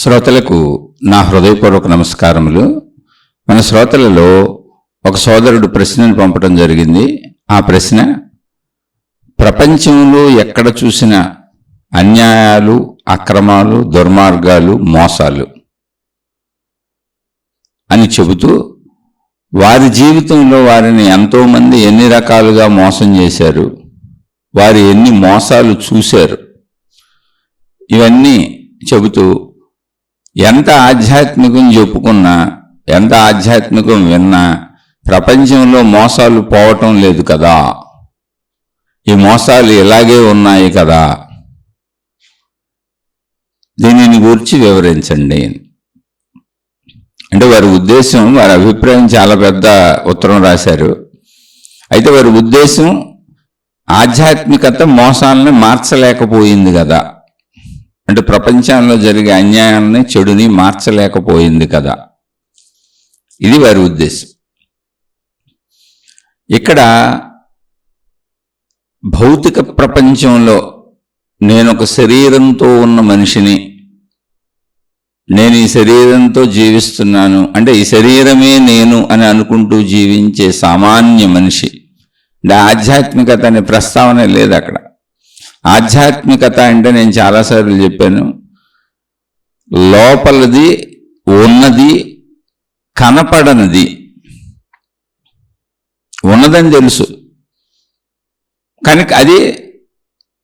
శ్రోతలకు నా హృదయపూర్వక నమస్కారములు. మన శ్రోతలలో ఒక సోదరుడు ప్రశ్నను పంపడం జరిగింది. ఆ ప్రశ్న, ప్రపంచంలో ఎక్కడ చూసిన అన్యాయాలు, అక్రమాలు, దుర్మార్గాలు, మోసాలు అని చెబుతూ వారి జీవితంలో వారిని ఎంతోమంది ఎన్ని రకాలుగా మోసం చేశారు, వారు ఎన్ని మోసాలు చూశారు, ఇవన్నీ చెబుతూ ఎంత ఆధ్యాత్మికం చెప్పుకున్నా, ఎంత ఆధ్యాత్మికం విన్నా ప్రపంచంలో మోసాలు పోవటం లేదు కదా, ఈ మోసాలు ఇలాగే ఉన్నాయి కదా, దీనిని గురించి వివరించండి. అంటే వారి ఉద్దేశం, వారి అభిప్రాయం చాలా పెద్ద ఉత్తరం రాశారు. అయితే వారి ఉద్దేశం ఆధ్యాత్మికత మోసాలని మార్చలేకపోయింది కదా, అంటే ప్రపంచంలో జరిగే అన్యాయాలని, చెడుని మార్చలేకపోయింది కదా, ఇది వారి ఉద్దేశం. ఇక్కడ భౌతిక ప్రపంచంలో నేను ఒక శరీరంతో ఉన్న మనిషిని, నేను ఈ శరీరంతో జీవిస్తున్నాను అంటే ఈ శరీరమే నేను అని అనుకుంటూ జీవించే సామాన్య మనిషి, అంటే ఆధ్యాత్మికత అనే ప్రస్తావన లేదు అక్కడ. ఆధ్యాత్మికత అంటే నేను చాలాసార్లు చెప్పాను, లోపలది ఉన్నది కనపడనిది. ఉన్నదని తెలుసు కానీ అది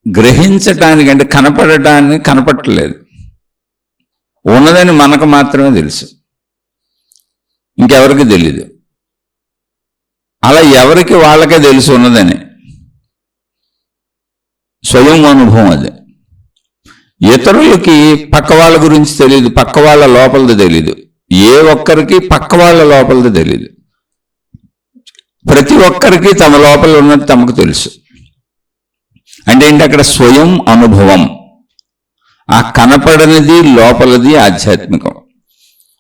గ్రహించటానికి, అంటే కనపడటానికి కనపడలేదు. ఉన్నదని మనకు మాత్రమే తెలుసు, ఇంకెవరికి తెలీదు. అలా ఎవరికి వాళ్ళకే తెలుసు ఉన్నదని, స్వయం అనుభవం అది. ఇతరులకి పక్క వాళ్ళ గురించి తెలియదు, పక్క వాళ్ళ లోపలది తెలీదు. ఏ ఒక్కరికి పక్క వాళ్ళ లోపలది తెలీదు. ప్రతి ఒక్కరికి తమ లోపల ఉన్నది తమకు తెలుసు. అంటే ఏంటి, అక్కడ స్వయం అనుభవం. ఆ కనపడనిది లోపలది ఆధ్యాత్మికం.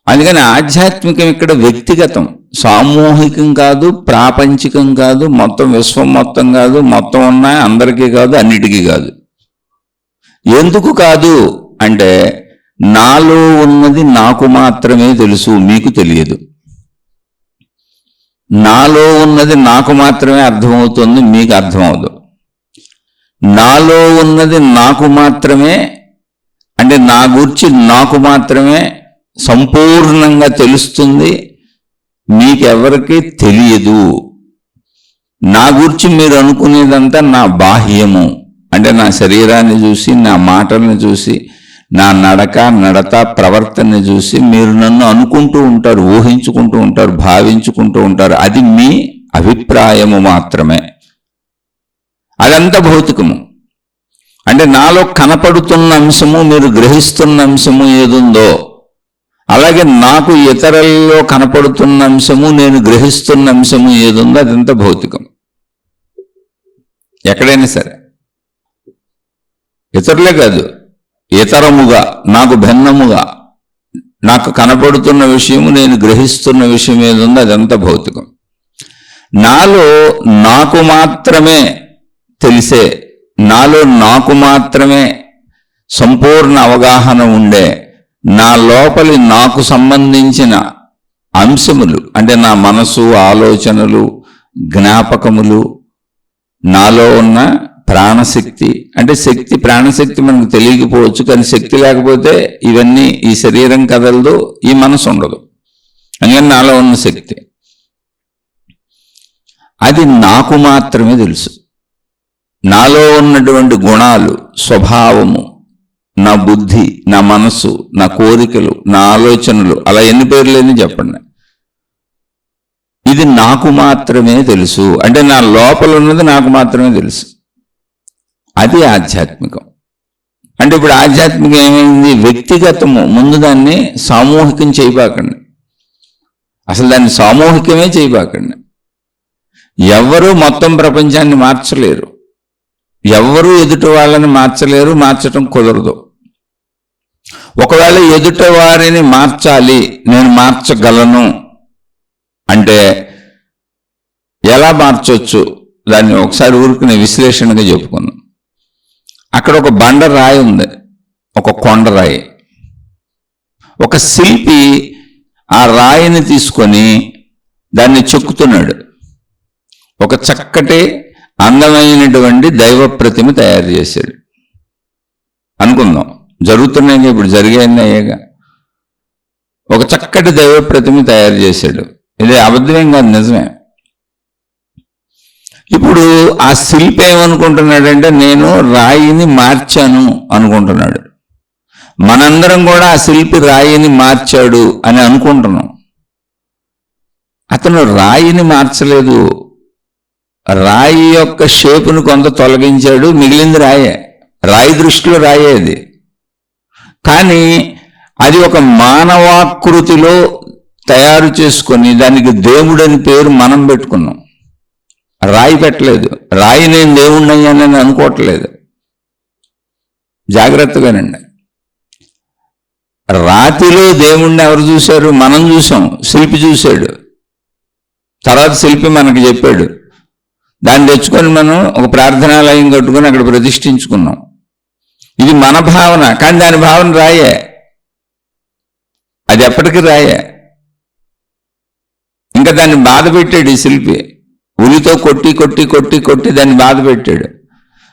అందుకని ఆధ్యాత్మికం ఇక్కడ వ్యక్తిగతం, సామూహికం కాదు, ప్రాపంచికం కాదు, మొత్తం విశ్వం మొత్తం కాదు, మొత్తం ఉన్నాయి అందరికీ కాదు, అన్నిటికీ కాదు. ఎందుకు కాదు అంటే నాలో ఉన్నది నాకు మాత్రమే తెలుసు, మీకు తెలియదు. నాలో ఉన్నది నాకు మాత్రమే అర్థమవుతుంది, మీకు అర్థమవుదు. నాలో ఉన్నది నాకు మాత్రమే, అంటే నా గురించి నాకు మాత్రమే సంపూర్ణంగా తెలుస్తుంది, మీకెవరికి తెలియదు. నా గురించి మీరు అనుకునేదంతా నా బాహ్యము, అంటే నా శరీరాన్ని చూసి, నా మాటలను చూసి, నా నడత ప్రవర్తనని చూసి మీరు నన్ను అనుకుంటూ ఉంటారు, ఊహించుకుంటూ ఉంటారు, భావించుకుంటూ ఉంటారు. అది మీ అభిప్రాయము మాత్రమే. అదంతా భౌతికము. అంటే నాలో కనపడుతున్న అంశము, మీరు గ్రహిస్తున్న అంశము ఏదుందో, అలాగే నాకు ఇతరులలో కనపడుతున్న అంశము, నేను గ్రహిస్తున్న అంశము ఏదుందో అదంతా భౌతికం. ఎక్కడైనా సరే ఇతరులే కాదు, ఇతరముగా, నాకు భిన్నముగా నాకు కనపడుతున్న విషయము, నేను గ్రహిస్తున్న విషయం ఏదుందో అదంతా భౌతికం. నాలో నాకు మాత్రమే తెలిసే, నాలో నాకు మాత్రమే సంపూర్ణ అవగాహన ఉండే, నా లోపలి నాకు సంబంధించిన అంశములు, అంటే నా మనసు, ఆలోచనలు, జ్ఞాపకములు, నాలో ఉన్న ప్రాణశక్తి, అంటే శక్తి, ప్రాణశక్తి మనకు తెలియకపోవచ్చు, కానీ శక్తి లేకపోతే ఇవన్నీ, ఈ శరీరం కదలదు, ఈ మనసు ఉండదు. అందుకని నాలో ఉన్న శక్తి అది నాకు మాత్రమే తెలుసు. నాలో ఉన్నటువంటి గుణాలు, స్వభావము, నా బుద్ధి, నా మనసు, నా కోరికలు, నా ఆలోచనలు, అలా ఎన్ని పేర్లేని చెప్పండి, ఇది నాకు మాత్రమే తెలుసు. అంటే నా లోపల ఉన్నది నాకు మాత్రమే తెలుసు. అది ఆధ్యాత్మికం. అంటే ఇప్పుడు ఆధ్యాత్మికం ఏమైంది, వ్యక్తిగతము. ముందు దాన్ని సామూహికం చేయబాకండి, అసలు దాన్ని సామూహికమే చేయబాకండి. ఎవరు మొత్తం ప్రపంచాన్ని మార్చలేరు, ఎవరు ఎదుటి వాళ్ళని మార్చలేరు, మార్చటం కుదరదు. ఒకవేళ ఎదుటి వారిని మార్చాలి, నేను మార్చగలను అంటే ఎలా మార్చొచ్చు, దాన్ని ఒకసారి ఊరికి విశ్లేషణగా చెప్పుకున్నాను. అక్కడ ఒక బండరాయి ఉంది, ఒక కొండరాయి. ఒక శిల్పి ఆ రాయిని తీసుకొని దాన్ని చెక్కుతున్నాడు. ఒక చక్కటి అందమైనటువంటి దైవ ప్రతిమ తయారు చేశాడు అనుకుందాం. జరుగుతున్నాయి, ఇప్పుడు జరిగాయిగా. ఒక చక్కటి దైవ ప్రతిమ తయారు చేశాడు. ఇది అబద్ధమేం కాదు, నిజమే. ఇప్పుడు ఆ శిల్పి ఏమనుకుంటున్నాడంటే నేను రాయిని మార్చాను అనుకుంటున్నాడు. మనందరం కూడా ఆ శిల్పి రాయిని మార్చాడు అని అనుకుంటున్నాం. అతను రాయిని మార్చలేదు. రాయి యొక్క షేపును కొంత తొలగించాడు, మిగిలింది రాయే. రాయి దృష్టిలో రాయేది. కానీ అది ఒక మానవాకృతిలో తయారు చేసుకొని దానికి దేవుడని పేరు మనం పెట్టుకున్నాం. రాయి పెట్టలేదు. రాయి నేను దేవుణ్ణయ్యానని అనుకోవట్లేదు. జాగ్రత్తగానండి. రాతిలో దేవుణ్ణి ఎవరు చూశారు? మనం చూసాం. శిల్పి చూశాడు. తర్వాత శిల్పి మనకు చెప్పాడు. దాన్ని తెచ్చుకొని మనం ఒక ప్రార్థనాలయం కట్టుకొని అక్కడ ప్రతిష్ఠించుకున్నాం. ఇది మన భావన, కానీ దాని భావన రాయే. అది ఎప్పటికీ రాయే. ఇంకా దాన్ని బాధ పెట్టాడు ఈ శిల్పి. ఉలితో కొట్టి కొట్టి కొట్టి కొట్టి దాన్ని బాధ పెట్టాడు.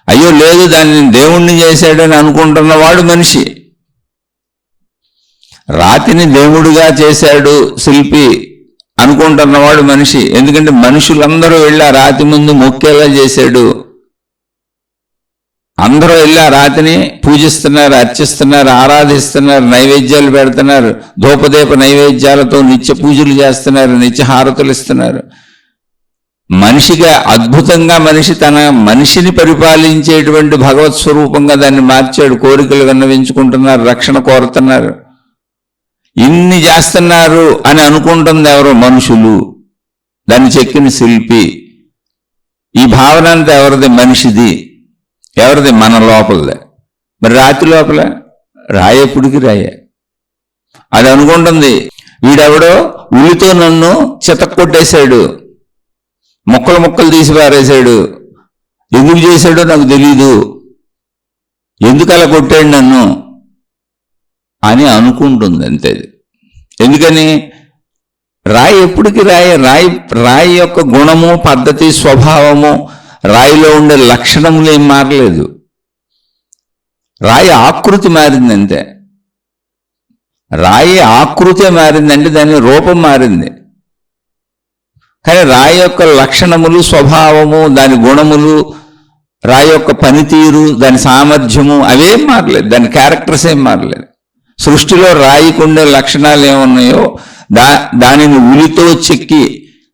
అయ్యో లేదు, దాన్ని దేవుణ్ణి చేశాడని అనుకుంటున్నవాడు మనిషి. రాతిని దేవుడుగా చేశాడు శిల్పి అనుకుంటున్నవాడు మనిషి. ఎందుకంటే మనుషులందరూ వెళ్ళి ఆ రాతి ముందు మొక్కేలా చేశాడు. అందరూ వెళ్ళి ఆ రాతిని పూజిస్తున్నారు, అర్చిస్తున్నారు, ఆరాధిస్తున్నారు, నైవేద్యాలు పెడుతున్నారు, ధూపదీప నైవేద్యాలతో నిత్య పూజలు చేస్తున్నారు, నిత్య హారతులు ఇస్తున్నారు. మనిషిగా అద్భుతంగా మనిషిని పరిపాలించేటువంటి భగవత్ స్వరూపంగా దాన్ని మార్చాడు. కోరికలు విన్నవించుకుంటున్నారు, రక్షణ కోరుతున్నారు. ఇన్ని చేస్తున్నారు అని అనుకుంటుంది ఎవరో? మనుషులు. దాన్ని చెక్కిన శిల్పి. ఈ భావన అంతా ఎవరిది? మనిషిది. ఎవరిది? మన లోపలదే. మరి రాతి లోపల రాయేపుడికి రాయే. అది అనుకుంటుంది వీడెవడో ఉలితో నన్ను చితక్కొట్టేశాడు, మొక్కలు మొక్కలు తీసి పారేశాడు, ఎందుకు చేశాడో నాకు తెలీదు, ఎందుకు అలా కొట్టాడు నన్ను అని అనుకుంటుంది అంతే. ఎందుకని? రాయి ఎప్పటికీ రాయి యొక్క గుణము, పద్ధతి, స్వభావము, రాయిలో ఉండే లక్షణములు ఏం మారలేదు. రాయి ఆకృతి మారింది అంతే. రాయి ఆకృతే మారిందంటే దాని రూపం మారింది. కానీ రాయి యొక్క లక్షణములు, స్వభావము, దాని గుణములు, రాయి యొక్క పనితీరు, దాని సామర్థ్యము అవేం మారలేదు. దాని క్యారెక్టర్స్ ఏం మారలేదు. సృష్టిలో రాయికి ఉండే లక్షణాలు ఏమున్నాయో దానిని ఉలితో చెక్కి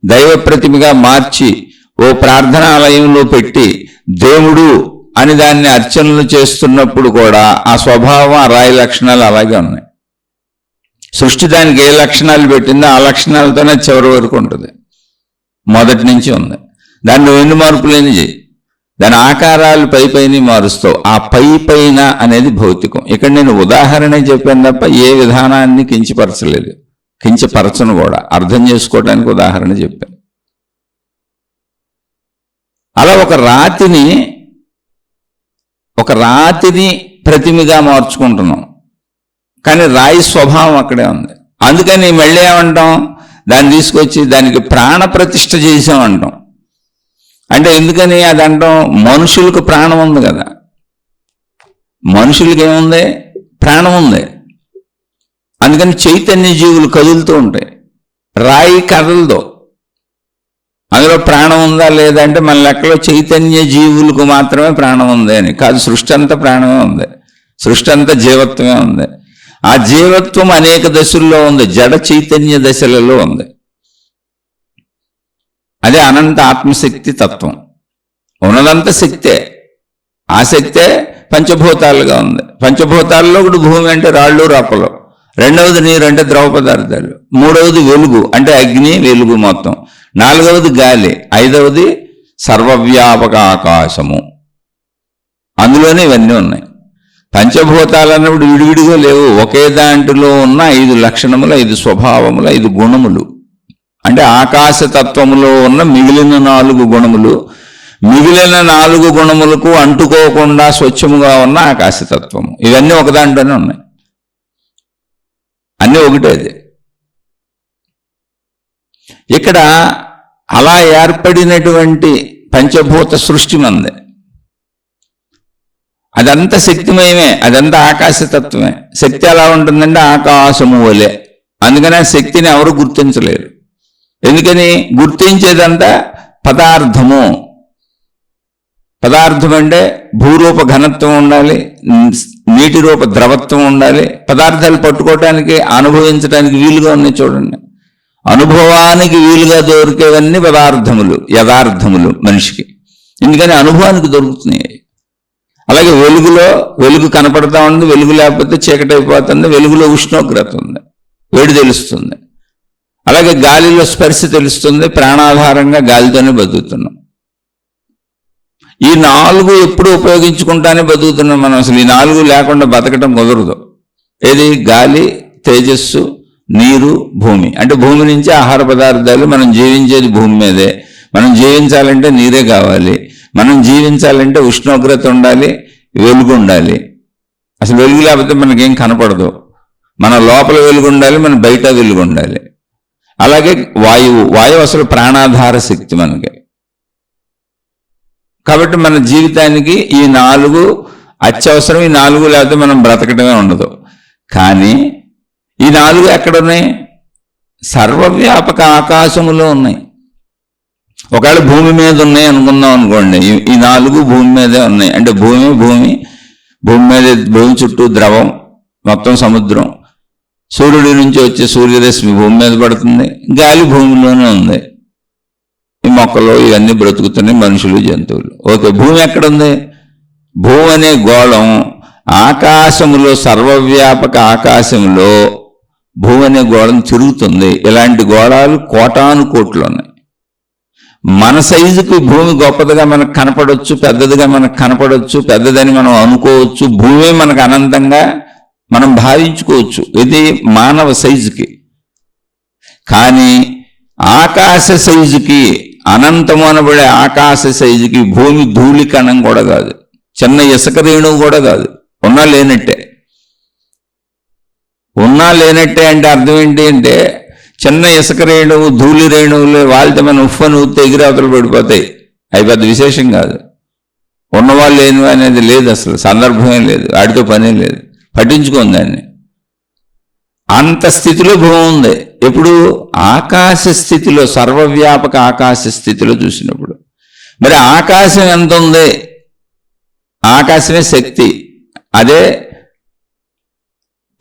దైవ ప్రతిమగా మార్చి ఓ ప్రార్థనాలయంలో పెట్టి దేవుడు అని దాన్ని అర్చనలు చేస్తున్నప్పుడు కూడా ఆ స్వభావం, ఆ రాయి లక్షణాలు అలాగే ఉన్నాయి. సృష్టి దానికి ఏ లక్షణాలు పెట్టిందో ఆ లక్షణాలతోనే చివరి వరకు ఉంటుంది. మొదటి నుంచి ఉంది. దాన్ని ఎన్ని మార్పులేని చేయి. దాని ఆకారాలు పైన మారుస్తావు. ఆ పైన అనేది భౌతికం. ఇక్కడ నేను ఉదాహరణ చెప్పాను తప్ప ఏ విధానాన్ని కించపరచలేదు, కించపరచను కూడా. అర్థం చేసుకోవడానికి ఉదాహరణ చెప్పాను. అలా ఒక రాతిని ప్రతిమగా మార్చుకుంటున్నాం, కానీ రాయి స్వభావం అక్కడే ఉంది. అందుకని మళ్ళీ ఏమంటాం? దాన్ని తీసుకొచ్చి దానికి ప్రాణ ప్రతిష్ఠ చేసామంటాం. అంటే ఎందుకని అది అంటాం? మనుషులకు ప్రాణం ఉంది కదా. మనుషులకి ఏముంది? ప్రాణం ఉంది. అందుకని చైతన్య జీవులు కదులుతూ ఉంటాయి. రాయి కదలదు. అందులో ప్రాణం ఉందా లేదా అంటే మన లెక్కలో చైతన్య జీవులకు మాత్రమే ప్రాణం ఉంది అని కాదు. సృష్టి అంతా ప్రాణమే ఉంది. సృష్టి అంతా జీవత్వమే ఉంది. ఆ జీవత్వం అనేక దశల్లో ఉంది. జడ చైతన్య దశలలో ఉంది. అదే అనంత ఆత్మశక్తి తత్వం. ఉన్నదంతా శక్తే. ఆ శక్తే పంచభూతాలుగా ఉంది. పంచభూతాల్లో ఒకటి భూమి అంటే రాళ్ళు రప్పలు, రెండవది నీరు అంటే ద్రవ పదార్థాలు, మూడవది వెలుగు అంటే అగ్ని వెలుగు మొత్తం, నాలుగవది గాలి, ఐదవది సర్వవ్యాపక ఆకాశము. అందులోనే ఇవన్నీ ఉన్నాయి. పంచభూతాలు అన్నప్పుడు విడివిడిగా లేవు. ఒకే దాంట్లో ఉన్న 5 లక్షణములు, 5 స్వభావములు, 5 గుణములు. అంటే ఆకాశతత్వములో ఉన్న మిగిలిన 4 గుణములు, మిగిలిన 4 గుణములకు అంటుకోకుండా స్వచ్ఛముగా ఉన్న ఆకాశతత్వము. ఇవన్నీ ఒక దాంట్లోనే ఉన్నాయి. అన్నీ ఒకటే. అది ఇక్కడ అలా ఏర్పడినటువంటి పంచభూత సృష్టి మంది, అదంతా శక్తిమయమే, అదంతా ఆకాశతత్వమే. శక్తి ఎలా ఉంటుందంటే ఆకాశము వలె. అందుకని ఆ శక్తిని ఎవరు గుర్తించలేరు. ఎందుకని? గుర్తించేదంతా పదార్థము. పదార్థం అంటే భూరూప ఘనత్వం ఉండాలి, నీటి రూప ద్రవత్వం ఉండాలి. పదార్థాలు పట్టుకోవటానికి, అనుభవించడానికి వీలుగా ఉన్నాయి. చూడండి, అనుభవానికి వీలుగా దొరికేవన్నీ పదార్థములు, యథార్థములు మనిషికి. ఎందుకని అనుభవానికి దొరుకుతున్నాయి. అలాగే వెలుగు కనపడతా ఉంది, వెలుగు లేకపోతే చీకటి అయిపోతుంది. వెలుగులో ఉష్ణోగ్రత ఉంది, వేడి తెలుస్తుంది. అలాగే గాలిలో స్పర్శ తెలుస్తుంది, ప్రాణాధారంగా గాలితోనే బతుకుతున్నాం. ఈ 4 ఎప్పుడు ఉపయోగించుకుంటానే బతుకుతున్నాం మనం. అసలు ఈ 4 లేకుండా బతకటం కుదరదు. ఏది? గాలి, తేజస్సు, నీరు, భూమి. అంటే భూమి నుంచి ఆహార పదార్థాలు. మనం జీవించేది భూమి మీదే. మనం జీవించాలంటే నీరే కావాలి. మనం జీవించాలంటే ఉష్ణోగ్రత ఉండాలి, వెలుగు ఉండాలి. అసలు వెలుగు లేకపోతే మనకేం కనపడదు. మన లోపల వెలుగు ఉండాలి, మన బయట వెలుగు ఉండాలి. అలాగే వాయువు అసలు ప్రాణాధార శక్తి మనకి. కాబట్టి మన జీవితానికి ఈ 4 అత్యవసరం. ఈ 4 లేకపోతే మనం బ్రతకటమే ఉండదు. కానీ ఈ 4 ఎక్కడున్నాయి? సర్వవ్యాపక ఆకాశములో ఉన్నాయి. ఒకవేళ భూమి మీద ఉన్నాయి అనుకుందాం అనుకోండి, ఈ 4 భూమి మీదే ఉన్నాయి. అంటే భూమి మీద, భూమి చుట్టూ ద్రవం, మొత్తం సముద్రం. సూర్యుడి నుంచి వచ్చే సూర్యరశ్మి భూమి మీద పడుతుంది, గాలి భూమిలోనే ఉంది. ఈ మొక్కలు ఇవన్నీ బ్రతుకుతున్నాయి, మనుషులు, జంతువులు. ఓకే, భూమి ఎక్కడుంది? భూమి అనే గోళం ఆకాశములో, సర్వవ్యాపక ఆకాశంలో భూమి అనే గోళం తిరుగుతుంది. ఇలాంటి గోళాలు కోటాను కోట్లు ఉన్నాయి. మన సైజుకి భూమి గొప్పదిగా మనకు కనపడవచ్చు, పెద్దదిగా మనకు కనపడవచ్చు, పెద్దదని మనం అనుకోవచ్చు. భూమి మనకు అనంతంగా మనం భావించుకోవచ్చు, ఇది మానవ సైజుకి. కానీ ఆకాశ సైజుకి, అనంతము అనబడే ఆకాశ సైజుకి భూమి ధూళి కణం కూడా కాదు, చిన్న ఇసుక రేణువు కూడా కాదు. ఉన్నా లేనట్టే అంటే అర్థం ఏంటి అంటే, చిన్న ఇసుక రేణువు, ధూళి రేణువులు వాళ్తే మనం ఉఫ్ఫను ఊతే ఎగిరావతలు పడిపోతాయి. అవి పెద్ద విశేషం కాదు. ఉన్నవాళ్ళు లేని అనేది లేదు, అసలు సందర్భమే లేదు, వాటితో పనే లేదు, పట్టించుకోండి దాన్ని. అంత స్థితిలో భూమి ఉంది. ఎప్పుడు? ఆకాశ స్థితిలో, సర్వవ్యాపక ఆకాశ స్థితిలో చూసినప్పుడు. మరి ఆకాశం ఎంత ఉంది? ఆకాశమే శక్తి, అదే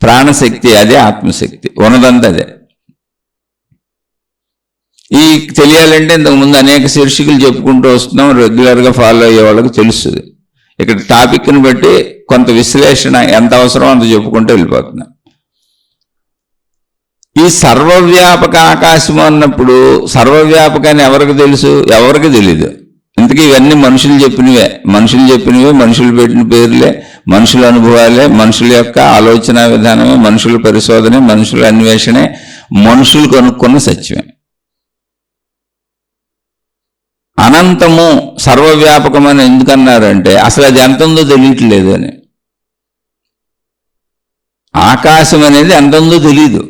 ప్రాణశక్తి, అదే ఆత్మశక్తి, ఉన్నదంతా అదే. ఈ తెలియాలంటే ఇంతకుముందు అనేక శీర్షికలు చెప్పుకుంటూ వస్తున్నాం, రెగ్యులర్గా ఫాలో అయ్యే వాళ్ళకి తెలుస్తుంది. ఇక్కడ టాపిక్ని బట్టి కొంత విశ్లేషణ ఎంత అవసరం అంత చెప్పుకుంటూ వెళ్ళిపోతున్నాం. ఈ సర్వవ్యాపక ఆకాశం అన్నప్పుడు సర్వవ్యాపకాన్ని ఎవరికి తెలుసు? ఎవరికి తెలీదు. ఇంతకీ ఇవన్నీ మనుషులు చెప్పినవే, మనుషులు పెట్టిన పేర్లే, మనుషుల అనుభవాలే, మనుషుల యొక్క ఆలోచన విధానమే, మనుషుల పరిశోధనే, మనుషుల అన్వేషణే, మనుషులు కనుక్కున్న సత్యమే. అనంతము, సర్వవ్యాపకమని ఎందుకన్నారంటే అసలు అది ఎంత ఉందో తెలియట్లేదు అని. ఆకాశం అనేది ఎంత ఉందో తెలీదు.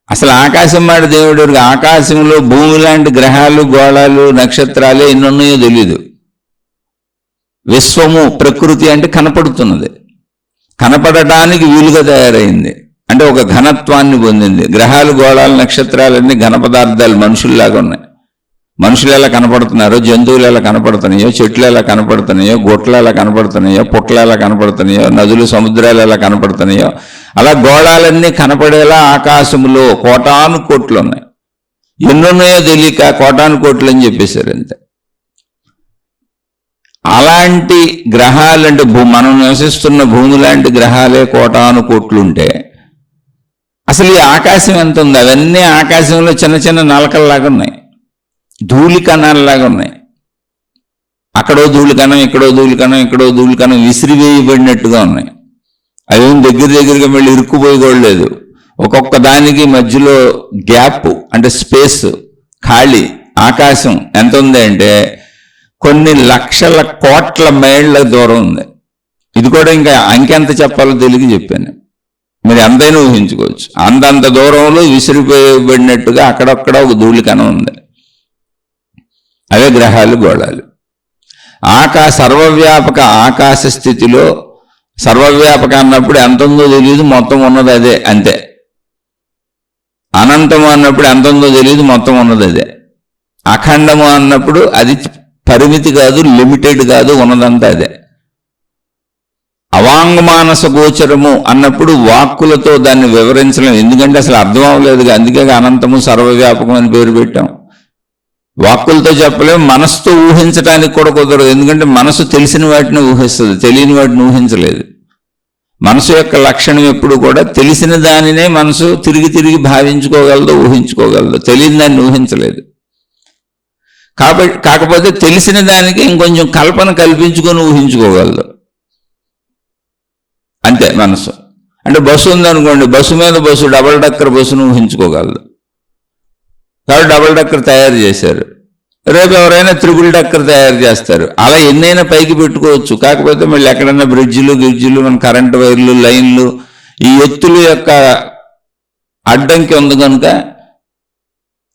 అసలు ఆకాశం మాట దేవుడు, ఆకాశంలో భూమి లాంటి గ్రహాలు, గోళాలు, నక్షత్రాలే ఎన్నున్నాయో తెలీదు. విశ్వము, ప్రకృతి అంటే కనపడుతున్నది, కనపడటానికి వీలుగా తయారైంది, అంటే ఒక ఘనత్వాన్ని పొందింది. గ్రహాలు, గోళాలు, నక్షత్రాలన్నీ ఘన పదార్థాలు మనుషుల్లాగా ఉన్నాయి. మనుషులు ఎలా కనపడుతున్నారో, జంతువులు ఎలా కనపడుతున్నాయో, చెట్లు ఎలా కనపడుతున్నాయో, గుట్టలు ఎలా కనపడుతున్నాయో, పుట్టలు ఎలా కనపడుతున్నాయో, నదులు, సముద్రాలు ఎలా కనపడుతున్నాయో, అలా గోళాలన్నీ కనపడేలా ఆకాశంలో కోటాను కోట్లు ఉన్నాయి. ఎన్నున్నాయో తెలియక కోటాను కోట్లు అని చెప్పేశారు అంతే. అలాంటి గ్రహాలంటే మనం నివసిస్తున్న భూమి లాంటి గ్రహాలే కోటాను కోట్లుంటే అసలు ఈ ఆకాశం ఎంత ఉంది? అవన్నీ ఆకాశంలో చిన్న చిన్న నలకల్లాగా ఉన్నాయి, ధూళి కణాలలాగా ఉన్నాయి. అక్కడో ధూళి కణం, ఇక్కడో ధూళి కణం, ఇక్కడో ధూళి కణం విసిరివేయబడినట్టుగా ఉన్నాయి. అవేం దగ్గరగా మళ్ళీ ఇరుక్కుపోయి కూడా లేదు. ఒక్కొక్క దానికి మధ్యలో గ్యాప్, అంటే స్పేస్, ఖాళీ. ఆకాశం ఎంత ఉంది అంటే కొన్ని లక్షల కోట్ల మైళ్ళ దూరం ఉంది. ఇది కూడా ఇంకా అంకెంత చెప్పాలో తెలియక చెప్పాను. మీరు ఎంతైనా ఊహించుకోవచ్చు. అంతంత దూరంలో విసిరిపోయబడినట్టుగా అక్కడక్కడ ఒక ధూళి కణం ఉంది. అవే గ్రహాలు గోళాలు. సర్వవ్యాపక ఆకాశ స్థితిలో సర్వవ్యాపక అన్నప్పుడు ఎంత ఉందో తెలియదు, మొత్తం ఉన్నది అదే, అంతే. అనంతము అన్నప్పుడు ఎంత ఉందో తెలియదు, మొత్తం ఉన్నది అదే. అఖండము అన్నప్పుడు అది పరిమితి కాదు, లిమిటెడ్ కాదు, ఉన్నదంతా అదే. అవాంగ్మానస గోచరము అన్నప్పుడు వాక్కులతో దాన్ని వివరించలేము, ఎందుకంటే అసలు అర్థం అవ్వలేదు. అందుకే అనంతము సర్వవ్యాపకం అని పేరు పెట్టాం. వాక్కులతో చెప్పలేము, మనసుతో ఊహించడానికి కూడా కుదరదు. ఎందుకంటే మనసు తెలిసిన వాటిని ఊహిస్తుంది, తెలియని వాటిని ఊహించలేదు. మనసు యొక్క లక్షణం ఎప్పుడు కూడా తెలిసిన దానినే మనసు తిరిగి తిరిగి భావించుకోగలదు, ఊహించుకోగలదు. తెలియని దాన్ని ఊహించలేదు. కాకపోతే తెలిసిన దానికి ఇంకొంచెం కల్పన కల్పించుకొని ఊహించుకోగలదు, అంతే మనసు. అంటే బస్సు ఉందనుకోండి, బస్సు మీద బస్సు, డబల్ డక్కర్ బస్సును ఊహించుకోగలదు. కాబట్టి డబల్ డక్కర్ తయారు చేశారు. రేపు ఎవరైనా త్రిబుల్ డక్కర్ తయారు చేస్తారు. అలా ఎన్నైనా పైకి పెట్టుకోవచ్చు. కాకపోతే మళ్ళీ ఎక్కడన్నా బ్రిడ్జిలు మన కరెంటు వైర్లు, లైన్లు, ఈ ఎత్తుల యొక్క అడ్డంకి ఉంది కనుక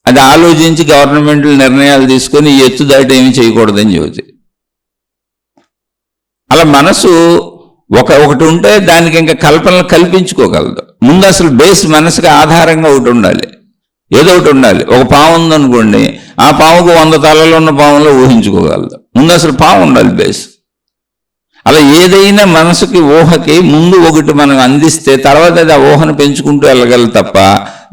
అది ఆలోచించి గవర్నమెంట్లు నిర్ణయాలు తీసుకొని ఈ ఎత్తు దాటి ఏమి చేయకూడదని చెబుతాయి. అలా మనసు ఒకటి ఉంటే దానికి ఇంకా కల్పనలు కల్పించుకోగలదు. ముందు అసలు బేస్ మనసుకి ఆధారంగా ఒకటి ఉండాలి, ఏదో ఒకటి ఉండాలి. ఒక పాము ఉందనుకోండి, ఆ పాముకు 100 తలలు ఉన్న పాములో ఊహించుకోగలదు. ముందు అసలు పాము ఉండాలి బేస్. అలా ఏదైనా మనసుకి ఊహకి ముందు ఒకటి మనం అందిస్తే తర్వాత అది ఆ ఊహను పెంచుకుంటూ వెళ్ళగలదు తప్ప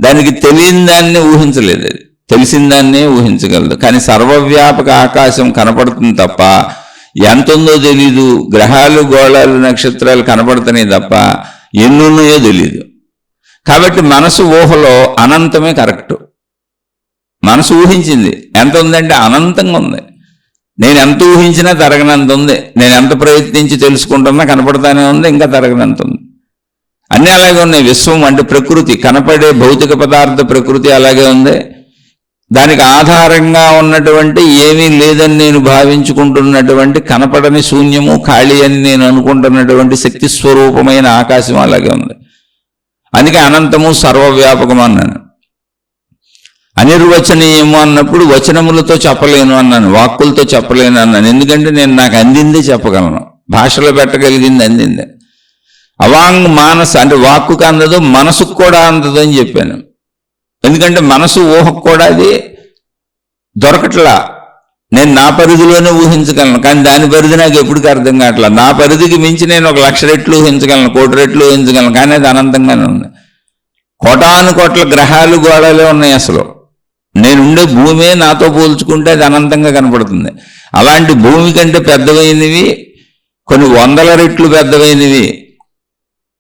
దానికి తెలియని దాన్ని ఊహించలేదు, అది తెలిసిన దాన్నే ఊహించగలదు. కానీ సర్వవ్యాపక ఆకాశం కనపడుతుంది తప్ప ఎంత ఉందో తెలీదు. గ్రహాలు, గోళాలు, నక్షత్రాలు కనపడుతున్నాయి తప్ప ఎన్నున్నాయో తెలీదు. కాబట్టి మనసు ఊహలో అనంతమే కరెక్టు. మనసు ఊహించింది ఎంత ఉందంటే అనంతంగా ఉంది. నేను ఎంత ఊహించినా తరగనంత ఉంది. నేను ఎంత ప్రయత్నించి తెలుసుకుంటున్నా కనపడతానే ఉంది, ఇంకా తరగనంత ఉంది. అన్నీ అలాగే ఉన్నాయి. విశ్వం అంటే ప్రకృతి, కనపడే భౌతిక పదార్థ ప్రకృతి అలాగే ఉంది. దానికి ఆధారంగా ఉన్నటువంటి ఏమీ లేదని నేను భావించుకుంటున్నటువంటి కనపడని శూన్యము, ఖాళీ అని నేను అనుకుంటున్నటువంటి శక్తి స్వరూపమైన ఆకాశం అలాగే ఉంది. అందుకే అనంతము సర్వవ్యాపకం అన్నాను. అనిర్వచనీయము అన్నప్పుడు వచనములతో చెప్పలేను అన్నాను, వాక్కులతో చెప్పలేను అన్నాను. ఎందుకంటే నేను నాకు అందిందే చెప్పగలను, భాషలో పెట్టగలిగింది అందిందే. అవాంగ్ మానస అంటే వాక్కుకు అందదు, మనసుకు కూడా అందదు అని చెప్పాను. ఎందుకంటే మనసు ఊహకు కూడా అది దొరకట్లా. నేను నా పరిధిలోనే ఊహించగలను, కానీ దాని పరిధి నాకు ఎప్పటికీ అర్థం కావట్లా. నా పరిధికి మించి నేను 1,00,000 రెట్లు ఊహించగలను, 1,000,000 రెట్లు ఊహించగలను, కానీ అది అనంతంగానే ఉంది. కోటాను కోట్ల గ్రహాలు, గోళాలే ఉన్నాయి. అసలు నేనుండే భూమే నాతో పోల్చుకుంటే అది అనంతంగా కనపడుతుంది. అలాంటి భూమి కంటే పెద్దవైనవి, కొన్ని 100 రెట్లు పెద్దవైనవి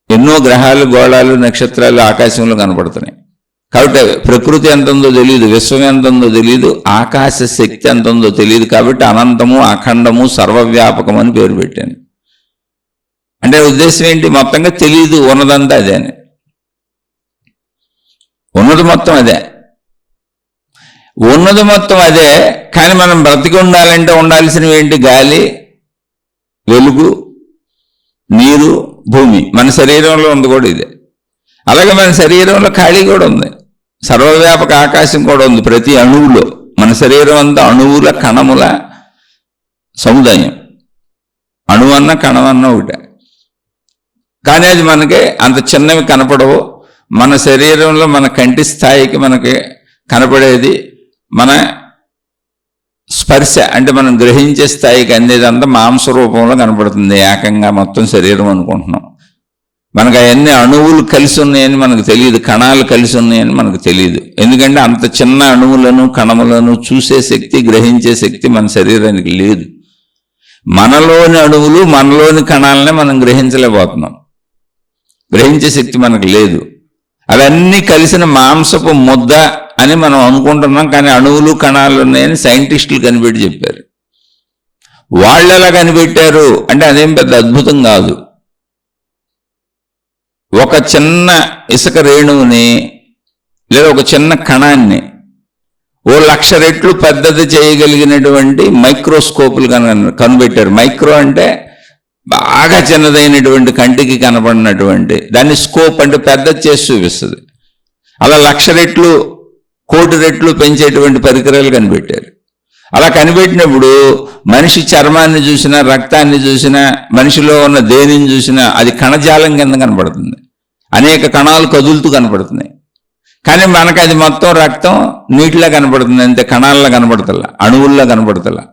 ఎన్నో గ్రహాలు, గోళాలు, నక్షత్రాలు ఆకాశంలో కనపడుతున్నాయి. కాబట్టి ప్రకృతి ఎంత ఉందో తెలియదు, విశ్వం ఎంత ఉందో తెలియదు, ఆకాశ శక్తి ఎంత ఉందో తెలియదు. కాబట్టి అనంతము, అఖండము, సర్వవ్యాపకం అని పేరు పెట్టాను. అంటే ఉద్దేశం ఏంటి? మొత్తంగా తెలియదు, ఉన్నదంతా అదే అని. ఉన్నది మొత్తం అదే, ఉన్నది మొత్తం అదే. కానీ మనం బ్రతికి ఉండాలంటే ఉండాల్సినవి ఏంటి? గాలి, వెలుగు, నీరు, భూమి. మన శరీరంలో ఉంది కూడా ఇదే. అలాగే మన శరీరంలో ఖాళీ కూడా ఉంది, సర్వవ్యాపక ఆకాశం కూడా ఉంది ప్రతి అణువులో. మన శరీరం అంతా అణువుల, కణముల సముదాయం. అణువన్న కణమన్న ఒకటే. కానీ అది మనకి అంత చిన్నవి కనపడవు. మన శరీరంలో మన కంటి స్థాయికి మనకి కనపడేది మన స్పర్శ, అంటే మనం గ్రహించే స్థాయికి అందేదంతా మాంస రూపంలో కనపడుతుంది. ఏకంగా మొత్తం శరీరం అనుకుంటున్నాం. మనకు అవన్నీ అణువులు కలిసి ఉన్నాయని మనకు తెలియదు, కణాలు కలిసి ఉన్నాయని మనకు తెలియదు. ఎందుకంటే అంత చిన్న అణువులను, కణములను చూసే శక్తి, గ్రహించే శక్తి మన శరీరానికి లేదు. మనలోని అణువులు, మనలోని కణాలనే మనం గ్రహించలేకపోతున్నాం. గ్రహించే శక్తి మనకు లేదు. అవన్నీ కలిసిన మాంసపు ముద్ద అని మనం అనుకుంటున్నాం. కానీ అణువులు, కణాలు ఉన్నాయని సైంటిస్టులు కనిపెట్టి చెప్పారు. వాళ్ళు ఎలా కనిపెట్టారు అంటే అదేం పెద్ద అద్భుతం కాదు. ఒక చిన్న ఇసుక రేణువుని లేదా ఒక చిన్న కణాన్ని 1,00,000 రెట్లు పెద్దది చేయగలిగినటువంటి మైక్రోస్కోపులు కనిపెట్టారు. మైక్రో అంటే బాగా చిన్నదైనటువంటి కంటికి కనపడినటువంటి దాన్ని స్కోప్ అంటే పెద్ద చేసి చూపిస్తుంది. అలా 1,00,000 రెట్లు 1,00,00,000 రెట్లు పెంచేటువంటి పరికరాలు కనిపెట్టారు. అలా కనిపెట్టినప్పుడు మనిషి చర్మాన్ని చూసినా, రక్తాన్ని చూసినా, మనిషిలో ఉన్న దేనిని చూసినా అది కణజాలం కింద కనపడుతుంది. అనేక కణాలు కదులుతూ కనపడుతున్నాయి. కానీ మనకు అది మొత్తం రక్తం నీటిలా కనపడుతుంది, అంతే, కణాల్లో కనపడతలా, అణువుల్లో కనపడతలా.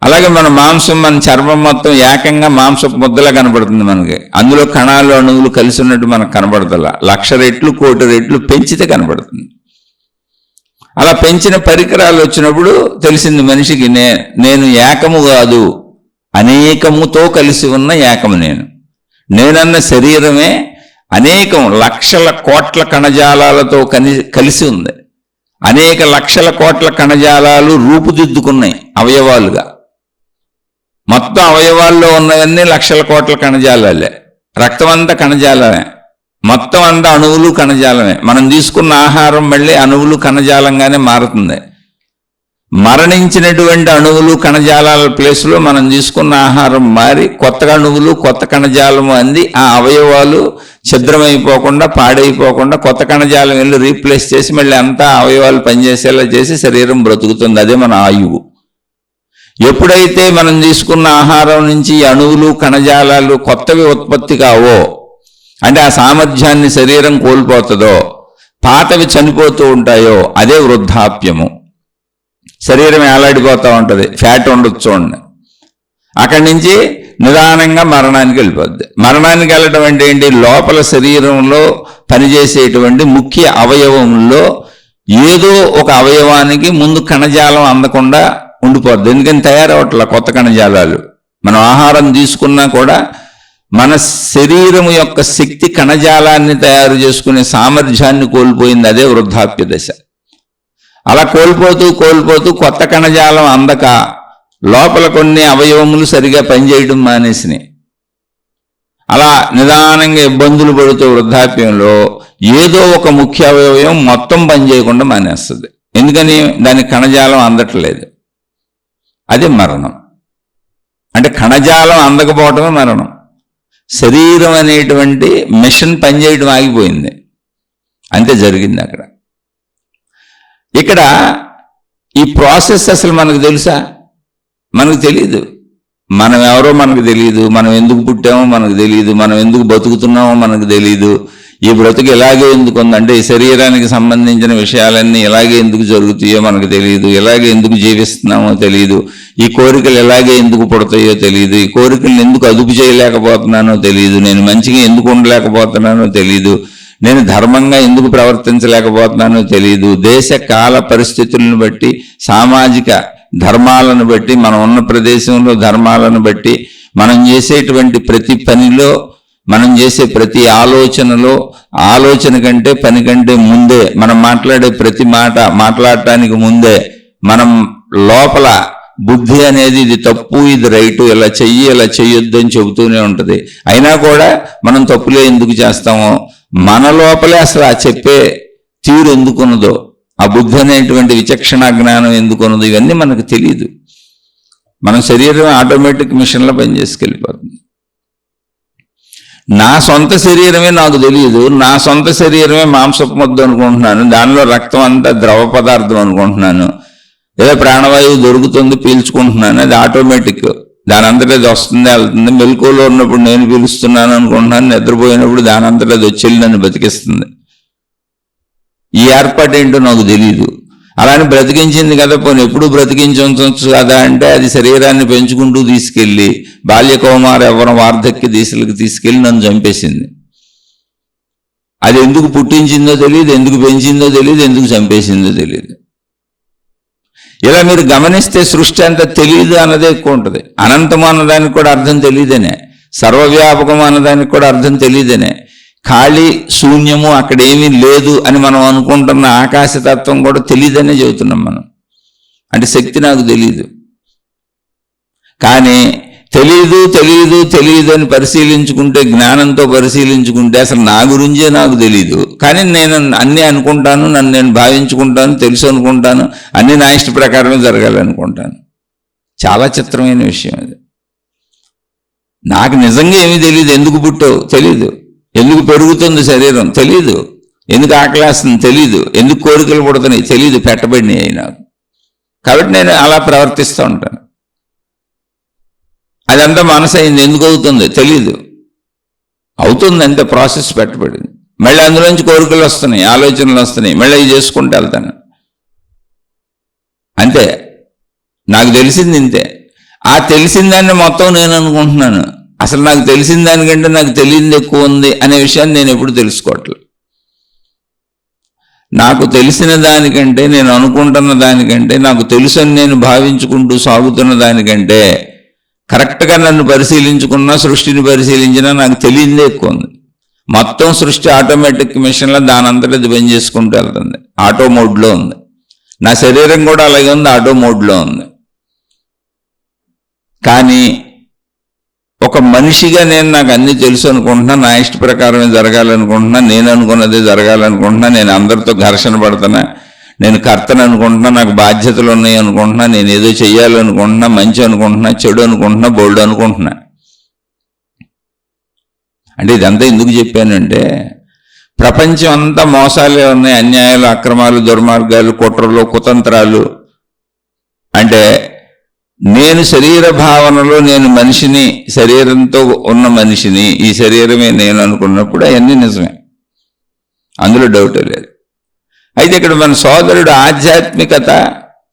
అలాగే మన మాంసం, మన చర్మం మొత్తం ఏకంగా మాంసపు ముద్దలా కనపడుతుంది మనకి. అందులో కణాలు అణువులు కలిసి ఉన్నట్టు మనకు కనపడతలా. 1,00,000 రెట్లు 1,00,00,000 రెట్లు పెంచితే కనపడుతుంది. అలా పెంచిన పరికరాలు వచ్చినప్పుడు తెలిసింది మనిషికి, నేను ఏకము కాదు, అనేకముతో కలిసి ఉన్న ఏకము నేనన్న శరీరమే అనేకం లక్షల కోట్ల కణజాలాలతో కలిసి ఉంది. అనేక లక్షల కోట్ల కణజాలాలు రూపుదిద్దుకున్నాయి అవయవాలుగా. మొత్తం అవయవాల్లో ఉన్నవన్నీ లక్షల కోట్ల కణజాలాలే. రక్తం అంతా కణజాలమే, మొత్తం అంతా అణువులు కణజాలమే. మనం తీసుకున్న ఆహారం మళ్ళీ అణువులు కణజాలంగానే మారుతుంది. మరణించినటువంటి అణువులు కణజాలాల ప్లేస్లో మనం తీసుకున్న ఆహారం మారి కొత్త అణువులు కొత్త కణజాలము అంది ఆ అవయవాలు ఛిద్రమైపోకుండా పాడైపోకుండా కొత్త కణజాలం వెళ్ళి రీప్లేస్ చేసి మళ్ళీ అంతా అవయవాలు పనిచేసేలా చేసి శరీరం బ్రతుకుతుంది. అదే మన ఆయువు. ఎప్పుడైతే మనం తీసుకున్న ఆహారం నుంచి అణువులు కణజాలాలు కొత్తవి ఉత్పత్తి కావో, అంటే ఆ సామర్థ్యాన్ని శరీరం కోల్పోతుందో, పాతవి చనిపోతూ ఉంటాయో, అదే వృద్ధాప్యము. శరీరం ఏలాడిపోతూ ఉంటుంది, ఫ్యాట్ ఉండొచ్చు చూడండి. అక్కడి నుంచి నిదానంగా మరణానికి వెళ్ళిపోద్ది. మరణానికి వెళ్ళటం అంటే ఏంటి? లోపల శరీరంలో పనిచేసేటువంటి ముఖ్య అవయవంలో ఏదో ఒక అవయవానికి ముందు కణజాలం అందకుండా ఉండిపోద్ది. ఎందుకని తయారవట్ల కొత్త కణజాలాలు. మనం ఆహారం తీసుకున్నా కూడా మన శరీరం యొక్క శక్తి కణజాలాన్ని తయారు చేసుకునే సామర్థ్యాన్ని కోల్పోయింది. అదే వృద్ధాప్య దశ. అలా కోల్పోతూ కొత్త కణజాలం అందక లోపల కొన్ని అవయవములు సరిగా పనిచేయడం మానేసినాయి. అలా నిదానంగా ఇబ్బందులు పడుతూ వృద్ధాప్యంలో ఏదో ఒక ముఖ్య అవయవం మొత్తం పనిచేయకుండా మానేస్తుంది. ఎందుకని? దానికి కణజాలం అందట్లేదు. అది మరణం. అంటే కణజాలం అందకపోవటమే మరణం. శరీరం అనేటువంటి మిషన్ పనిచేయడం ఆగిపోయింది. అంతే జరిగింది అక్కడ. ఇక్కడ ఈ ప్రాసెస్ అసలు మనకు తెలుసా? మనకు తెలియదు. మనం ఎవరో మనకు తెలియదు, మనం ఎందుకు పుట్టామో మనకు తెలియదు, మనం ఎందుకు బతుకుతున్నామో మనకు తెలియదు. ఈ బ్రతుకు ఎలాగే ఎందుకు ఉందంటే ఈ శరీరానికి సంబంధించిన విషయాలన్నీ ఎలాగే ఎందుకు జరుగుతాయో మనకు తెలియదు, ఎలాగే ఎందుకు జీవిస్తున్నామో తెలియదు, ఈ కోరికలు ఎలాగే ఎందుకు పుడతాయో తెలియదు, ఈ కోరికలను ఎందుకు అదుపు చేయలేకపోతున్నానో తెలియదు, నేను మంచిగా ఎందుకు ఉండలేకపోతున్నానో తెలియదు, నేను ధర్మంగా ఎందుకు ప్రవర్తించలేకపోతున్నానో తెలియదు. దేశ కాల పరిస్థితులను బట్టి, సామాజిక ధర్మాలను బట్టి, మనం ఉన్న ప్రదేశంలో ధర్మాలను బట్టి, మనం చేసేటువంటి ప్రతి పనిలో, మనం చేసే ప్రతి ఆలోచనలో, ఆలోచన కంటే పని కంటే ముందే, మనం మాట్లాడే ప్రతి మాట మాట్లాడటానికి ముందే మనం లోపల బుద్ధి అనేది ఇది తప్పు, ఇది రైటు, ఇలా చెయ్యి, ఇలా చెయ్యొద్దు అని చెబుతూనే ఉంటుంది. అయినా కూడా మనం తప్పులే ఎందుకు చేస్తామో, మన లోపలే అసలు ఆ చెప్పే తీరు ఎందుకున్నదో, ఆ బుద్ధి అనేటువంటి విచక్షణ జ్ఞానం ఎందుకున్నదో ఇవన్నీ మనకు తెలియదు. మన శరీరం ఆటోమేటిక్ మిషన్లో పనిచేసుకెళ్ళిపోతుంది. నా సొంత శరీరమే నాకు తెలియదు, నా సొంత శరీరమే మాంసపు ముద్ద అనుకుంటున్నాను, దానిలో రక్తం అంతా ద్రవ పదార్థం అనుకుంటున్నాను, ఏదో ప్రాణవాయువు దొరుకుతుంది పీల్చుకుంటున్నాను, అది ఆటోమేటిక్, దాని అంతటా అది వస్తుంది వెళ్తుంది. మెలకువలో ఉన్నప్పుడు నేను పీలుస్తున్నాను అనుకుంటున్నాను, నిద్రపోయినప్పుడు దాని అంతటా అది వచ్చి నన్ను బతికిస్తుంది. ఈ ఏర్పాటు ఏంటో నాకు తెలియదు. అలానే బ్రతికించింది కదా, పోనీ ఎప్పుడు బ్రతికించవచ్చు కదా అంటే అది శరీరాన్ని పెంచుకుంటూ తీసుకెళ్ళి బాల్యకౌమార యవ్వన వార్ధక్య దిశలకు తీసుకెళ్ళి నన్ను చంపేసింది. అది ఎందుకు పుట్టించిందో తెలియదు, ఎందుకు పెంచిందో తెలియదు, ఎందుకు చంపేసిందో తెలియదు. ఇలా మీరు గమనిస్తే సృష్టి అంతా తెలియదు అన్నదే ఎక్కువ ఉంటుంది. అనంతము అన్నదానికి కూడా అర్థం తెలియదనే, సర్వవ్యాపకం అన్నదానికి కూడా అర్థం తెలియదనే, ఖాళీ శూన్యము అక్కడ ఏమీ లేదు అని మనం అనుకుంటున్న ఆకాశతత్వం కూడా తెలియదనే చెబుతున్నాం మనం. అంటే శక్తి నాకు తెలియదు. కానీ తెలియదు తెలియదు తెలియదు అని పరిశీలించుకుంటే, జ్ఞానంతో పరిశీలించుకుంటే అసలు నా గురించే నాకు తెలియదు. కానీ నేను అన్నీ అనుకుంటాను, నన్ను నేను భావించుకుంటాను, తెలుసు అనుకుంటాను, అన్నీ నా ఇష్ట ప్రకారమే జరగాలనుకుంటాను. చాలా చిత్రమైన విషయం అది. నాకు నిజంగా ఏమీ తెలియదు. ఎందుకు పుట్టావు తెలీదు, ఎందుకు పెరుగుతుంది శరీరం తెలీదు, ఎందుకు ఆకలేస్తుంది తెలీదు, ఎందుకు కోరికలు పుడుతున్నాయి తెలీదు, పెట్టబడినాయి నాకు. కాబట్టి నేను అలా ప్రవర్తిస్తూ ఉంటాను. అదంతా మనసు అయింది, ఎందుకు అవుతుంది తెలీదు, అవుతుంది అంతే, ప్రాసెస్ పెట్టబడింది. మళ్ళీ అందులోంచి కోరికలు వస్తున్నాయి, ఆలోచనలు వస్తున్నాయి, మళ్ళీ అవి చేసుకుంటూ వెళ్తాను అంతే. నాకు తెలిసింది ఇంతే. ఆ తెలిసిన దాన్ని మొత్తం నేను అనుకుంటున్నాను. అసలు నాకు తెలిసిన దానికంటే నాకు తెలియంది ఎక్కువ ఉంది అనే విషయాన్ని నేను ఎప్పుడు తెలుసుకోవట్లేదు. నాకు తెలిసిన దానికంటే, నేను అనుకుంటున్న దానికంటే, నాకు తెలుసని నేను భావించుకుంటూ సాగుతున్న దానికంటే కరెక్ట్గా నన్ను పరిశీలించుకున్నా, సృష్టిని పరిశీలించినా నాకు తెలియందే ఎక్కువ ఉంది. మొత్తం సృష్టి ఆటోమేటిక్ మిషన్లో దానంతటా అది పని చేసుకుంటూ వెళ్తుంది, ఆటో మోడ్లో ఉంది. నా శరీరం కూడా అలాగే ఉంది, ఆటో మోడ్లో ఉంది. కానీ ఒక మనిషిగా నేను నాకు అన్నీ తెలుసు అనుకుంటున్నా, నా ఇష్ట ప్రకారమే జరగాలనుకుంటున్నా, నేను అనుకున్నదే జరగాలనుకుంటున్నా, నేను అందరితో ఘర్షణ పడుతున్నా, నేను కర్తను అనుకుంటున్నా, నాకు బాధ్యతలు ఉన్నాయి అనుకుంటున్నా, నేను ఏదో చెయ్యాలనుకుంటున్నా, మంచి అనుకుంటున్నా, చెడు అనుకుంటున్నా, బోల్డ్ అనుకుంటున్నా. అంటే ఇదంతా ఎందుకు చెప్పానంటే, ప్రపంచం అంతా మోసాలే ఉన్నాయి, అన్యాయాలు, అక్రమాలు, దుర్మార్గాలు, కుట్రలు, కుతంత్రాలు. అంటే నేను శరీర భావనలో నేను మనిషిని, శరీరంతో ఉన్న మనిషిని, ఈ శరీరమే నేను అనుకున్నప్పుడు అవన్నీ నిజమే, అందులో డౌటే లేదు. అయితే ఇక్కడ మన సోదరుడు ఆధ్యాత్మికత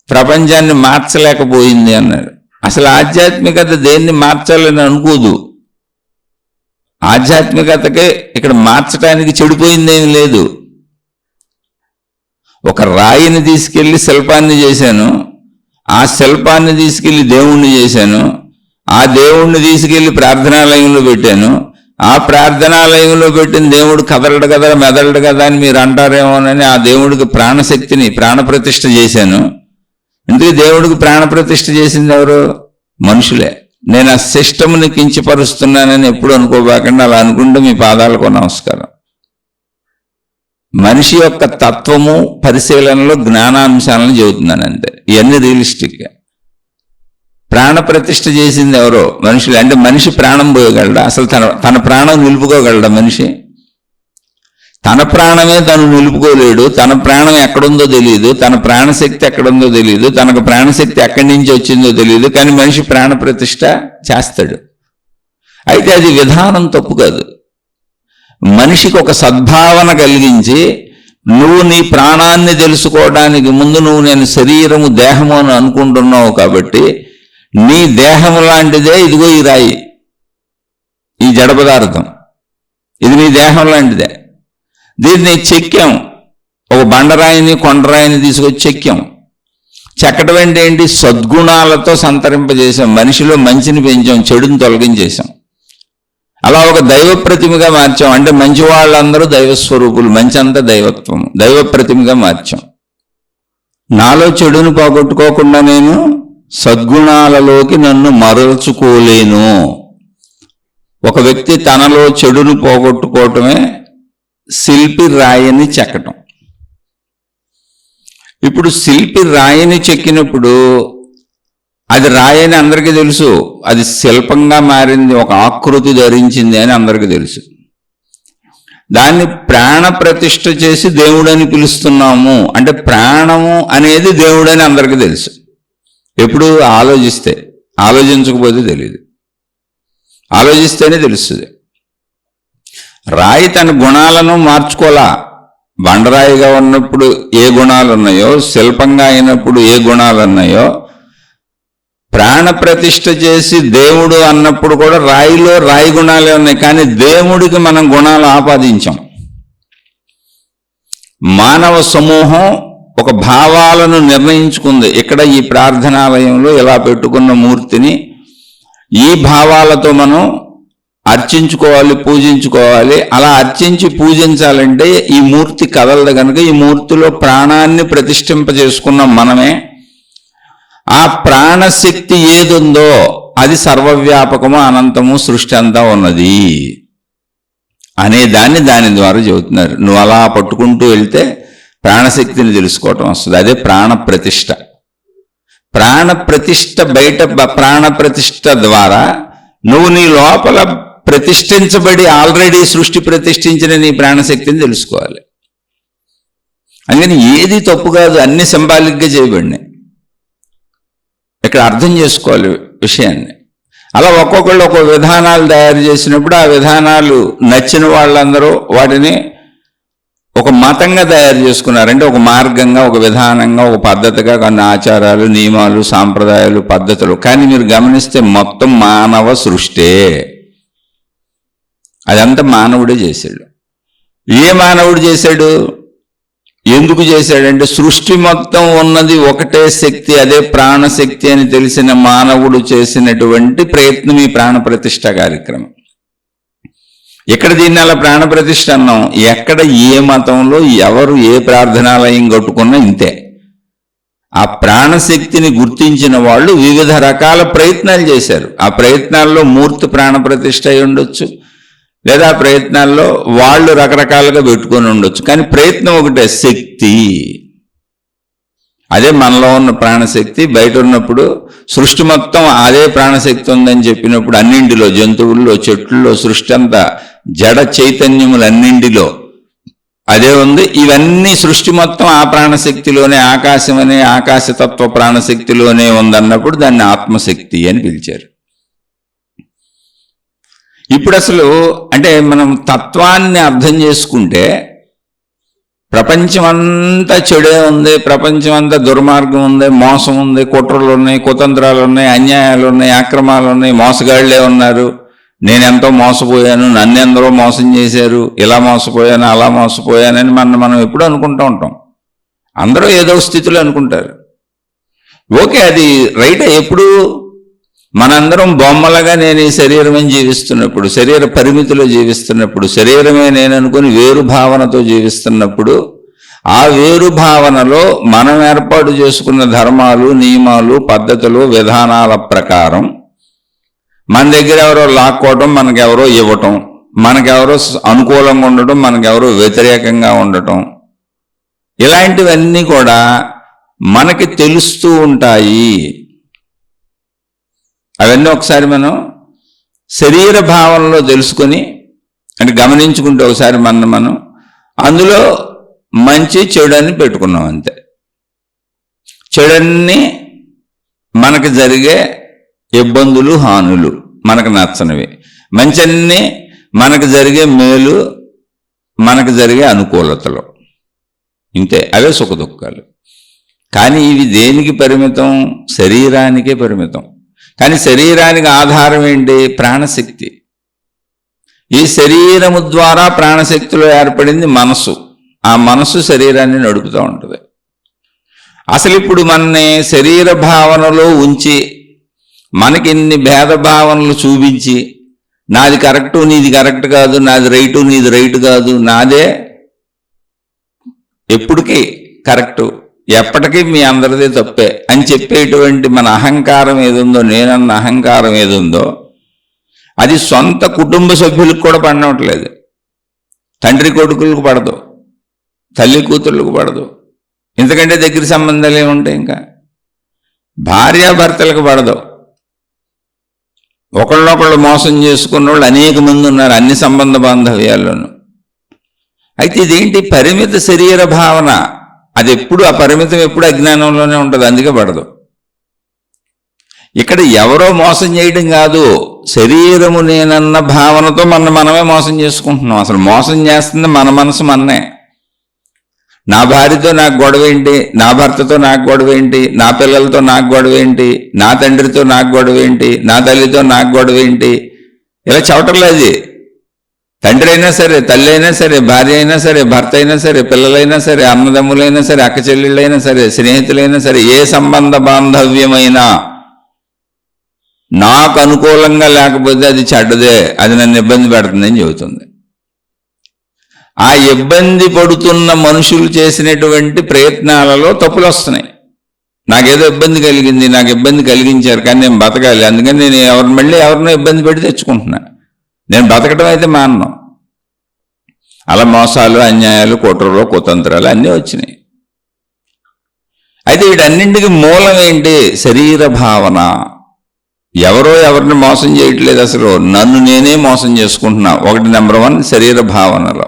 ప్రపంచాన్ని మార్చలేకపోయింది అన్నాడు. అసలు ఆధ్యాత్మికత దేన్ని మార్చాలని అనుకోదు. ఆధ్యాత్మికతకే ఇక్కడ మార్చడానికి చెడిపోయిందేమి లేదు. ఒక రాయిని తీసుకెళ్లి శిల్పాన్ని చేశాను, ఆ శిల్పాన్ని తీసుకెళ్లి దేవుణ్ణి చేశాను, ఆ దేవుణ్ణి తీసుకెళ్లి ప్రార్థనాలయంలో పెట్టాను, ఆ ప్రార్థనాలయంలో పెట్టిన దేవుడు కదలడు కదా, మెదలడు కదా అని మీరు అంటారేమోనని ఆ దేవుడికి ప్రాణశక్తిని ప్రాణప్రతిష్ఠ చేశాను. ఇందుకు దేవుడికి ప్రాణప్రతిష్ఠ చేసింది ఎవరు? మనుషులే. నేను ఆ సిస్టమ్ని కించపరుస్తున్నానని ఎప్పుడు అనుకోబాకండి. అలా అనుకుంటే మీ పాదాలకు నమస్కారం. మనిషి యొక్క తత్వము పరిశీలనలో జ్ఞానాంశాలను చెబుతున్నాను అంతే. ఇవన్నీ రియలిస్టిక్గా. ప్రాణప్రతిష్ఠ చేసింది ఎవరో? మనుషులు. అంటే మనిషి ప్రాణం పోయగలడా? అసలు తన ప్రాణం నిలుపుకోగలడా మనిషి? తన ప్రాణమే తను నిలుపుకోలేడు. తన ప్రాణం ఎక్కడుందో తెలియదు, తన ప్రాణశక్తి ఎక్కడుందో తెలియదు, తనకు ప్రాణశక్తి ఎక్కడి నుంచి వచ్చిందో తెలియదు. కానీ మనిషి ప్రాణప్రతిష్ఠ చేస్తాడు. అయితే అది విధానం తప్పు కాదు. మనిషికి ఒక సద్భావన కలిగించి, నువ్వు నీ ప్రాణాన్ని తెలుసుకోవడానికి ముందు నువ్వు నేను శరీరము, దేహము అని అనుకుంటున్నావు కాబట్టి నీ దేహము లాంటిదే ఇదిగో ఈ రాయి, ఈ జడ పదార్థం, ఇది నీ దేహం లాంటిదే. దీన్ని చెక్కాం, ఒక బండరాయిని కొండరాయిని తీసుకొచ్చి చెక్కాం. చెక్కడం అంటే ఏంటి? సద్గుణాలతో సంతరింపజేసాం, మనిషిలో మంచిని పెంచాం, చెడుని తొలగించేశాం. అలా ఒక దైవ ప్రతిమగా మార్చాం. అంటే మంచి వాళ్ళందరూ దైవస్వరూపులు, మంచి అంతా దైవత్వం, దైవ ప్రతిమగా మార్చాం. నాలో చెడును పోగొట్టుకోకుండా నేను సద్గుణాలలోకి నన్ను మరల్చుకోలేను. ఒక వ్యక్తి తనలో చెడును పోగొట్టుకోవటమే శిల్పి రాయిని చెక్కటం. ఇప్పుడు శిల్పి రాయిని చెక్కినప్పుడు అది రాయని అందరికీ తెలుసు, అది శిల్పంగా మారింది, ఒక ఆకృతి ధరించింది అని అందరికీ తెలుసు. దాన్ని ప్రాణప్రతిష్ఠ చేసి దేవుడని పిలుస్తున్నాము. అంటే ప్రాణము అనేది దేవుడని అందరికీ తెలుసు. ఎప్పుడు ఆలోచిస్తే, ఆలోచించకపోతే తెలియదు, ఆలోచిస్తేనే తెలుస్తుంది. రాయి తన గుణాలను మార్చుకోలా. బండరాయిగా ఉన్నప్పుడు ఏ గుణాలు ఉన్నాయో, శిల్పంగా అయినప్పుడు ఏ గుణాలు ఉన్నాయో, ప్రాణప్రతిష్ఠ చేసి దేవుడు అన్నప్పుడు కూడా రాయిలో రాయి గుణాలే ఉన్నాయి. కానీ దేవుడికి మనం గుణాలు ఆపాదించాం. మానవ సమూహం ఒక భావాలను నిర్ణయించుకుంది. ఇక్కడ ఈ ప్రార్థనాలయంలో ఇలా పెట్టుకున్న మూర్తిని ఈ భావాలతో మనం అర్చించుకోవాలి, పూజించుకోవాలి. అలా అర్చించి పూజించాలంటే ఈ మూర్తి కదలదు కనుక ఈ మూర్తిలో ప్రాణాన్ని ప్రతిష్ఠింపజేసుకున్నాం మనమే. ఆ ప్రాణశక్తి ఏదుందో అది సర్వవ్యాపకము, అనంతము, సృష్టి అంతా ఉన్నది అనే దాని ద్వారా చెబుతున్నారు. నువ్వు అలా పట్టుకుంటూ వెళ్తే ప్రాణశక్తిని తెలుసుకోవటం వస్తుంది. అదే ప్రాణప్రతిష్ఠ. ప్రాణప్రతిష్ఠ బయట ప్రాణప్రతిష్ఠ ద్వారా నువ్వు నీ లోపల ప్రతిష్ఠించబడి ఆల్రెడీ సృష్టి ప్రతిష్ఠించిన నీ ప్రాణశక్తిని తెలుసుకోవాలి. అందుకని ఏది తప్పు కాదు, అన్ని సింబాలిక్గా చేయబడినాయి. ఇక్కడ అర్థం చేసుకోవాలి విషయాన్ని. అలా ఒక్కొక్కళ్ళు ఒక్కో విధానాలు తయారు చేసినప్పుడు ఆ విధానాలు నచ్చిన వాళ్ళందరూ వాటిని ఒక మతంగా తయారు చేసుకున్నారు. అంటే ఒక మార్గంగా, ఒక విధానంగా, ఒక పద్ధతిగా కొన్ని ఆచారాలు, నియమాలు, సాంప్రదాయాలు, పద్ధతులు. కానీ మీరు గమనిస్తే మొత్తం మానవ సృష్టే. అదంతా మానవుడే చేశాడు. ఏ మానవుడు చేశాడు? ఎందుకు చేశాడంటే సృష్టి మొత్తం ఉన్నది ఒకటే శక్తి, అదే ప్రాణశక్తి అని తెలిసిన మానవుడు చేసినటువంటి ప్రయత్నం ఈ ప్రాణప్రతిష్ఠ కార్యక్రమం. ఎక్కడ దీన్ని అలా ప్రాణప్రతిష్ఠ అన్నాం? ఎక్కడ ఏ మతంలో ఎవరు ఏ ప్రార్థనాలయం కట్టుకున్నా ఇంతే. ఆ ప్రాణశక్తిని గుర్తించిన వాళ్ళు వివిధ రకాల ప్రయత్నాలు చేశారు. ఆ ప్రయత్నాల్లో మూర్తి ప్రాణప్రతిష్ఠ అయి ఉండొచ్చు, లేదా ఆ ప్రయత్నాల్లో వాళ్ళు రకరకాలుగా పెట్టుకొని ఉండొచ్చు. కానీ ప్రయత్నం ఒకటే, శక్తి. అదే మనలో ఉన్న ప్రాణశక్తి. బయట ఉన్నప్పుడు సృష్టి మొత్తం అదే ప్రాణశక్తి ఉందని చెప్పినప్పుడు అన్నింటిలో, జంతువుల్లో, చెట్లలో, సృష్టి అంతా జడ చైతన్యములన్నింటిలో అదే ఉంది. ఇవన్నీ సృష్టి మొత్తం ఆ ప్రాణశక్తిలోనే, ఆకాశం అనే ఆకాశతత్వ ప్రాణశక్తిలోనే ఉందన్నప్పుడు దాన్ని ఆత్మశక్తి అని పిలిచారు. ఇప్పుడు అసలు అంటే మనం తత్వాన్ని అర్థం చేసుకుంటే ప్రపంచం అంతా చెడే ఉంది, ప్రపంచం అంతా దుర్మార్గం ఉంది, మోసం ఉంది, కుట్రలు ఉన్నాయి, కుతంత్రాలు ఉన్నాయి, అన్యాయాలు ఉన్నాయి, అక్రమాలు ఉన్నాయి, మోసగాళ్లే ఉన్నారు, నేనెంతో మోసపోయాను, నన్నెందరో మోసం చేశారు, ఇలా మోసపోయాను, అలా మోసపోయానని మనం ఎప్పుడు అనుకుంటూ ఉంటాం. అందరూ ఏదో స్థితిలో అనుకుంటారు. ఓకే, అది రైటే. ఎప్పుడు మనందరం బొమ్మలుగా నేను ఈ శరీరమే జీవిస్తున్నప్పుడు, శరీర పరిమితిలో జీవిస్తున్నప్పుడు, శరీరమే నేను అనుకుని వేరు భావనతో జీవిస్తున్నప్పుడు, ఆ వేరు భావనలో మనం ఏర్పాటు చేసుకున్న ధర్మాలు, నియమాలు, పద్ధతులు, విధానాల ప్రకారం మన దగ్గర ఎవరో లాక్కోవటం, మనకెవరో ఇవ్వటం, మనకెవరో అనుకూలంగా ఉండటం, మనకెవరో వ్యతిరేకంగా ఉండటం, ఇలాంటివన్నీ కూడా మనకి తెలుస్తూ ఉంటాయి. అవన్నీ ఒకసారి మనం శరీర భావనలో తెలుసుకొని అంటే గమనించుకుంటే ఒకసారి మనం అందులో మంచి చెడుని పెట్టుకున్నాం అంతే. చెడన్ని మనకు జరిగే ఇబ్బందులు, హానులు మనకు నచ్చనివి, మంచన్ని మనకు జరిగే మేలు, మనకు జరిగే అనుకూలతలు, ఇంతే. అవే సుఖ దుఃఖాలు. కానీ ఇవి దేనికి పరిమితం? శరీరానికే పరిమితం. కానీ శరీరానికి ఆధారం ఏంటి? ప్రాణశక్తి. ఈ శరీరము ద్వారా ప్రాణశక్తిలో ఏర్పడింది మనసు. ఆ మనసు శరీరాన్ని నడుపుతూ ఉంటుంది. అసలు ఇప్పుడు మనని శరీర భావనలో ఉంచి మనకి ఇన్ని భేద భావనలు చూపించి నాది కరెక్టు, నీది కరెక్ట్ కాదు, నాది రైటు, నీది రైటు కాదు, నాదే ఎప్పటికీ కరెక్టు, ఎప్పటికీ మీ అందరిదే తప్పే అని చెప్పేటువంటి మన అహంకారం ఏదుందో, నేనన్న అహంకారం ఏదుందో, అది సొంత కుటుంబ సభ్యులకు కూడా పడనట్లేదు. తండ్రి కొడుకులకు పడదు, తల్లి కూతుర్లకు పడదు, ఎందుకంటే దగ్గర సంబంధాలు ఏముంటాయి. ఇంకా భార్యాభర్తలకు పడదు. ఒకళ్ళొకళ్ళు మోసం చేసుకున్న వాళ్ళు అనేక మంది ఉన్నారు అన్ని సంబంధ బాంధవ్యాల్లోనూ. అయితే ఇదేంటి? పరిమిత శరీర భావన. అది ఎప్పుడు, ఆ పరిమితం ఎప్పుడు అజ్ఞానంలోనే ఉంటుంది, అందుకే పడదు. ఇక్కడ ఎవరో మోసం చేయడం కాదు, శరీరము నేనన్న భావనతో మనమే మోసం చేసుకుంటున్నాం. అసలు మోసం చేస్తుంది మన మనసు మన్నే. నా భార్యతో నాకు గొడవ ఏంటి, నా భర్తతో నాకు గొడవ ఏంటి, నా పిల్లలతో నాకు గొడవ ఏంటి, నా తండ్రితో నాకు గొడవ ఏంటి, నా తల్లితో నాకు గొడవ ఏంటి, ఇలా చెప్పటంలేదు. తండ్రి అయినా సరే, తల్లి అయినా సరే, భార్య అయినా సరే, భర్త అయినా సరే, పిల్లలైనా సరే, అన్నదమ్ములైనా సరే, అక్క చెల్లెళ్ళైనా సరే, స్నేహితులైనా సరే, ఏ సంబంధ బాంధవ్యమైనా నాకు అనుకూలంగా లేకపోతే అది చెడ్డదే, అది నన్ను ఇబ్బంది పెడుతుందని చెబుతుంది. ఆ ఇబ్బంది పడుతున్న మనుషులు చేసినటువంటి ప్రయత్నాలలో తప్పులు వస్తున్నాయి. నాకేదో ఇబ్బంది కలిగింది, నాకు ఇబ్బంది కలిగించారు, కానీ నేను బతకాలి, అందుకని నేను ఎవరినో ఇబ్బంది పెట్టి తెచ్చుకుంటున్నా. నేను బతకడం అయితే మానను. అలా మోసాలు, అన్యాయాలు, కుట్రలు, కుతంత్రాలు అన్నీ వచ్చినాయి. అయితే వీటన్నింటికి మూలం ఏంటి? శరీర భావన. ఎవరో ఎవరిని మోసం చేయట్లేదు, అసలు నన్ను నేనే మోసం చేసుకుంటున్నా. ఒకటి నెంబర్ 1 శరీర భావనలో,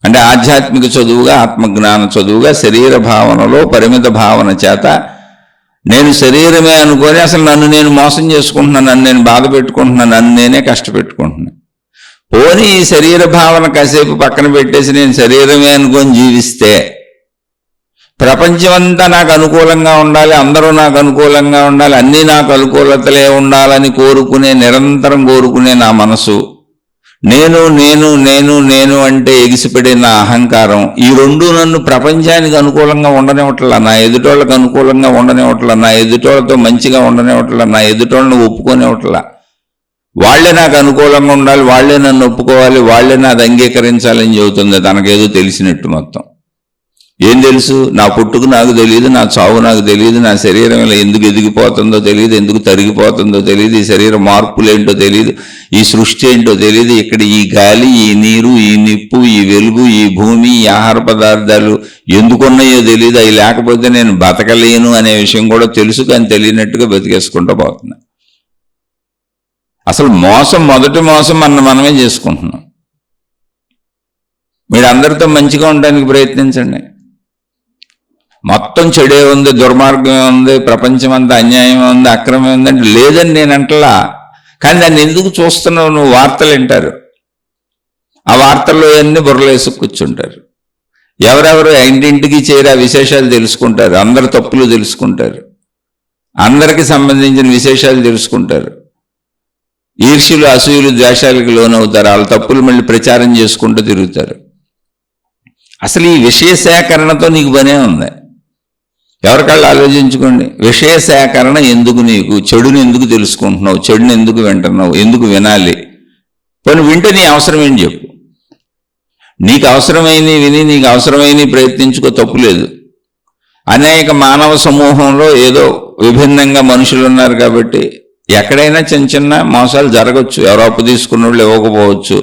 అంటే ఆధ్యాత్మిక చదువుగా ఆత్మజ్ఞాన చదువుగా శరీర భావనలో పరిమిత భావన చేత నేను శరీరమే అనుకొని అసలు నన్ను నేను మోసం చేసుకుంటున్నాను, నన్ను నేను బాధ పెట్టుకుంటున్నాను, నన్ను నేనే కష్టపెట్టుకుంటున్నాను. పోనీ ఈ శరీర భావన కాసేపు పక్కన పెట్టేసి నేను శరీరమే అనుకొని జీవిస్తే ప్రపంచమంతా నాకు అనుకూలంగా ఉండాలి, అందరూ నాకు అనుకూలంగా ఉండాలి, అన్నీ నాకు అనుకూలతలే ఉండాలని కోరుకునే, నిరంతరం కోరుకునే నా మనసు, నేను నేను నేను నేను అంటే ఎగిసిపడే నా అహంకారం, ఈ రెండు నన్ను ప్రపంచానికి అనుకూలంగా ఉండనివ్వట్లా, నా ఎదుటోళ్ళకి అనుకూలంగా ఉండనివ్వట్లా, నా ఎదుటోళ్ళతో మంచిగా ఉండనివ్వట్లా, నా ఎదుటోళ్ళని ఒప్పుకోనివ్వట్లా. వాళ్లే నాకు అనుకూలంగా ఉండాలి, వాళ్లే నన్ను ఒప్పుకోవాలి, వాళ్లే నాది అంగీకరించాలని చెబుతుంది. తనకేదో తెలిసినట్టు. మొత్తం ఏం తెలుసు? నా పుట్టుకు నాకు తెలియదు, నా చావు నాకు తెలియదు, నా శరీరం ఇలా ఎందుకు ఎదిగిపోతుందో తెలియదు, ఎందుకు తరిగిపోతుందో తెలియదు, ఈ శరీర మార్పులేంటో తెలియదు, ఈ సృష్టి ఏంటో తెలియదు, ఇక్కడ ఈ గాలి, ఈ నీరు, ఈ నిప్పు, ఈ వెలుగు, ఈ భూమి, ఈ ఆహార పదార్థాలు ఎందుకున్నాయో తెలియదు, అవి లేకపోతే నేను బతకలేను అనే విషయం కూడా తెలుసు, కానీ తెలియనట్టుగా బతికేసుకుంటూ పోతున్నా. అసలు మోసం, మొదటి మోసం మనమే చేసుకుంటున్నాం. మీరు అందరితో మంచిగా ఉండడానికి ప్రయత్నించండి. మొత్తం చెడే ఉంది, దుర్మార్గమే ఉంది, ప్రపంచం అంతా అన్యాయమే ఉంది, అక్రమమే ఉందంటే లేదని నేను అంటలా. కానీ దాన్ని ఎందుకు చూస్తున్నావు? నువ్వు వార్తలు వింటారు, ఆ వార్తల్లో అన్ని బుర్రలేసి కూర్చుంటారు. ఎవరెవరు ఇంటింటికి చేరి ఆ విశేషాలు తెలుసుకుంటారు, అందరి తప్పులు తెలుసుకుంటారు, అందరికి సంబంధించిన విశేషాలు తెలుసుకుంటారు. ఈర్ష్యులు, అసూయులు, ద్వేషాలకు లోనవుతారు, వాళ్ళ తప్పులు మళ్ళీ ప్రచారం చేసుకుంటూ తిరుగుతారు. అసలు ఈ విషయ సేకరణతో నీకు పనే ఉంది. ఎవరికాళ్ళు ఆలోచించుకోండి. విషయ సేకరణ ఎందుకు? నీకు చెడుని ఎందుకు తెలుసుకుంటున్నావు? చెడుని ఎందుకు వింటున్నావు? ఎందుకు వినాలి? పోనీ వింటే నీ అవసరం ఏంటి చెప్పు. నీకు అవసరమైనవి విని నీకు అవసరమైనవి ప్రయత్నించుకో, తప్పు లేదు. అనేక మానవ సమూహంలో ఏదో విభిన్నంగా మనుషులు ఉన్నారు కాబట్టి ఎక్కడైనా చిన్న చిన్న మోసాలు జరగచ్చు. ఎవరో అప్పు తీసుకున్న వాళ్ళు ఇవ్వకపోవచ్చు,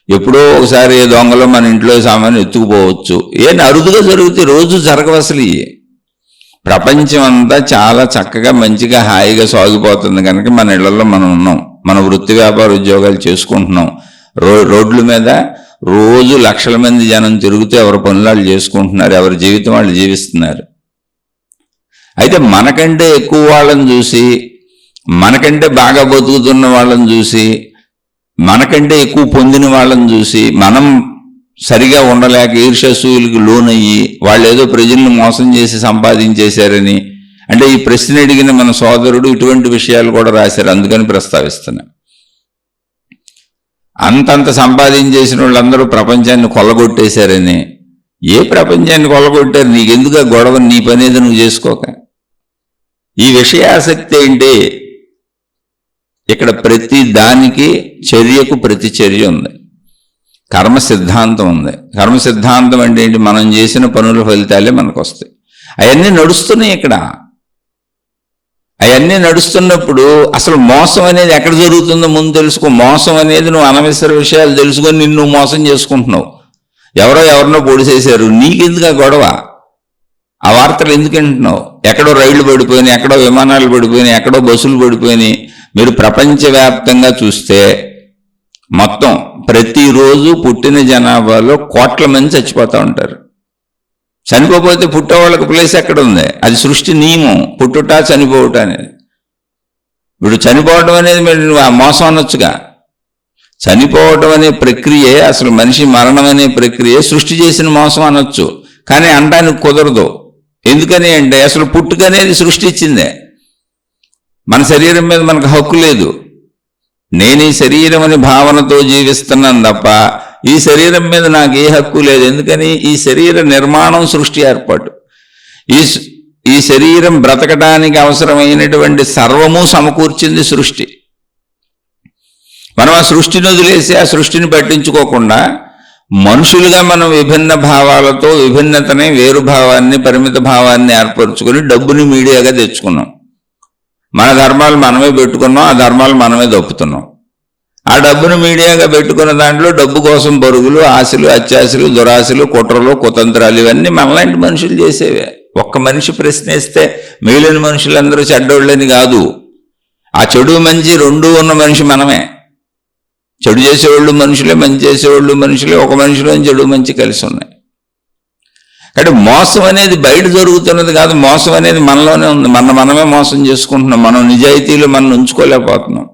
ఎప్పుడో ఒకసారి ఏ దొంగలో మన ఇంట్లో సామాన్లు ఎత్తుకుపోవచ్చు. అరుదుగా జరుగుతాయి, రోజు జరగవు. అసలు ప్రపంచం అంతా చాలా చక్కగా మంచిగా హాయిగా సాగిపోతుంది కనుక మన ఇళ్లలో మనం ఉన్నాం, మన వృత్తి వ్యాపార ఉద్యోగాలు చేసుకుంటున్నాం. రోడ్ల మీద రోజు లక్షల మంది జనం తిరుగుతూ ఎవరి పనులు చేసుకుంటున్నారు, ఎవరి జీవితం వాళ్ళు జీవిస్తున్నారు. అయితే మనకంటే ఎక్కువ వాళ్ళని చూసి, మనకంటే బాగా బతుకుతున్న వాళ్ళని చూసి, మనకంటే ఎక్కువ పొందిన వాళ్ళని చూసి మనం సరిగా ఉండలేక ఈర్ష్యాసూయులకు లోనయ్యి వాళ్ళు ఏదో ప్రజలను మోసం చేసి సంపాదించేశారని, అంటే ఈ ప్రశ్న అడిగిన మన సోదరుడు ఇటువంటి విషయాలు కూడా రాశారు, అందుకని ప్రస్తావిస్తున్నా. అంతంత సంపాదించేసిన వాళ్ళందరూ ప్రపంచాన్ని కొల్లగొట్టేశారని. ఏ ప్రపంచాన్ని కొల్లగొట్టారు? నీకెందుకు ఆ గొడవ? నీ పని ఏదో నువ్వు చేసుకోక. ఈ విషయాసక్తి ఏంటి? ఇక్కడ ప్రతి దానికి చర్యకు ప్రతి చర్య ఉంది, కర్మ సిద్ధాంతం ఉంది. కర్మ సిద్ధాంతం అంటే ఏంటి? మనం చేసిన పనుల ఫలితాలే మనకు వస్తాయి. అవన్నీ నడుస్తున్నాయి ఇక్కడ. అవన్నీ నడుస్తున్నప్పుడు అసలు మోసం అనేది ఎక్కడ జరుగుతుందో ముందు తెలుసుకో. మోసం అనేది నువ్వు అనవసర విషయాలు తెలుసుకొని నిన్ను మోసం చేసుకుంటున్నావు. ఎవరినో పొడి చేశారు, నీకెందుకు ఆ గొడవ? ఆ వార్తలు ఎందుకు వింటున్నావు? ఎక్కడో రైళ్లు పడిపోయినాయి, ఎక్కడో విమానాలు పడిపోయినాయి, ఎక్కడో బస్సులు పడిపోయినాయి. మీరు ప్రపంచవ్యాప్తంగా చూస్తే మొత్తం ప్రతిరోజు పుట్టిన జనాభాలో కోట్ల మంది చచ్చిపోతూ ఉంటారు. చనిపోతే పుట్టేవాళ్ళకి ప్లేస్ ఎక్కడ ఉంది? అది సృష్టి నియమం, పుట్టుట చనిపోవట అనేది. ఇప్పుడు చనిపోవటం అనేది మీరు ఆ మోసం అనొచ్చుగా. చనిపోవటం అనే ప్రక్రియే, అసలు మనిషి మరణం అనే ప్రక్రియ సృష్టి చేసిన మోసం అనొచ్చు, కానీ అనడానికి కుదరదు. ఎందుకని అంటే అసలు పుట్టుక అనేది సృష్టి ఇచ్చిందే. మన శరీరం మీద మనకు హక్కు లేదు. నేను ఈ శరీరం అని భావనతో జీవిస్తున్నాను తప్ప ఈ శరీరం మీద నాకు ఏ హక్కు లేదు. ఎందుకని? ఈ శరీర నిర్మాణం సృష్టి ఏర్పాటు. ఈ శరీరం బ్రతకడానికి అవసరమైనటువంటి సర్వము సమకూర్చింది సృష్టి. మనం ఆ సృష్టిని వదిలేసి ఆ సృష్టిని పట్టించుకోకుండా మనుషులుగా మనం విభిన్న భావాలతో విభిన్నతని, వేరు భావాన్ని, పరిమిత భావాన్ని ఏర్పరచుకొని డబ్బుని మీడియాగా తెచ్చుకున్నాం. మన ధర్మాలు మనమే పెట్టుకున్నాం, ఆ ధర్మాలు మనమే దప్పుతున్నాం. ఆ డబ్బును మీడియాగా పెట్టుకున్న దాంట్లో డబ్బు కోసం పరుగులు, ఆశలు, అత్యాశలు, దురాశలు, కుట్రలు, కుతంత్రాలు ఇవన్నీ మనలాంటి మనుషులు చేసేవే. ఒక్క మనిషి ప్రశ్నిస్తే మిగిలిన మనుషులందరూ చెడ్డోళ్ళని కాదు. ఆ చెడు మంచి రెండూ ఉన్న మనిషి మనమే. చెడు చేసేవాళ్ళు మనుషులే, మంచి చేసేవాళ్ళు మనుషులే, ఒక మనిషిలో చెడు మంచి కలిసి ఉన్నాయి. అంటే మోసం అనేది బయట జరుగుతున్నది కాదు, మోసం అనేది మనలోనే ఉంది. మనమే మోసం చేసుకుంటున్నాం. మనం నిజాయితీలో మనం ఉంచుకోలేకపోతున్నాం,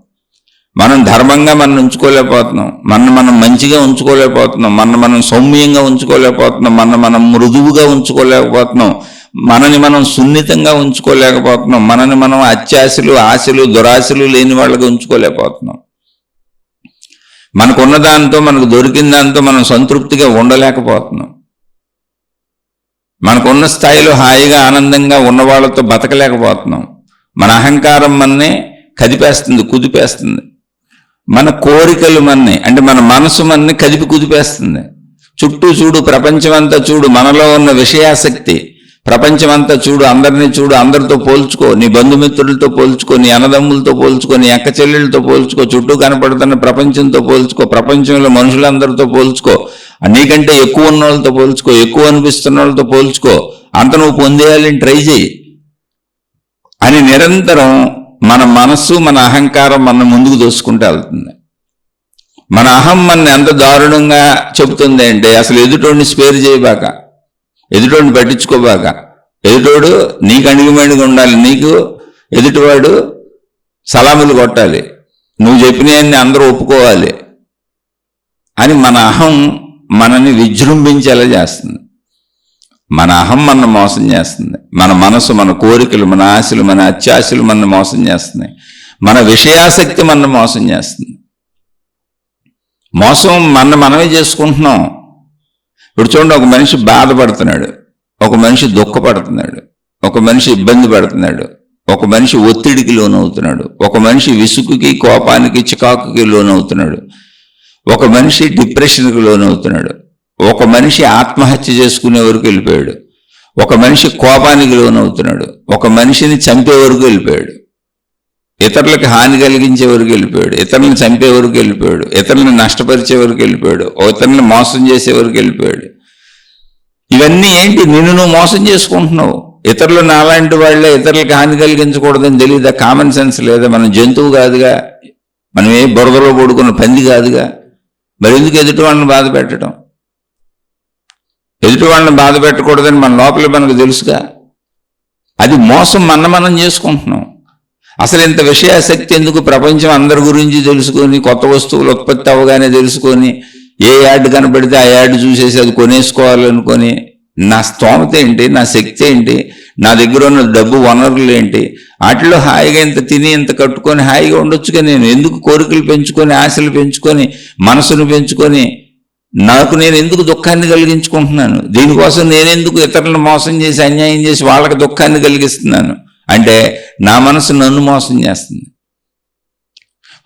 మనం ధర్మంగా మనం ఉంచుకోలేకపోతున్నాం, మనం మంచిగా ఉంచుకోలేకపోతున్నాం, మనం సౌమ్యంగా ఉంచుకోలేకపోతున్నాం, మనం మృదువుగా ఉంచుకోలేకపోతున్నాం, మనని మనం సున్నితంగా ఉంచుకోలేకపోతున్నాం, మనని మనం అత్యాశలు, ఆశలు, దురాశలు లేని వాళ్ళగా ఉంచుకోలేకపోతున్నాం. మనకున్న దాంతో, మనకు దొరికిన దాంతో మనం సంతృప్తిగా ఉండలేకపోతున్నాం. మనకున్న స్థాయిలో హాయిగా ఆనందంగా ఉన్న వాళ్ళతో బతకలేకపోతున్నాం. మన అహంకారం మనని కదిపేస్తుంది, కుదిపేస్తుంది. మన కోరికలు మనని, అంటే మన మనసు మనని కదిపి కుదిపేస్తుంది. చుట్టూ చూడు, ప్రపంచమంతా చూడు, మనలో ఉన్న విషయాసక్తి, ప్రపంచమంతా చూడు, అందరినీ చూడు, అందరితో పోల్చుకో, నీ బంధుమిత్రులతో పోల్చుకో, నీ అన్నదమ్ములతో పోల్చుకో, నీ అక్క చెల్లెళ్ళతో పోల్చుకో, చుట్టూ కనపడుతున్న ప్రపంచంతో పోల్చుకో, ప్రపంచంలో మనుషులందరితో పోల్చుకో, నీకంటే ఎక్కువ ఉన్న వాళ్ళతో పోల్చుకో, ఎక్కువ అనిపిస్తున్న వాళ్ళతో పోల్చుకో, అంత నువ్వు పొందేయాలని ట్రై చేయి అని నిరంతరం మన మనస్సు, మన అహంకారం మన ముందుకు దోసుకుంటూ వెళ్తుంది. మన అహం మన ఎంత దారుణంగా చెబుతుంది అంటే, అసలు ఎదుటోడిని స్పేర్ చేయబాక, ఎదుటోడిని పట్టించుకోబాక, ఎదుటోడు నీకు అణిగిమణిగా ఉండాలి, నీకు ఎదుటివాడు సలాములు కొట్టాలి, నువ్వు చెప్పినవన్నీ అందరూ ఒప్పుకోవాలి అని మన అహం మనని విజృంభించేలా చేస్తుంది. మన అహం మన మోసం చేస్తుంది. మన మనసు, మన కోరికలు, మన ఆశలు, మన అత్యాశలు మన మోసం చేస్తున్నాయి. మన విషయాసక్తి మన మోసం చేస్తుంది. మోసం మనమే చేసుకుంటున్నాం. ఇప్పుడు చూడండి, ఒక మనిషి బాధపడుతున్నాడు, ఒక మనిషి దుఃఖపడుతున్నాడు, ఒక మనిషి ఇబ్బంది పడుతున్నాడు, ఒక మనిషి ఒత్తిడికి లోనవుతున్నాడు, ఒక మనిషి విసుగుకి, కోపానికి, చికాకుకి లోనవుతున్నాడు, ఒక మనిషి డిప్రెషన్కి లోనవుతున్నాడు, ఒక మనిషి ఆత్మహత్య చేసుకునే వరకు వెళ్ళిపోయాడు, ఒక మనిషి కోపానికి లోనవుతున్నాడు, ఒక మనిషిని చంపే వరకు వెళ్ళిపోయాడు, ఇతరులకు హాని కలిగించే వరకు వెళ్ళిపోయాడు, ఇతరులను చంపే వరకు వెళ్ళిపోయాడు, ఇతరులను నష్టపరిచే వరకు వెళ్ళిపోయాడు, ఇతరులను మోసం చేసే వరకు వెళ్ళిపోయాడు. ఇవన్నీ ఏంటి? నిన్ను నువ్వు మోసం చేసుకుంటున్నావు. ఇతరులు నాలాంటి వాళ్ళే, ఇతరులకు హాని కలిగించకూడదని తెలియదా? కామన్ సెన్స్ లేదా? మనం జంతువు కాదుగా, మనం ఏ బురదలో పడుకున్న పంది కాదుగా. మరి ఎందుకు ఎదుటి వాళ్ళని బాధ పెట్టడం? ఎదుటి వాళ్ళని బాధ పెట్టకూడదని మన లోపల మనకు తెలుసుగా. అది మోసం మనం చేసుకుంటున్నాం. అసలు ఇంత విషయాసక్తి ఎందుకు? ప్రపంచం అందరి గురించి తెలుసుకొని, కొత్త వస్తువులు ఉత్పత్తి అవ్వగానే తెలుసుకొని, ఏ యాడ్ కనబడితే ఆ యాడ్ చూసేసి అది కొనేసుకోవాలనుకొని, నా స్తోమత ఏంటి, నా శక్తి ఏంటి, నా దగ్గర ఉన్న డబ్బు వనరులు ఏంటి, వాటిలో హాయిగా ఇంత తిని ఇంత కట్టుకొని హాయిగా ఉండొచ్చుగా. నేను ఎందుకు కోరికలు పెంచుకొని, ఆశలు పెంచుకొని, మనసును పెంచుకొని, నాకు నేను ఎందుకు దుఃఖాన్ని కలిగించుకుంటున్నాను? దీనికోసం నేనెందుకు ఇతరులను మోసం చేసి, అన్యాయం చేసి వాళ్ళకి దుఃఖాన్ని కలిగిస్తున్నాను? అంటే నా మనసు నన్ను మోసం చేస్తుంది.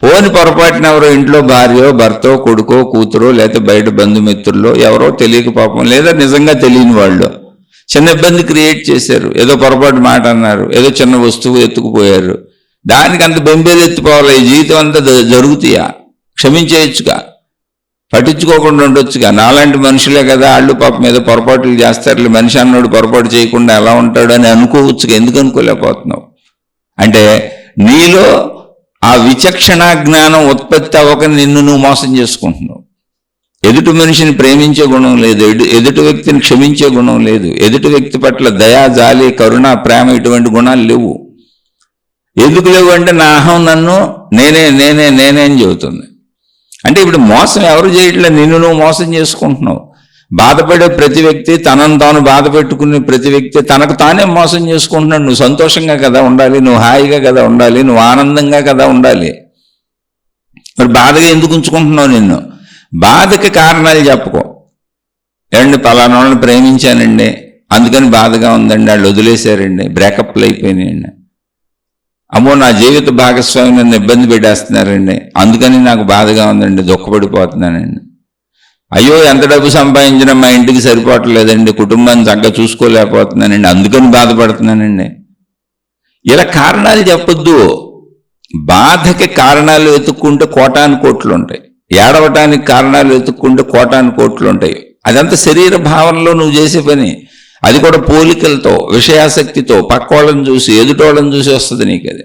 పోని పొరపాటున ఎవరో ఇంట్లో భార్యో, భర్తో, కొడుకో, కూతురో, లేకపోతే బయట బంధుమిత్రుల్లో ఎవరో తెలియక పాపం, లేదా నిజంగా తెలియని వాళ్ళు చిన్న ఇబ్బంది క్రియేట్ చేశారు, ఏదో పొరపాటు మాట అన్నారు, ఏదో చిన్న వస్తువు ఎత్తుకుపోయారు, దానికి అంత బెంబేలు ఎత్తిపోవాలి. ఈ జీవితం అంతా జరుగుతాయా? క్షమించేయచ్చుగా, పట్టించుకోకుండా ఉండొచ్చుగా. నాలాంటి మనుషులే కదా, వాళ్ళు పాపం ఏదో పొరపాట్లు చేస్తారు, మనిషి అన్నోడు పొరపాటు చేయకుండా ఎలా ఉంటాడు అని అనుకోవచ్చుగా. ఎందుకు అనుకోలేకపోతున్నావు? అంటే నీలో ఆ విచక్షణ జ్ఞానం ఉత్పత్తి అవ్వక నిన్ను నువ్వు మోసం చేసుకుంటున్నావు. ఎదుటి మనిషిని ప్రేమించే గుణం లేదు, ఎదుటి వ్యక్తిని క్షమించే గుణం లేదు, ఎదుటి వ్యక్తి పట్ల దయా, జాలి, కరుణ, ప్రేమ ఇటువంటి గుణాలు లేవు. ఎందుకు లేవు అంటే నా అహం నన్ను నేనే అని చెబుతుంది. అంటే ఇప్పుడు మోసం ఎవరు చేయట్లేదు, నిన్ను నువ్వు మోసం చేసుకుంటున్నావు. బాధపడే ప్రతి వ్యక్తి, తనను తాను బాధ పెట్టుకునే ప్రతి వ్యక్తి తనకు తానే మోసం చేసుకుంటున్నాడు. నువ్వు సంతోషంగా కదా ఉండాలి, నువ్వు హాయిగా కదా ఉండాలి, నువ్వు ఆనందంగా కదా ఉండాలి. మరి బాధగా ఎందుకు ఉంచుకుంటున్నావు? నిన్ను బాధకి కారణాలు చెప్పుకో. ఏమండి, పలానా వాళ్ళని ప్రేమించానండి, అందుకని బాధగా ఉందండి, వాళ్ళు వదిలేశారండి, బ్రేకప్లు అయిపోయినాయండి. అమ్మో, నా జీవిత భాగస్వామి నన్ను ఇబ్బంది పెట్టేస్తున్నారండి, అందుకని నాకు బాధగా ఉందండి, దుఃఖపడిపోతున్నానండి. అయ్యో, ఎంత డబ్బు సంపాదించినా మా ఇంటికి సరిపోవట్లేదండి, కుటుంబాన్ని చక్కగా చూసుకోలేకపోతున్నానండి, అందుకని బాధపడుతున్నానండి. ఇలా కారణాలు చెప్పొద్దు. బాధకి కారణాలు వెతుక్కుంటే కోటాను కోట్లు ఉంటాయి, ఏడవటానికి కారణాలు వెతుక్కుంటే కోటాను కోట్లు ఉంటాయి. అదంతా శరీర భావనలో నువ్వు చేసే పని. అది కూడా పోలికలతో, విషయాసక్తితో, పక్కోళ్ళని చూసి, ఎదుటోళ్ళని చూసి వస్తుంది నీకు. అది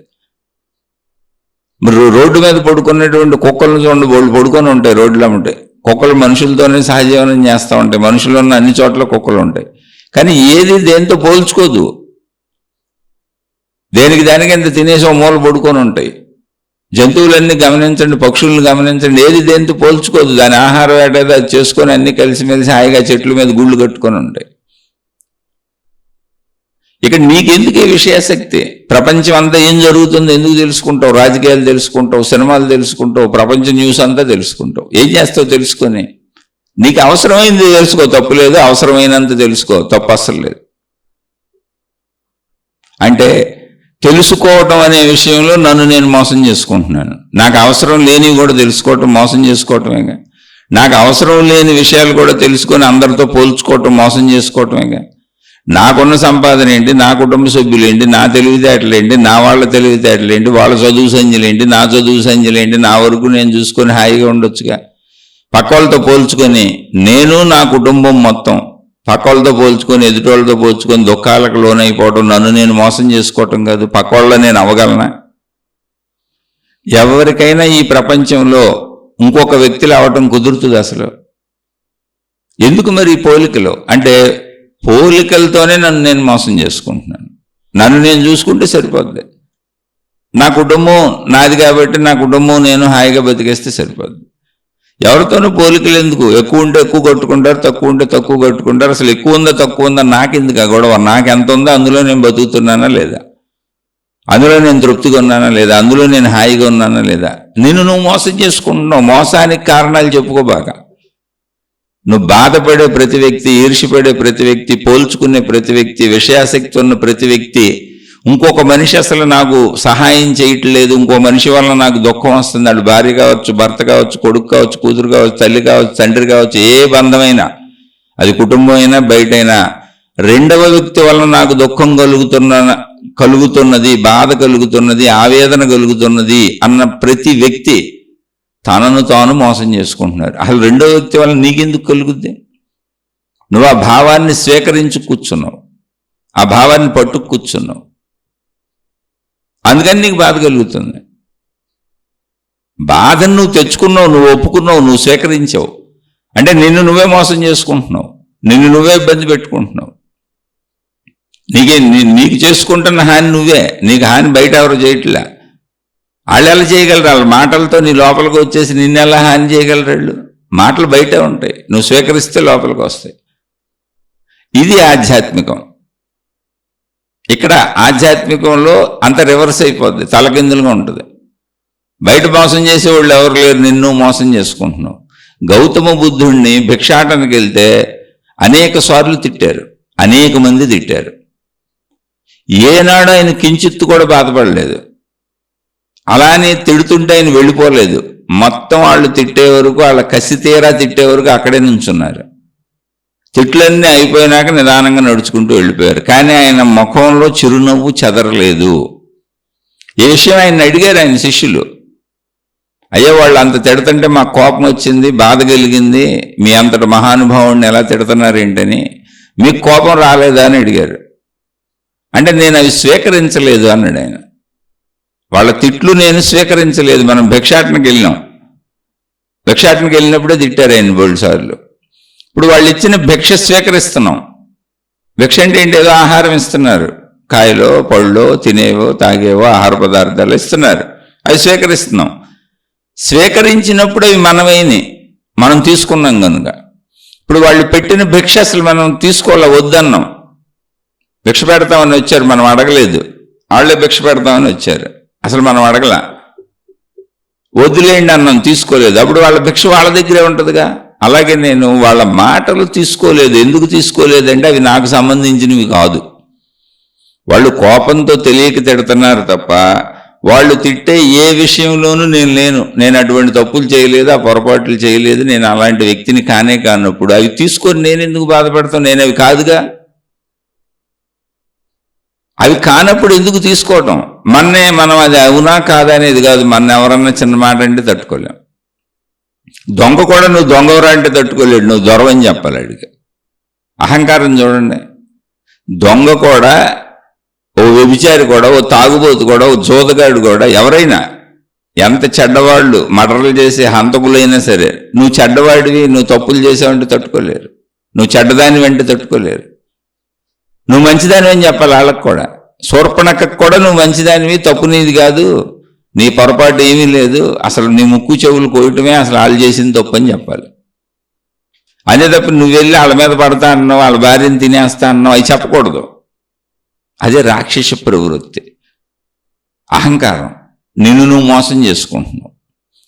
మరి రోడ్డు మీద పడుకునేటువంటి కుక్కలను చూడండి, వాళ్ళు పడుకొని ఉంటాయి రోడ్లో ఉంటాయి. కుక్కలు మనుషులతోనే సహజీవనం చేస్తూ ఉంటాయి, మనుషులు ఉన్న అన్ని చోట్ల కుక్కలు ఉంటాయి. కానీ ఏది దేంతో పోల్చుకోదు. దానికి ఎంత తినేసి మూల పడుకొని ఉంటాయి. జంతువులన్నీ గమనించండి, పక్షులను గమనించండి, ఏది దేంతో పోల్చుకోదు. దాని ఆహారం ఏటైతే అది చేసుకొని అన్ని కలిసిమెలిసి హాయిగా చెట్ల మీద గుళ్ళు కట్టుకొని ఉంటాయి. ఇక్కడ నీకెందుకు ఈ విషయాసక్తి? ప్రపంచం అంతా ఏం జరుగుతుందో ఎందుకు తెలుసుకుంటావు? రాజకీయాలు తెలుసుకుంటావు, సినిమాలు తెలుసుకుంటావు, ప్రపంచ న్యూస్ అంతా తెలుసుకుంటావు. ఏం చేస్తావు తెలుసుకొని? నీకు అవసరమైంది తెలుసుకో, తప్పు లేదు. అవసరమైనంత తెలుసుకో, తప్పు అసలు లేదు. అంటే తెలుసుకోవటం అనే విషయంలో నన్ను నేను మోసం చేసుకుంటున్నాను. నాకు అవసరం లేనివి కూడా తెలుసుకోవటం మోసం చేసుకోవటమేగా. నాకు అవసరం లేని విషయాలు కూడా తెలుసుకొని అందరితో పోల్చుకోవటం మోసం చేసుకోవటమేగా. నాకున్న సంపాదన ఏంటి, నా కుటుంబ సభ్యులేంటి, నా తెలివితేటలేంటి, నా వాళ్ళ తెలివితేటలేంటి, వాళ్ళ చదువు సంధ్యలేంటి, నా చదువు సంధ్యలేంటి, నా వరకు నేను చూసుకొని హాయిగా ఉండొచ్చుగా. పక్క వాళ్ళతో పోల్చుకొని నేను నా కుటుంబం మొత్తం పక్క వాళ్ళతో పోల్చుకొని ఎదుటోళ్ళతో పోల్చుకొని దుఃఖాలకు లోనైపోవడం నన్ను నేను మోసం చేసుకోవటం కాదు. పక్క వాళ్ళ నేను అవ్వగలనా? ఎవరికైనా ఈ ప్రపంచంలో ఇంకొక వ్యక్తులు అవటం కుదురుతుంది అసలు? ఎందుకు మరి ఈ పోలికలు? అంటే పోలికలతోనే నన్ను నేను మోసం చేసుకుంటున్నాను. నన్ను నేను చూసుకుంటే సరిపోద్ది. నా కుటుంబం నాది కాబట్టి నా కుటుంబం నేను హాయిగా బతికేస్తే సరిపోద్ది. ఎవరితోనూ పోలికలు ఎందుకు? ఎక్కువ ఉంటే ఎక్కువ కట్టుకుంటారు, తక్కువ ఉంటే తక్కువ కట్టుకుంటారు. అసలు ఎక్కువ ఉందా తక్కువ ఉందా నాకెందుకు ఆ గొడవ? నాకు ఎంత ఉందో అందులో నేను బతుకుతున్నానా లేదా, అందులో నేను తృప్తిగా ఉన్నానా లేదా, అందులో నేను హాయిగా ఉన్నానా లేదా? నువ్వు మోసం చేసుకుంటున్నావు. మోసానికి కారణాలు చెప్పుకోబాగా. నువ్వు బాధపడే ప్రతి వ్యక్తి, ఈర్ష్యపడే ప్రతి వ్యక్తి, పోల్చుకునే ప్రతి వ్యక్తి, విషయాసక్తి ఉన్న ప్రతి వ్యక్తి, ఇంకొక మనిషి అసలు నాకు సహాయం చేయట్లేదు, ఇంకో మనిషి వల్ల నాకు దుఃఖం వస్తుంది, అది భార్య కావచ్చు, భర్త కావచ్చు, కొడుకు కావచ్చు, కూతురు కావచ్చు, తల్లి కావచ్చు, తండ్రి కావచ్చు, ఏ బంధమైనా, అది కుటుంబం అయినా బయటైనా, రెండవ వ్యక్తి వల్ల నాకు దుఃఖం కలుగుతున్నది, బాధ కలుగుతున్నది, ఆవేదన కలుగుతున్నది అన్న ప్రతి వ్యక్తి తనను తాను మోసం చేసుకుంటున్నారు. అసలు రెండో వ్యక్తి వల్ల నీకెందుకు కలుగుద్ది? నువ్వు ఆ భావాన్ని స్వీకరించి కూర్చున్నావు, ఆ భావాన్ని పట్టుకు కూర్చున్నావు, అందుకని నీకు బాధ కలుగుతుంది. బాధను నువ్వు తెచ్చుకున్నావు, నువ్వు ఒప్పుకున్నావు, నువ్వు స్వీకరించావు. అంటే నిన్ను నువ్వే మోసం చేసుకుంటున్నావు, నిన్ను నువ్వే ఇబ్బంది పెట్టుకుంటున్నావు. నీకు చేసుకుంటున్న హాని నువ్వే, నీకు హాని బయట ఎవరు చేయట్లే. వాళ్ళు ఎలా చేయగలరు? వాళ్ళ మాటలతో నీ లోపలికి వచ్చేసి నిన్ను ఎలా హాని చేయగలరు? వాళ్ళు మాటలు బయటే ఉంటాయి, నువ్వు స్వీకరిస్తే లోపలికి వస్తాయి. ఇది ఆధ్యాత్మికం. ఇక్కడ ఆధ్యాత్మికంలో అంత రివర్స్ అయిపోద్ది, తలకిందులుగా ఉంటుంది. బయట మోసం చేసేవాళ్ళు ఎవరు లేరు, నిన్ను మోసం చేసుకుంటున్నావు. గౌతమ బుద్ధుడిని భిక్షాటనకి వెళ్తే అనేక సార్లు తిట్టారు, అనేక మంది తిట్టారు. ఏనాడు ఆయన కించిత్తు కూడా బాధపడలేదు. అలానే తిడుతుంటే ఆయన వెళ్ళిపోలేదు. మొత్తం వాళ్ళు తిట్టే వరకు, వాళ్ళ కసి తీరా తిట్టే వరకు అక్కడే నుంచున్నారు. తిట్లన్నీ అయిపోయినాక నిదానంగా నడుచుకుంటూ వెళ్ళిపోయారు. కానీ ఆయన ముఖంలో చిరునవ్వు చెదరలేదు. ఈ విషయం ఆయన అడిగారు ఆయన శిష్యులు, అయ్యో వాళ్ళు అంత తిడుతుంటే మాకు కోపం వచ్చింది, బాధ కలిగింది, మీ అంతటి మహానుభావుడిని ఎలా తిడుతున్నారు ఏంటని, మీకు కోపం రాలేదా అని అడిగారు. అంటే నేను అవి స్వీకరించలేదు అన్నాడు ఆయన. వాళ్ళ తిట్లు నేను స్వీకరించలేదు. మనం భిక్షాటనకి వెళ్ళినప్పుడే తిట్టారు ఆయన 2 సార్లు. ఇప్పుడు వాళ్ళు ఇచ్చిన భిక్ష స్వీకరిస్తున్నాం. భిక్ష అంటే ఏంటి? ఏదో ఆహారం ఇస్తున్నారు, కాయలో పళ్ళో తినేవో తాగేవో ఆహార పదార్థాలు ఇస్తున్నారు, అవి స్వీకరిస్తున్నాం. స్వీకరించినప్పుడు అవి మనమైనవి, మనం తీసుకున్నాం కనుక. ఇప్పుడు వాళ్ళు పెట్టిన భిక్ష అసలు మనం తీసుకోవాలా వద్దన్నాం. భిక్ష పెడతామని వచ్చారు, మనం అడగలేదు. వాళ్ళే భిక్ష పెడతామని వచ్చారు, అసలు మనం అడగలా. వదిలేయండి అన్నం, తీసుకోలేదు. అప్పుడు వాళ్ళ భిక్ష వాళ్ళ దగ్గరే ఉంటుందిగా. అలాగే నేను వాళ్ళ మాటలు తీసుకోలేదు. ఎందుకు తీసుకోలేదంటే అవి నాకు సంబంధించినవి కాదు. వాళ్ళు కోపంతో తెలియక తిడుతున్నారు తప్ప వాళ్ళు తిట్టే ఏ విషయంలోనూ నేను అటువంటి తప్పులు చేయలేదు, ఆ పొరపాట్లు చేయలేదు, నేను అలాంటి వ్యక్తిని కానప్పుడు అవి తీసుకొని నేను ఎందుకు బాధపడతాను? నేను అవి కాదుగా. అవి కానప్పుడు ఎందుకు తీసుకోవటం? మనం అది అవునా కాదా అనేది కాదు. ఎవరన్నా చిన్న మాట అంటే తట్టుకోలేం. దొంగ కూడా నువ్వు దొంగవరా అంటే తట్టుకోలేడు, నువ్వు దొరవని చెప్పాలి అడిగి. అహంకారం చూడండి. దొంగ కూడా, ఓ వ్యభిచారి కూడా, ఓ తాగుబోతు కూడా, ఓ జోదగాడు కూడా, ఎవరైనా ఎంత చెడ్డవాళ్ళు మర్డర్లు చేసే హంతకులైనా సరే, నువ్వు చెడ్డవాడివి, నువ్వు తప్పులు చేసావంటే తట్టుకోలేరు. నువ్వు చెడ్డదాని వెంట తట్టుకోలేరు. నువ్వు మంచిదానివి అని చెప్పాలి వాళ్ళకు కూడా. శూర్పణఖకు కూడా నువ్వు మంచిదానివి, తప్పు నీది కాదు, నీ పొరపాటు ఏమీ లేదు, అసలు నీ ముక్కు చెవులు కోయటమే అసలు వాళ్ళు చేసింది తప్పు అని చెప్పాలి. అదే తప్ప నువ్వు వెళ్ళి వాళ్ళ మీద పడతా అన్నావు, వాళ్ళ భార్యను తినేస్తా అన్నావు, అవి చెప్పకూడదు. అదే రాక్షస ప్రవృత్తి, అహంకారం. నిన్ను నువ్వు మోసం చేసుకుంటున్నావు.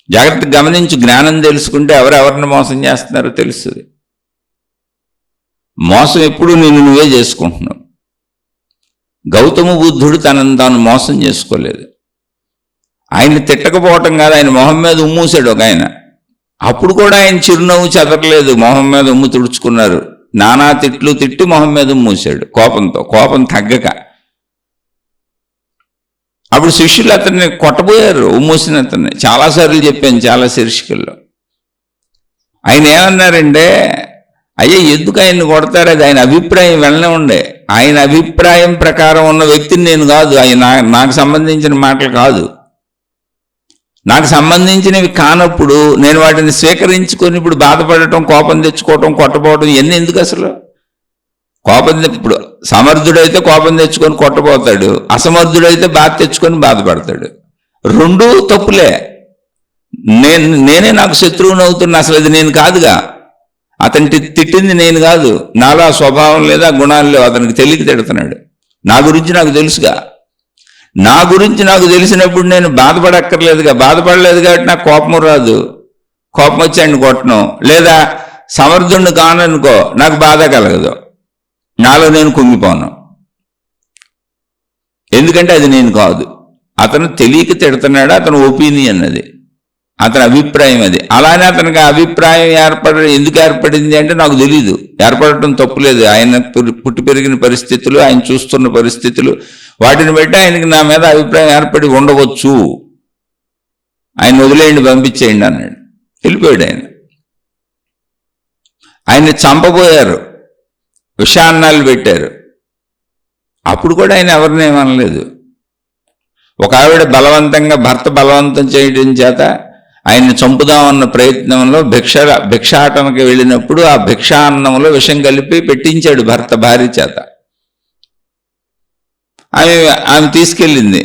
జాగ్రత్తగా గమనించు. జ్ఞానం తెలుసుకుంటే ఎవరెవరిని మోసం చేస్తున్నారో తెలుస్తుంది. మోసం ఎప్పుడు నిన్ను నువ్వే చేసుకుంటున్నావు. గౌతమ బుద్ధుడు తనను తాను మోసం చేసుకోలేదు. ఆయన తిట్టకపోవటం కాదు, ఆయన మొహం మీద ఉమ్మూసాడు ఒక ఆయన. అప్పుడు కూడా ఆయన చిరునవ్వు చెదరలేదు, మొహం మీద ఉమ్ము తుడుచుకున్నారు. నానా తిట్లు తిట్టి మొహం మీద ఉమ్మూసాడు కోపంతో, కోపం తగ్గక. అప్పుడు శిష్యులు అతన్ని కొట్టబోయారు, ఉమ్మూసిన అతన్ని. చాలాసార్లు చెప్పాను చాలా శీర్షికల్లో. ఆయన ఏమన్నారంటే, అయ్యా ఎందుకు ఆయన్ని కొడతారు, అది ఆయన అభిప్రాయం వెళ్ళనే ఉండే. ఆయన అభిప్రాయం ప్రకారం ఉన్న వ్యక్తిని నేను కాదు, ఆయన నాకు సంబంధించిన మాటలు కాదు. నాకు సంబంధించినవి కానప్పుడు నేను వాటిని స్వీకరించుకొని ఇప్పుడు బాధపడటం, కోపం తెచ్చుకోవటం, కొట్టపోవటం ఇవన్నీ ఎందుకు అసలు? కోపం ఇప్పుడు సమర్థుడైతే కోపం తెచ్చుకొని కొట్టబోతాడు, అసమర్థుడైతే బాధ తెచ్చుకొని బాధపడతాడు. రెండూ తప్పులే. నేనే నాకు శత్రువుని అవుతున్నా, అసలు అది నేను కాదుగా. అతని తిట్టింది నేను కాదు, నాలో ఆ స్వభావం లేదా గుణాలు లేవు, అతనికి తెలియక తిడుతున్నాడు. నా గురించి నాకు తెలుసుగా. నా గురించి నాకు తెలిసినప్పుడు నేను బాధపడక్కర్లేదుగా. బాధపడలేదు కాబట్టి నాకు కోపం రాదు. కోపం వచ్చి ఆయన కొట్టను. లేదా సమర్థుడిని కాననుకో, నాకు బాధ కలగదు, నాలో నేను కుంగిపోను. ఎందుకంటే అది నేను కాదు. అతను తెలియక తిడుతున్నాడు, అతను ఒపీనియన్, అది అతని అభిప్రాయం. అది అలానే అతనికి అభిప్రాయం ఎందుకు ఏర్పడింది అంటే నాకు తెలీదు. ఏర్పడటం తప్పులేదు. ఆయన పుట్టి పెరిగిన పరిస్థితులు, ఆయన చూస్తున్న పరిస్థితులు, వాటిని బట్టి ఆయనకి నా మీద అభిప్రాయం ఏర్పడి ఉండవచ్చు. ఆయన వదిలేయండి, పంపించేయండి అన్నాడు. వెళ్ళిపోయాడు ఆయన. ఆయన్ని చంపబోయారు, విషాన్నాలు పెట్టారు. అప్పుడు కూడా ఆయన ఎవరిని ఏమనలేదు. ఒక ఆవిడ బలవంతంగా, భర్త బలవంతం చేయడం చేత ఆయన్ని చంపుదామన్న ప్రయత్నంలో భిక్షాటనకి వెళ్ళినప్పుడు ఆ భిక్షాన్నంలో విషం కలిపి పెట్టించాడు భర్త భార్య చేత. ఆమె తీసుకెళ్ళింది.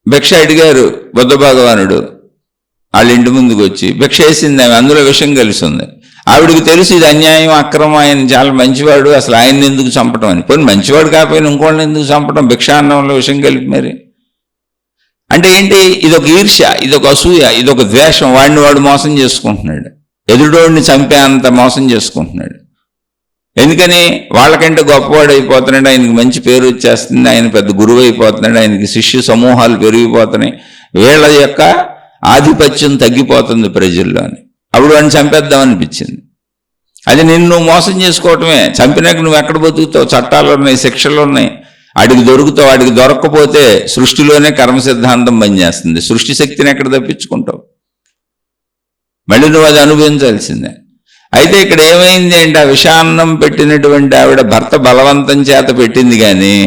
భిక్ష అడిగారు బుద్ధ భగవానుడు, వాళ్ళ ఇంటి ముందుకు వచ్చి భిక్ష వేసింది ఆమె, అందులో విషం కలిసి ఉంది. ఆవిడికి తెలుసు ఇది అన్యాయం, అక్రమం, ఆయన చాలా మంచివాడు, అసలు ఆయన్ని ఎందుకు చంపటం అని. పోనీ మంచివాడు కాకపోయినా ఇంకోళ్ళని ఎందుకు చంపటం, భిక్షాన్నంలో విషం కలిపి మరి. అంటే ఏంటి? ఇదొక ఈర్ష్య, ఇదొక అసూయ, ఇదొక ద్వేషం. వాడిని వాడు మోసం చేసుకుంటున్నాడు, ఎదుటోడిని చంపే అంత మోసం చేసుకుంటున్నాడు. ఎందుకని? వాళ్ళకంటే గొప్పవాడు అయిపోతున్నాడు, ఆయనకి మంచి పేరు వచ్చేస్తుంది, ఆయన పెద్ద గురువు అయిపోతున్నాడు, ఆయనకి శిష్య సమూహాలు పెరిగిపోతున్నాయి, వీళ్ళ యొక్క ఆధిపత్యం తగ్గిపోతుంది ప్రజల్లోని. అప్పుడు వాడిని చంపేద్దాం అనిపించింది. అది నిన్ను మోసం చేసుకోవటమే. చంపినాక నువ్వు ఎక్కడ బతుకుతావు? చట్టాలు ఉన్నాయి, శిక్షలు ఉన్నాయి, అడిగి దొరుకుతావు. అడిగి దొరక్కపోతే సృష్టిలోనే కర్మ సిద్ధాంతం పనిచేస్తుంది. సృష్టి శక్తిని ఎక్కడ తప్పించుకుంటావు? మళ్ళీ నువ్వు అది అనుభవించాల్సిందే. అయితే ఇక్కడ ఏమైంది అంటే, ఆ విషాన్నం పెట్టినటువంటి ఆవిడ భర్త బలవంతం చేత పెట్టింది, కానీ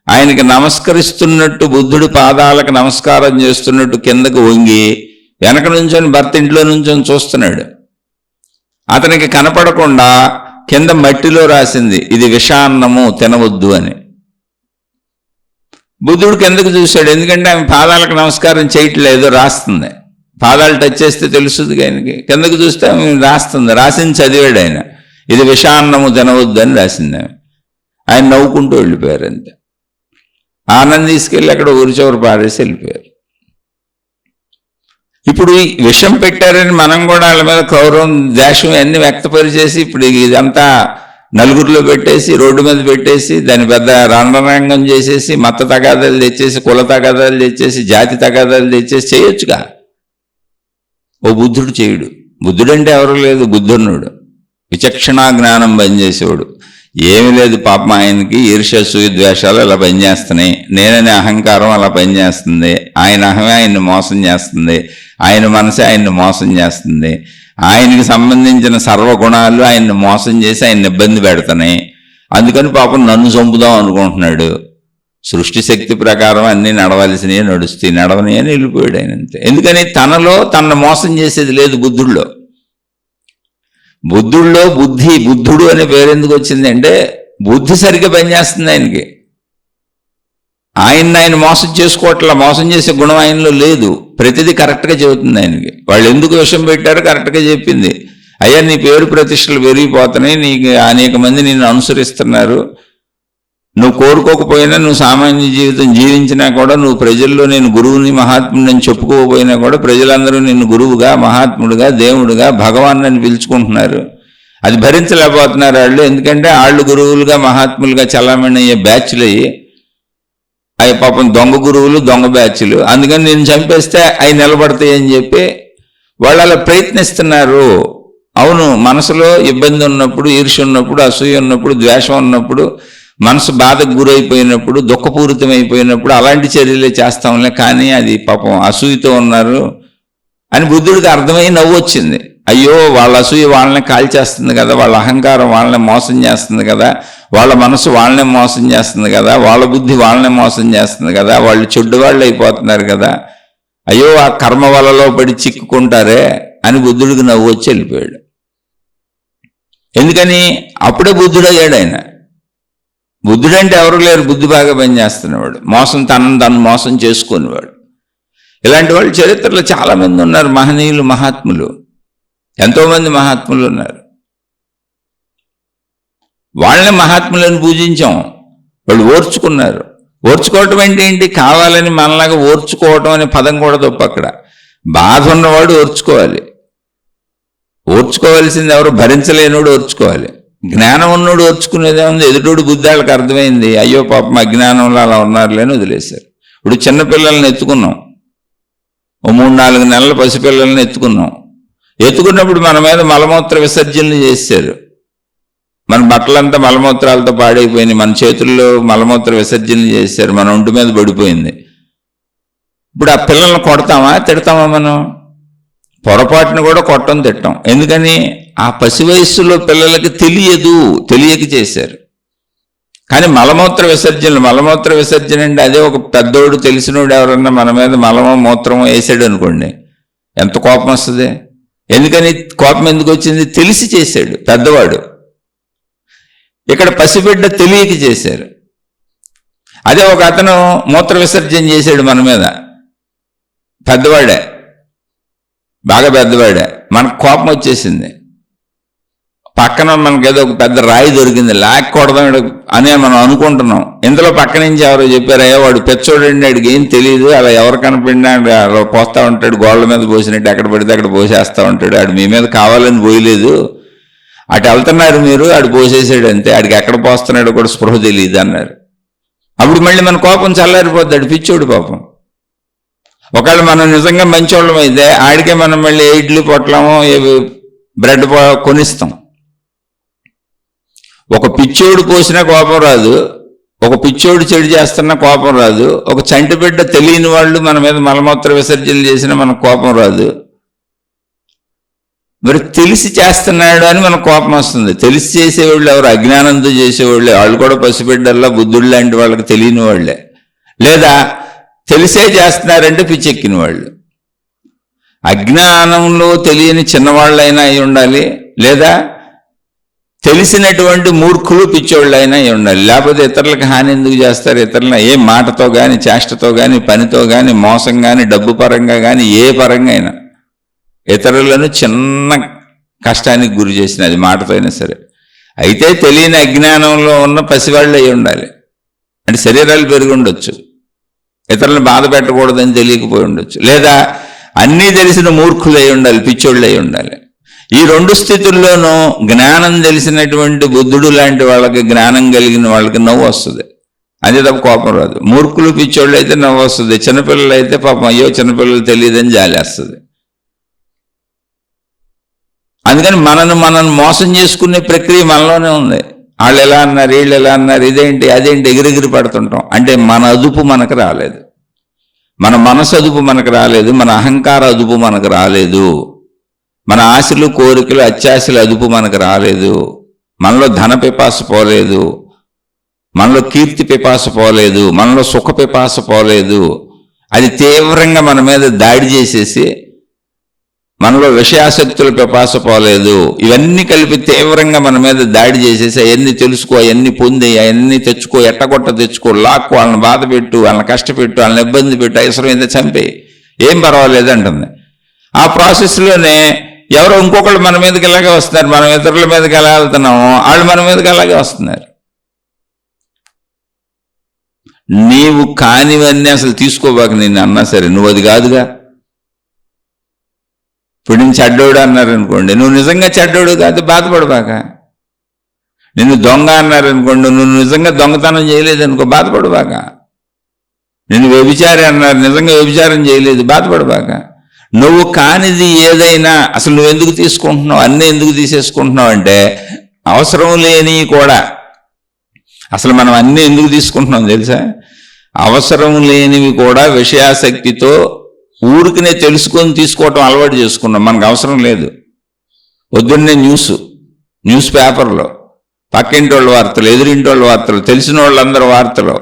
ఆయనకి నమస్కరిస్తున్నట్టు, బుద్ధుడి పాదాలకు నమస్కారం చేస్తున్నట్టు కిందకు వంగి వెనక నుంచొని భర్త ఇంట్లో నుంచొని చూస్తున్నాడు. అతనికి కనపడకుండా కింద మట్టిలో రాసింది, ఇది విషాన్నము, తినవద్దు అని. బుద్ధుడు కిందకు చూశాడు, ఎందుకంటే ఆమె పాదాలకు నమస్కారం చేయట్లేదు, రాస్తుంది. పాదాలు టచ్ చేస్తే తెలుస్తుంది ఆయనకి. కిందకు చూస్తే ఆమె రాస్తుంది, రాసింది చదివాడు ఆయన, ఇది విషాన్నము తినవద్దు అని రాసింది ఆమె. ఆయన నవ్వుకుంటూ వెళ్ళిపోయారు అంతే. ఆనంద్ తీసుకెళ్ళి అక్కడ ఊరి చివరి పారేసి వెళ్ళిపోయారు. ఇప్పుడు ఈ విషం పెట్టారని మనం కూడా వాళ్ళ మీద గౌరవం, ద్వేషం అన్ని వ్యక్తపరిచేసి ఇప్పుడు ఇదంతా నలుగురిలో పెట్టేసి, రోడ్డు మీద పెట్టేసి, దాని పెద్ద రణరంగం చేసేసి, మత తగాదాలు తెచ్చేసి, కుల తగాదాలు తెచ్చేసి, జాతి తగాదాలు తెచ్చేసి చేయొచ్చుగా. ఓ బుద్ధుడు చేయడు. బుద్ధుడు అంటే ఎవరు లేదు, బుద్ధునుడు విచక్షణా జ్ఞానం పనిచేసేవాడు. ఏమి లేదు పాపం, ఆయనకి ఈర్ష్య ద్వేషాలు అలా పనిచేస్తున్నాయి, నేననే అహంకారం అలా పనిచేస్తుంది, ఆయన అహమే ఆయన్ని మోసం చేస్తుంది, ఆయన మనసే ఆయన్ని మోసం చేస్తుంది, ఆయనకి సంబంధించిన సర్వగుణాలు ఆయన్ని మోసం చేసి ఆయన్ని ఇబ్బంది పెడుతున్నాయి. అందుకని పాపం నన్ను చంపుదాం అనుకుంటున్నాడు. సృష్టి శక్తి ప్రకారం అన్నీ నడవలసినవి నడుస్తాయి, నడవని అని వెళ్ళిపోయాడు ఆయన అంతే. ఎందుకని తనలో తనను మోసం చేసేది లేదు బుద్ధుడిలో. బుద్ధుడు అనే పేరు ఎందుకు వచ్చింది అంటే బుద్ధి సరిగ్గా పనిచేస్తుంది ఆయనకి. ఆయన మోసం చేసుకోవట్లా, మోసం చేసే గుణం ఆయనలో లేదు. ప్రతిదీ కరెక్ట్గా చెబుతుంది ఆయనకి. వాళ్ళు ఎందుకు విషయం పెట్టారో కరెక్ట్గా చెప్పింది. అయ్యా నీ పేరు ప్రతిష్టలు పెరిగిపోతున్నాయి, నీకు అనేక మంది నిన్ను అనుసరిస్తున్నారు, నువ్వు కోరుకోకపోయినా, నువ్వు సామాన్య జీవితం జీవించినా కూడా, నువ్వు ప్రజల్లో నేను గురువుని మహాత్ముడిని అని చెప్పుకోకపోయినా కూడా ప్రజలందరూ నిన్ను గురువుగా, మహాత్ముడిగా, దేవుడిగా, భగవాన్ అని పిలుచుకుంటున్నారు. అది భరించలేకపోతున్నారు వాళ్ళు. ఎందుకంటే వాళ్ళు గురువులుగా మహాత్ములుగా చలామణి అయ్యే బ్యాచ్లు అయ్యి, అవి పాపం దొంగ గురువులు, దొంగ బ్యాచ్లు. అందుకని నేను చంపేస్తే అవి నిలబడతాయి అని చెప్పి వాళ్ళు అలా ప్రయత్నిస్తున్నారు. అవును, మనసులో ఇబ్బంది ఉన్నప్పుడు, ఈర్ష్య ఉన్నప్పుడు, అసూయ ఉన్నప్పుడు, ద్వేషం ఉన్నప్పుడు, మనసు బాధకు గురైపోయినప్పుడు, దుఃఖపూరితమైపోయినప్పుడు అలాంటి చర్యలే చేస్తాంలే, కానీ అది పాపం అసూయతో ఉన్నారు అని బుద్ధుడికి అర్థమై నవ్వు వచ్చింది. అయ్యో వాళ్ళ అసూయ వాళ్ళని కాల్చేస్తుంది కదా, వాళ్ళ అహంకారం వాళ్ళని మోసం చేస్తుంది కదా, వాళ్ళ మనసు వాళ్ళనే మోసం చేస్తుంది కదా, వాళ్ళ బుద్ధి వాళ్ళనే మోసం చేస్తుంది కదా, వాళ్ళు చెడ్డు వాళ్ళు అయిపోతున్నారు కదా, అయ్యో ఆ కర్మ వలలో పడి చిక్కుకుంటారే అని బుద్ధుడికి నవ్వు వచ్చి వెళ్ళిపోయాడు. ఎందుకని అప్పుడే బుద్ధుడు అయ్యాడు ఆయన. బుద్ధుడంటే ఎవరు లేరు, బుద్ధి బాగా పనిచేస్తున్నవాడు, తను మోసం చేసుకునేవాడు. ఇలాంటి వాళ్ళు చరిత్రలో చాలామంది ఉన్నారు, మహనీయులు, మహాత్ములు, ఎంతోమంది మహాత్ములు ఉన్నారు. వాళ్ళని మహాత్ములను పూజించాం, వాళ్ళు ఓర్చుకున్నారు. ఓర్చుకోవటం అంటే ఏంటి? కావాలని మనలాగా ఓర్చుకోవటం అనే పదం కూడా తప్పు. అక్కడ బాధ ఉన్నవాడు ఓర్చుకోవాలి. ఓర్చుకోవాల్సింది ఎవరు? భరించలేనోడు ఓర్చుకోవాలి. జ్ఞానం ఉన్నోడు ఓర్చుకునేదే ఉంది. ఎదుటోడు బుద్ధి వాళ్ళకి అర్థమైంది, అయ్యో పాపం అజ్ఞానంలో అలా ఉన్నారులేని వదిలేశారు. ఇప్పుడు చిన్నపిల్లల్ని ఎత్తుకున్నాం, ఓ 3-4 నెలల పసిపిల్లల్ని ఎత్తుకున్నప్పుడు మన మీద మలమూత్ర విసర్జనలు చేశారు. మన బట్టలంతా మలమూత్రాలతో పాడైపోయినాయి, మన చేతుల్లో మలమూత్ర విసర్జనలు చేశారు, మన ఒంటి మీద పడిపోయింది. ఇప్పుడు ఆ పిల్లల్ని కొడతామా, తిడతామా? మనం పొరపాటును కూడా కొట్టం, తిట్టం. ఎందుకని? ఆ పసి వయస్సులో పిల్లలకి తెలియక చేశారు. కానీ మలమూత్ర విసర్జన అంటే అదే ఒక పెద్దోడు, తెలిసినోడు ఎవరన్నా మన మీద మలమో మూత్రమో వేసాడు అనుకోండి, ఎంత కోపం వస్తుంది. ఎందుకని కోపం ఎందుకు వచ్చింది? తెలిసి చేశాడు పెద్దవాడు. ఇక్కడ పసిబిడ్డ తెలియక చేశారు. అదే ఒక అతను మూత్ర విసర్జన చేశాడు మన మీద, పెద్దవాడే, బాగా పెద్దవాడే, మనకు కోపం వచ్చేసింది. పక్కన మనకేదో ఒక పెద్ద రాయి దొరికింది, లాక్కూడదాం అని మనం అనుకుంటున్నాం. ఇందులో పక్క నుంచి ఎవరో చెప్పారయ్యా వాడు పెచ్చోడండి, వాడికి ఏం తెలియదు, అలా ఎవరు కనపడినా అలా పోస్తూ ఉంటాడు, గోళ్ళ మీద పోసినట్టు ఎక్కడ పడితే అక్కడ పోసేస్తూ ఉంటాడు, ఆడు మీ మీద కావాలని పోయలేదు, అటు వెళ్తున్నారు మీరు, ఆడు పోసేసాడు అంతే, ఆడికి ఎక్కడ పోస్తున్నాడో కూడా స్పృహ తెలియదు అన్నారు. అప్పుడు మళ్ళీ మన కోపం చల్లారిపోద్ది, ఆడు పిచ్చోడు పాపం. ఒకవేళ మనం నిజంగా మంచోళ్ళం అయితే ఆడికే మనం మళ్ళీ ఇడ్లీ పొట్లమో బ్రెడ్ కొనిస్తాం. ఒక పిచ్చోడు పోసినా కోపం రాదు, ఒక పిచ్చోడు చెడు చేస్తున్నా కోపం రాదు, ఒక చంటి బిడ్డ తెలియని వాళ్ళు మన మీద మలమూత్ర విసర్జనలు చేసినా మనకు కోపం రాదు. మరి తెలిసి చేస్తున్నాడు అని మనకు కోపం వస్తుంది. తెలిసి చేసేవాళ్ళు ఎవరు? అజ్ఞానంతో చేసేవాళ్ళే. వాళ్ళు కూడా పసిబిడ్డల్లా, బుద్ధుడు లాంటి వాళ్ళకి తెలియని వాళ్ళే. లేదా తెలిసే చేస్తున్నారంటే పిచ్చెక్కిన వాళ్ళు. అజ్ఞానంలో తెలియని చిన్నవాళ్ళైనా అయి ఉండాలి, లేదా తెలిసినటువంటి మూర్ఖులు పిచ్చోళ్ళైనా అయి ఉండాలి. లేకపోతే ఇతరులకు హాని ఎందుకు చేస్తారు? ఇతరులను ఏ మాటతో కానీ, చేష్టతో కానీ, పనితో కానీ, మోసం కానీ, డబ్బు పరంగా కానీ, ఏ పరంగా అయినా ఇతరులను చిన్న కష్టానికి గురి చేసినది మాటతో అయినా సరే. అయితే తెలియని అజ్ఞానంలో ఉన్న పసివాళ్ళు అయి ఉండాలి. అంటే శరీరాలు పెరిగి ఉండొచ్చు, ఇతరులను బాధ పెట్టకూడదని తెలియకపోయి ఉండొచ్చు, లేదా అన్నీ తెలిసిన మూర్ఖులు అయి ఉండాలి, పిచ్చోళ్ళు అయి ఉండాలి. ఈ 2 స్థితుల్లోనూ జ్ఞానం తెలిసినటువంటి బుద్ధుడు లాంటి వాళ్ళకి, జ్ఞానం కలిగిన వాళ్ళకి నవ్వు వస్తుంది, అదే తప్ప కోపం రాదు. మూర్ఖులు పిచ్చోళ్ళు అయితే నవ్వు వస్తుంది, చిన్నపిల్లలు అయితే పాపం అయ్యో చిన్నపిల్లలు తెలియదని జాలేస్తుంది. అందుకని మనం మోసం చేసుకునే ప్రక్రియ మనలోనే ఉంది. వాళ్ళు ఎలా అన్నారు, వీళ్ళు ఎలా అన్నారు, ఇదేంటి అదేంటి ఎగిరెగిరి పడుతుంటాం. అంటే మన అదుపు మనకు రాలేదు, మన మనసు అదుపు మనకు రాలేదు, మన అహంకార అదుపు మనకు రాలేదు, మన ఆశలు, కోరికలు, అత్యాశలు అదుపు మనకు రాలేదు, మనలో ధన పిపాస పోలేదు, మనలో కీర్తి పిపాస పోలేదు, మనలో సుఖ పిపాస పోలేదు. అది తీవ్రంగా మన మీద దాడి చేసేసి మనలో విషయాసక్తుల పిపాస పోలేదు. ఇవన్నీ కలిపి తీవ్రంగా మన మీద దాడి చేసేసి అవన్నీ తెలుసుకో, అవన్నీ పొంది, అవన్నీ తెచ్చుకో, ఎట్టగొట్ట తెచ్చుకో, లాక్కు, వాళ్ళని బాధ పెట్టు, వాళ్ళని కష్టపెట్టు, వాళ్ళని ఇబ్బంది పెట్టు, అవసరమైతే చంపే, ఏం పర్వాలేదు అంటుంది. ఆ ప్రాసెస్లోనే ఎవరో ఇంకొకళ్ళు మన మీదకి ఇలాగే వస్తున్నారు. మనం ఇతరుల మీదకి ఎలా వెళ్తున్నామో వాళ్ళు మన మీదకి అలాగే వస్తున్నారు. నీవు కానివన్నీ అసలు తీసుకోబాక. నేను అన్నా సరే, నువ్వు అది కాదుగా. ఇప్పుడు నేను చెడ్డోడు అన్నారనుకోండి, నువ్వు నిజంగా చెడ్డోడు కాదు, బాధపడబాక. నిన్ను దొంగ అన్నారనుకోండి, నువ్వు నిజంగా దొంగతనం చేయలేదనుకో, బాధపడబాక. నిన్ను వ్యభిచారి అన్నారు, నిజంగా వ్యభిచారం చేయలేదు, బాధపడబాక. నువ్వు కానిది ఏదైనా అసలు నువ్వు ఎందుకు తీసుకుంటున్నావు, అన్నీ ఎందుకు తీసేసుకుంటున్నావు అంటే అవసరం లేని కూడా. అసలు మనం అన్నీ ఎందుకు తీసుకుంటున్నాం తెలుసా? అవసరం లేనివి కూడా విషయాసక్తితో ఊరికినే తెలుసుకొని తీసుకోవటం అలవాటు చేసుకున్నాం. మనకు అవసరం లేదు. పొద్దున్నే న్యూస్ పేపర్లో పక్కింటి వాళ్ళ వార్తలు, ఎదురింటి వాళ్ళ వార్తలు, తెలిసిన వాళ్ళందరూ వార్తలు,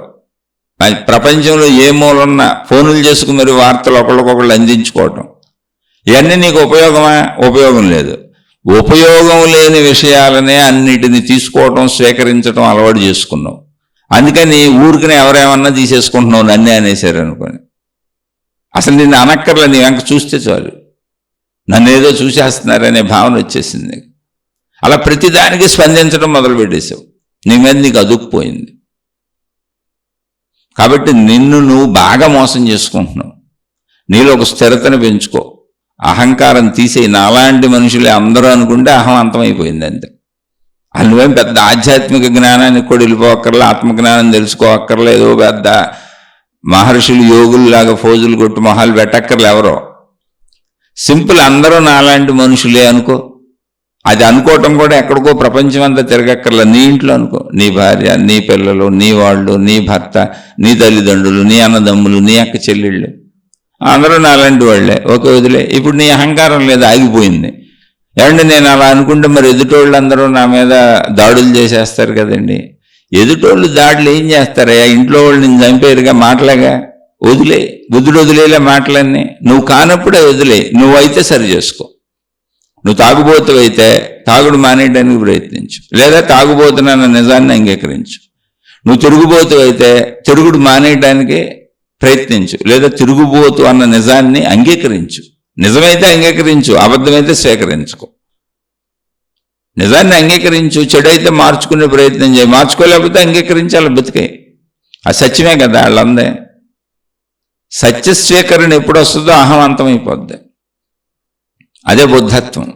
ప్రపంచంలో ఏ మూలన్నా ఫోనులు చేసుకుని మరి వార్తలు ఒకళ్ళకొకళ్ళు అందించుకోవటం, ఇవన్నీ నీకు ఉపయోగమా? ఉపయోగం లేదు. ఉపయోగం లేని విషయాలనే అన్నిటిని తీసుకోవటం, స్వీకరించడం అలవాటు చేసుకున్నావు. అందుకని ఊరికనే ఎవరేమన్నా తీసేసుకుంటున్నావు, నన్నే అనేసారు అనుకోని. అసలు నిన్ను అనక్కర్లే, నీ వెంక చూస్తే చాలు, నన్ను ఏదో చూసేస్తున్నారనే భావన వచ్చేసింది. అలా ప్రతిదానికి స్పందించడం మొదలుపెట్టేసావు. నీ మీద నీకు అదుక్కుపోయింది. కాబట్టి నిన్ను నువ్వు బాగా మోసం చేసుకుంటున్నావు. నీలో ఒక స్థిరతను పెంచుకో, అహంకారం తీసేయి. నాలాంటి మనుషులే అందరూ అనుకుంటే అహం అంతమైపోయింది అంతే. అది నువ్వేం పెద్ద ఆధ్యాత్మిక జ్ఞానానికి కూడా వెళ్ళిపోక్కర్లే, ఆత్మజ్ఞానం తెలుసుకోక్కర్లే, ఏదో పెద్ద మహర్షులు యోగుల్లాగా ఫోజులు కొట్టు మొహాలు పెట్టక్కర్లే. ఎవరో సింపుల్ అందరూ నాలాంటి మనుషులే అనుకో. అది అనుకోవటం కూడా ఎక్కడికో ప్రపంచం అంతా తిరగక్కర్లే. నీ ఇంట్లో అనుకో, నీ భార్య, నీ పిల్లలు, నీ వాళ్ళు, నీ భర్త, నీ తల్లిదండ్రులు, నీ అన్నదమ్ములు, నీ అక్క చెల్లెళ్ళు, అందరూ నాలాంటి వాళ్ళే. ఓకే, వదిలే. ఇప్పుడు నీ అహంకారం లేదు, ఆగిపోయింది. ఏమంటే నేను అలా అనుకుంటే మరి ఎదుటోళ్ళు అందరూ నా మీద దాడులు చేసేస్తారు కదండి. ఎదుటోళ్ళు దాడులు ఏం చేస్తారయ్యా? ఇంట్లో వాళ్ళు నేను చంపేరుగా, మాటలేగా. వదిలే, వదిలేలే మాటలన్నీ. నువ్వు కానప్పుడే వదిలే. నువ్వైతే సరి చేసుకో. నువ్వు తాగుబోతువైతే తాగుడు మానేయడానికి ప్రయత్నించు, లేదా తాగుబోతున్న నిజాన్ని అంగీకరించు. నువ్వు తిరుగుబోతువైతే తిరుగుడు మానేయడానికి ప్రయత్నించు, లేదా తిరుగుబోతు అన్న నిజాన్ని అంగీకరించు. నిజమైతే అంగీకరించు, అబద్ధమైతే స్వీకరించుకో. నిజాన్ని అంగీకరించు, చెడైతే మార్చుకునే ప్రయత్నం చేయి. మార్చుకోలేకపోతే అంగీకరించాలి, బతికే. అది సత్యమే కదా వాళ్ళందే. సత్య స్వీకరణ ఎప్పుడు వస్తుందో అహం అంతమైపోద్ది. అదే బుద్ధత్వం.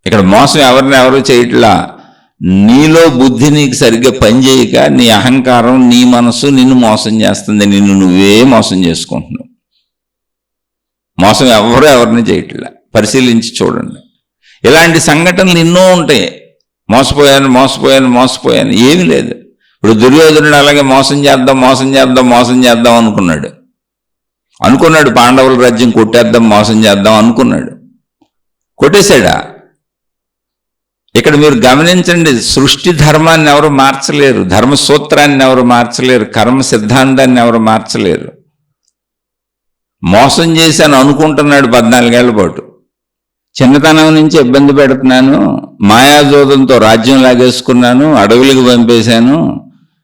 ఇక్కడ మోసం ఎవరు చేయట్లా, నీలో బుద్ధి నీకు సరిగ్గా పనిచేయక నీ అహంకారం, నీ మనసు నిన్ను మోసం చేస్తుంది. నిన్ను నువ్వే మోసం చేసుకుంటున్నావు. మోసం ఎవరిని చేయట్లా. పరిశీలించి చూడండి. ఇలాంటి సంఘటనలు ఎన్నో ఉంటాయి. మోసపోయాను ఏమీ లేదు. ఇప్పుడు దుర్యోధనుడు అలాగే మోసం చేద్దాం అనుకున్నాడు. పాండవుల రాజ్యం కొట్టేద్దాం, మోసం చేద్దాం అనుకున్నాడు. కొట్టేశాడా? ఇక్కడ మీరు గమనించండి, సృష్టి ధర్మాన్ని ఎవరు మార్చలేరు, ధర్మ సూత్రాన్ని ఎవరు మార్చలేరు, కర్మ సిద్ధాంతాన్ని ఎవరు మార్చలేరు. మోసం చేశాను అనుకుంటున్నాడు 14 ఏళ్ల పాటు. చిన్నతనం నుంచి ఇబ్బంది పెడుతున్నాను, మాయాజోదంతో రాజ్యం లాగేసుకున్నాను, అడవులకు పంపేశాను,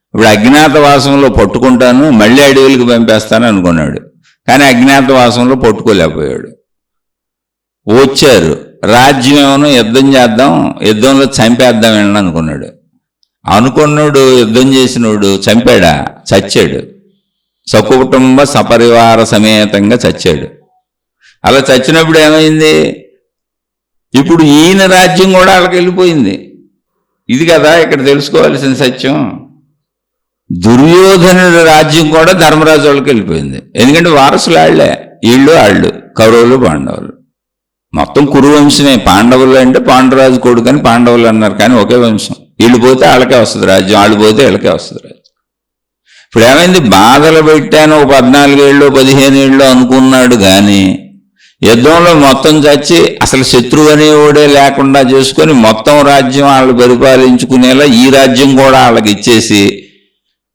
ఇప్పుడు అజ్ఞాతవాసంలో పట్టుకుంటాను, మళ్ళీ అడవులకు పంపేస్తాను అనుకున్నాడు. కానీ అజ్ఞాతవాసంలో పట్టుకోలేకపోయాడు. వచ్చారు, రాజ్యం ఏమో యుద్ధం చేద్దాం, యుద్ధంలో చంపేద్దాం వెళ్ళను అనుకున్నాడు. యుద్ధం చేసినోడు చంపాడా? చచ్చాడు. సకుటుంబ సపరివార సమేతంగా చచ్చాడు. అలా చచ్చినప్పుడు ఏమైంది? ఇప్పుడు ఈయన రాజ్యం కూడా వాళ్ళకి వెళ్ళిపోయింది. ఇది కదా ఇక్కడ తెలుసుకోవాల్సిన సత్యం. దుర్యోధనుడి రాజ్యం కూడా ధర్మరాజు వాళ్ళకి వెళ్ళిపోయింది. ఎందుకంటే వారసులు వాళ్ళే, వాళ్ళు కౌరవులు, పాండవులు. మొత్తం కురువంశమే. పాండవులు అంటే పాండురాజు కొడుకు అని పాండవులు అన్నారు, కానీ ఒకే వంశం. వీళ్ళు పోతే వాళ్ళకే వస్తుంది రాజ్యం, వాళ్ళు పోతే వీళ్ళకే వస్తుంది రాజ్యం. ఇప్పుడు ఏమైంది? బాధలు పెట్టాను, 14 ఏళ్ళు 15 ఏళ్ళు అనుకున్నాడు, కానీ యుద్ధంలో మొత్తం చచ్చి అసలు శత్రువు అనేవాడే లేకుండా చేసుకొని మొత్తం రాజ్యం వాళ్ళు పరిపాలించుకునేలా ఈ రాజ్యం కూడా వాళ్ళకి ఇచ్చేసి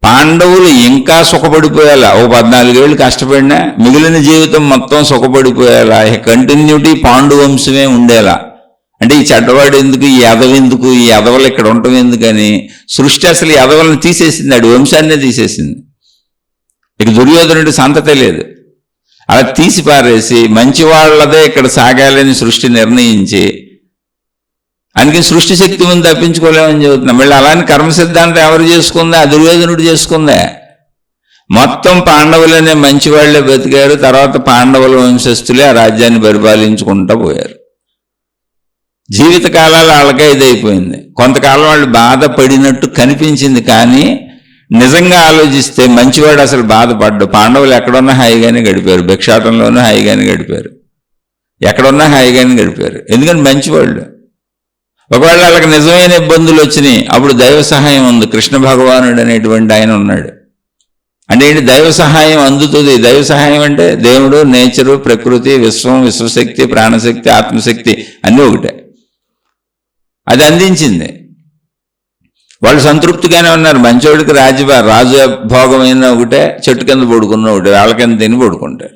పాండవులు ఇంకా సుఖపడిపోయేలా, ఓ 14 ఏళ్ళు కష్టపడినా మిగిలిన జీవితం మొత్తం సుఖపడిపోయేలా, కంటిన్యూటీ పాండువంశమే ఉండేలా. అంటే ఈ చెడ్డవాడు ఎందుకు, ఈ ఎదవెందుకు, ఈ ఎదవలు ఇక్కడ ఉండటం ఎందుకని సృష్టి అసలు ఎదవలను తీసేసింది, అడి వంశాన్నే తీసేసింది. ఇక దుర్యోధనుడి సంతతే లేదు. అలా తీసి పారేసి మంచి వాళ్ళదే ఇక్కడ సాగాలని సృష్టి నిర్ణయించి, అందుకని సృష్టి శక్తి ముందు తప్పించుకోలేమని చెబుతున్నాం. మళ్ళీ అలానే కర్మ సిద్ధాంతం ఎవరు చేసుకుందా? దుర్యోధనుడు చేసుకుందా. మొత్తం పాండవులనే మంచి వాళ్లే బతికారు. తర్వాత పాండవుల వంశస్థులే ఆ రాజ్యాన్ని పరిపాలించుకుంటూ పోయారు. జీవితకాలాలు వాళ్ళకే ఇదైపోయింది. కొంతకాలం వాళ్ళు బాధపడినట్టు కనిపించింది, కానీ నిజంగా ఆలోచిస్తే మంచివాడు అసలు బాధపడ్డు. పాండవులు ఎక్కడున్నా హాయిగానే గడిపారు, భిక్షాటంలోనూ హాయిగానే గడిపారు, ఎక్కడున్నా హాయిగానే గడిపారు. ఎందుకంటే మంచివాళ్ళు. ఒకవేళ వాళ్ళకి నిజమైన ఇబ్బందులు వచ్చినాయి, అప్పుడు దైవ సహాయం ఉంది. కృష్ణ భగవానుడు అనేటువంటి ఆయన ఉన్నాడు. అంటే ఏంటి? దైవ సహాయం అందుతుంది. దైవ సహాయం అంటే దేవుడు, నేచరు, ప్రకృతి, విశ్వం, విశ్వశక్తి, ప్రాణశక్తి, ఆత్మశక్తి అన్నీ ఒకటే. అది అందించింది. వాళ్ళు సంతృప్తిగానే ఉన్నారు. మంచోడికి రాజభోగమైన ఒకటే, చెట్టు కింద పడుకున్న ఒకటే, వాళ్ళ కింద తిని పడుకుంటారు.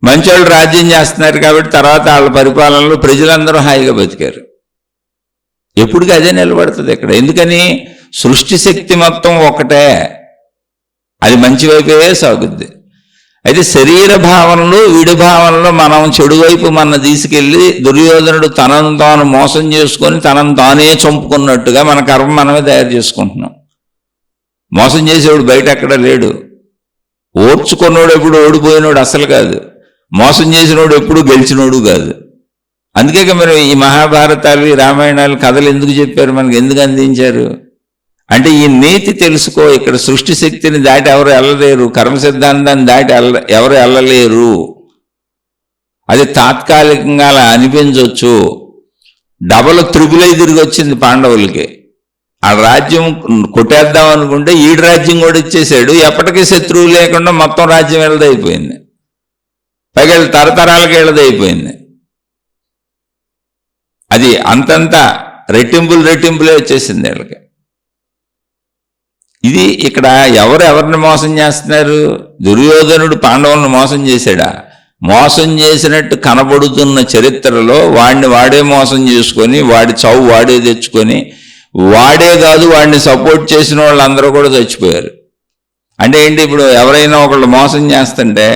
మంచోళ్ళు రాజ్యం చేస్తున్నారు కాబట్టి తర్వాత వాళ్ళ పరిపాలనలో ప్రజలందరూ హాయిగా బతికారు. ఎప్పటికీ అదే నిలబడుతుంది ఇక్కడ. ఎందుకని? సృష్టి శక్తి మొత్తం ఒకటే, అది మంచి వైపే సాగుద్ది. అయితే శరీర భావనలు, విడి భావనలో మనం చెడు వైపు మన తీసుకెళ్ళి దుర్యోధనుడు తనను తాను మోసం చేసుకొని తనను తానే చంపుకున్నట్టుగా మన కర్మ మనమే తయారు చేసుకుంటున్నాం. మోసం చేసేవాడు బయట ఎక్కడ లేడు. ఓర్చుకున్నోడు ఎప్పుడు ఓడిపోయినోడు అసలు కాదు. మోసం చేసినోడు ఎప్పుడు గెలిచినోడు కాదు. అందుకే మరి ఈ మహాభారతాలు, ఈ రామాయణాలు, కథలు ఎందుకు చెప్పారు, మనకు ఎందుకు అందించారు అంటే ఈ నీతి తెలుసుకో. ఇక్కడ సృష్టి శక్తిని దాటి ఎవరు వెళ్ళలేరు, కర్మ సిద్ధాంతాన్ని దాటి ఎవరు వెళ్ళలేరు. అది తాత్కాలికంగా అలా అనిపించవచ్చు. డబల్ త్రిబులై తిరిగి వచ్చింది పాండవులకి. ఆ రాజ్యం కొట్టేద్దాం అనుకుంటే ఈడు రాజ్యం కూడా ఇచ్చేసాడు. ఎప్పటికీ శత్రువు లేకుండా మొత్తం రాజ్యం వెళ్ళదైపోయింది. పైగా తరతరాలకి వెళ్ళదైపోయింది. అది అంతంతా రెట్టింపులే వచ్చేసింది వీళ్ళకి. ఇది ఇక్కడ ఎవరిని మోసం చేస్తున్నారు? దుర్యోధనుడు పాండవులను మోసం చేశాడా? మోసం చేసినట్టు కనబడుతున్న చరిత్రలో వాడే మోసం చేసుకొని, వాడి చావు వాడే తెచ్చుకొని, వాడే కాదు వాడిని సపోర్ట్ చేసిన వాళ్ళందరూ కూడా చచ్చిపోయారు. అంటే ఏంటి? ఇప్పుడు ఎవరైనా ఒకళ్ళు మోసం చేస్తుంటే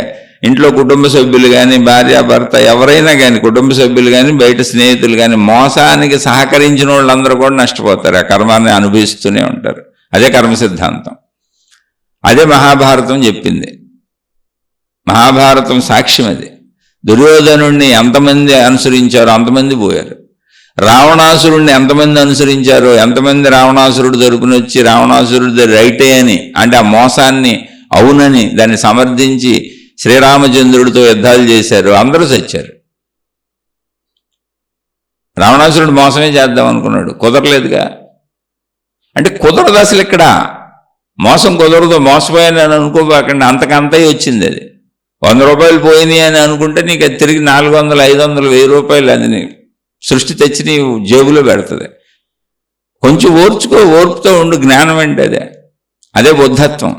ఇంట్లో కుటుంబ సభ్యులు కానీ, భార్య భర్త ఎవరైనా కానీ, కుటుంబ సభ్యులు కానీ, బయట స్నేహితులు కానీ మోసానికి సహకరించిన వాళ్ళందరూ కూడా నష్టపోతారు. ఆ కర్మాన్ని అనుభవిస్తూనే ఉంటారు. అదే కర్మ సిద్ధాంతం. అదే మహాభారతం చెప్పింది. మహాభారతం సాక్ష్యం అది. దుర్యోధనుడిని ఎంతమంది అనుసరించారో అంతమంది పోయారు. రావణాసురుడిని ఎంతమంది అనుసరించారో, ఎంతమంది రావణాసురుడు తరపున వచ్చి రావణాసురుడి రైటే అని, అంటే ఆ మోసాన్ని అవునని దాన్ని సమర్థించి శ్రీరామచంద్రుడితో యుద్ధాలు చేశారు, అందరూ చచ్చారు. రావణాసురుడు మోసమే చేద్దాం అనుకున్నాడు, కుదరలేదుగా. అంటే కుదరదు అసలు. ఇక్కడ మోసం కుదరదు. మోసపోయాను అని అనుకోబాకండి, అంతకంతే వచ్చింది. అది 100 రూపాయలు పోయినాయి అని అనుకుంటే నీకు అది తిరిగి 400, 500, 1000 రూపాయలు అది నీ సృష్టి తెచ్చి నీ జేబులో పెడుతుంది. కొంచెం ఓర్చుకో, ఓర్పుతో ఉండు. జ్ఞానం అంటే అదే బుద్ధత్వం.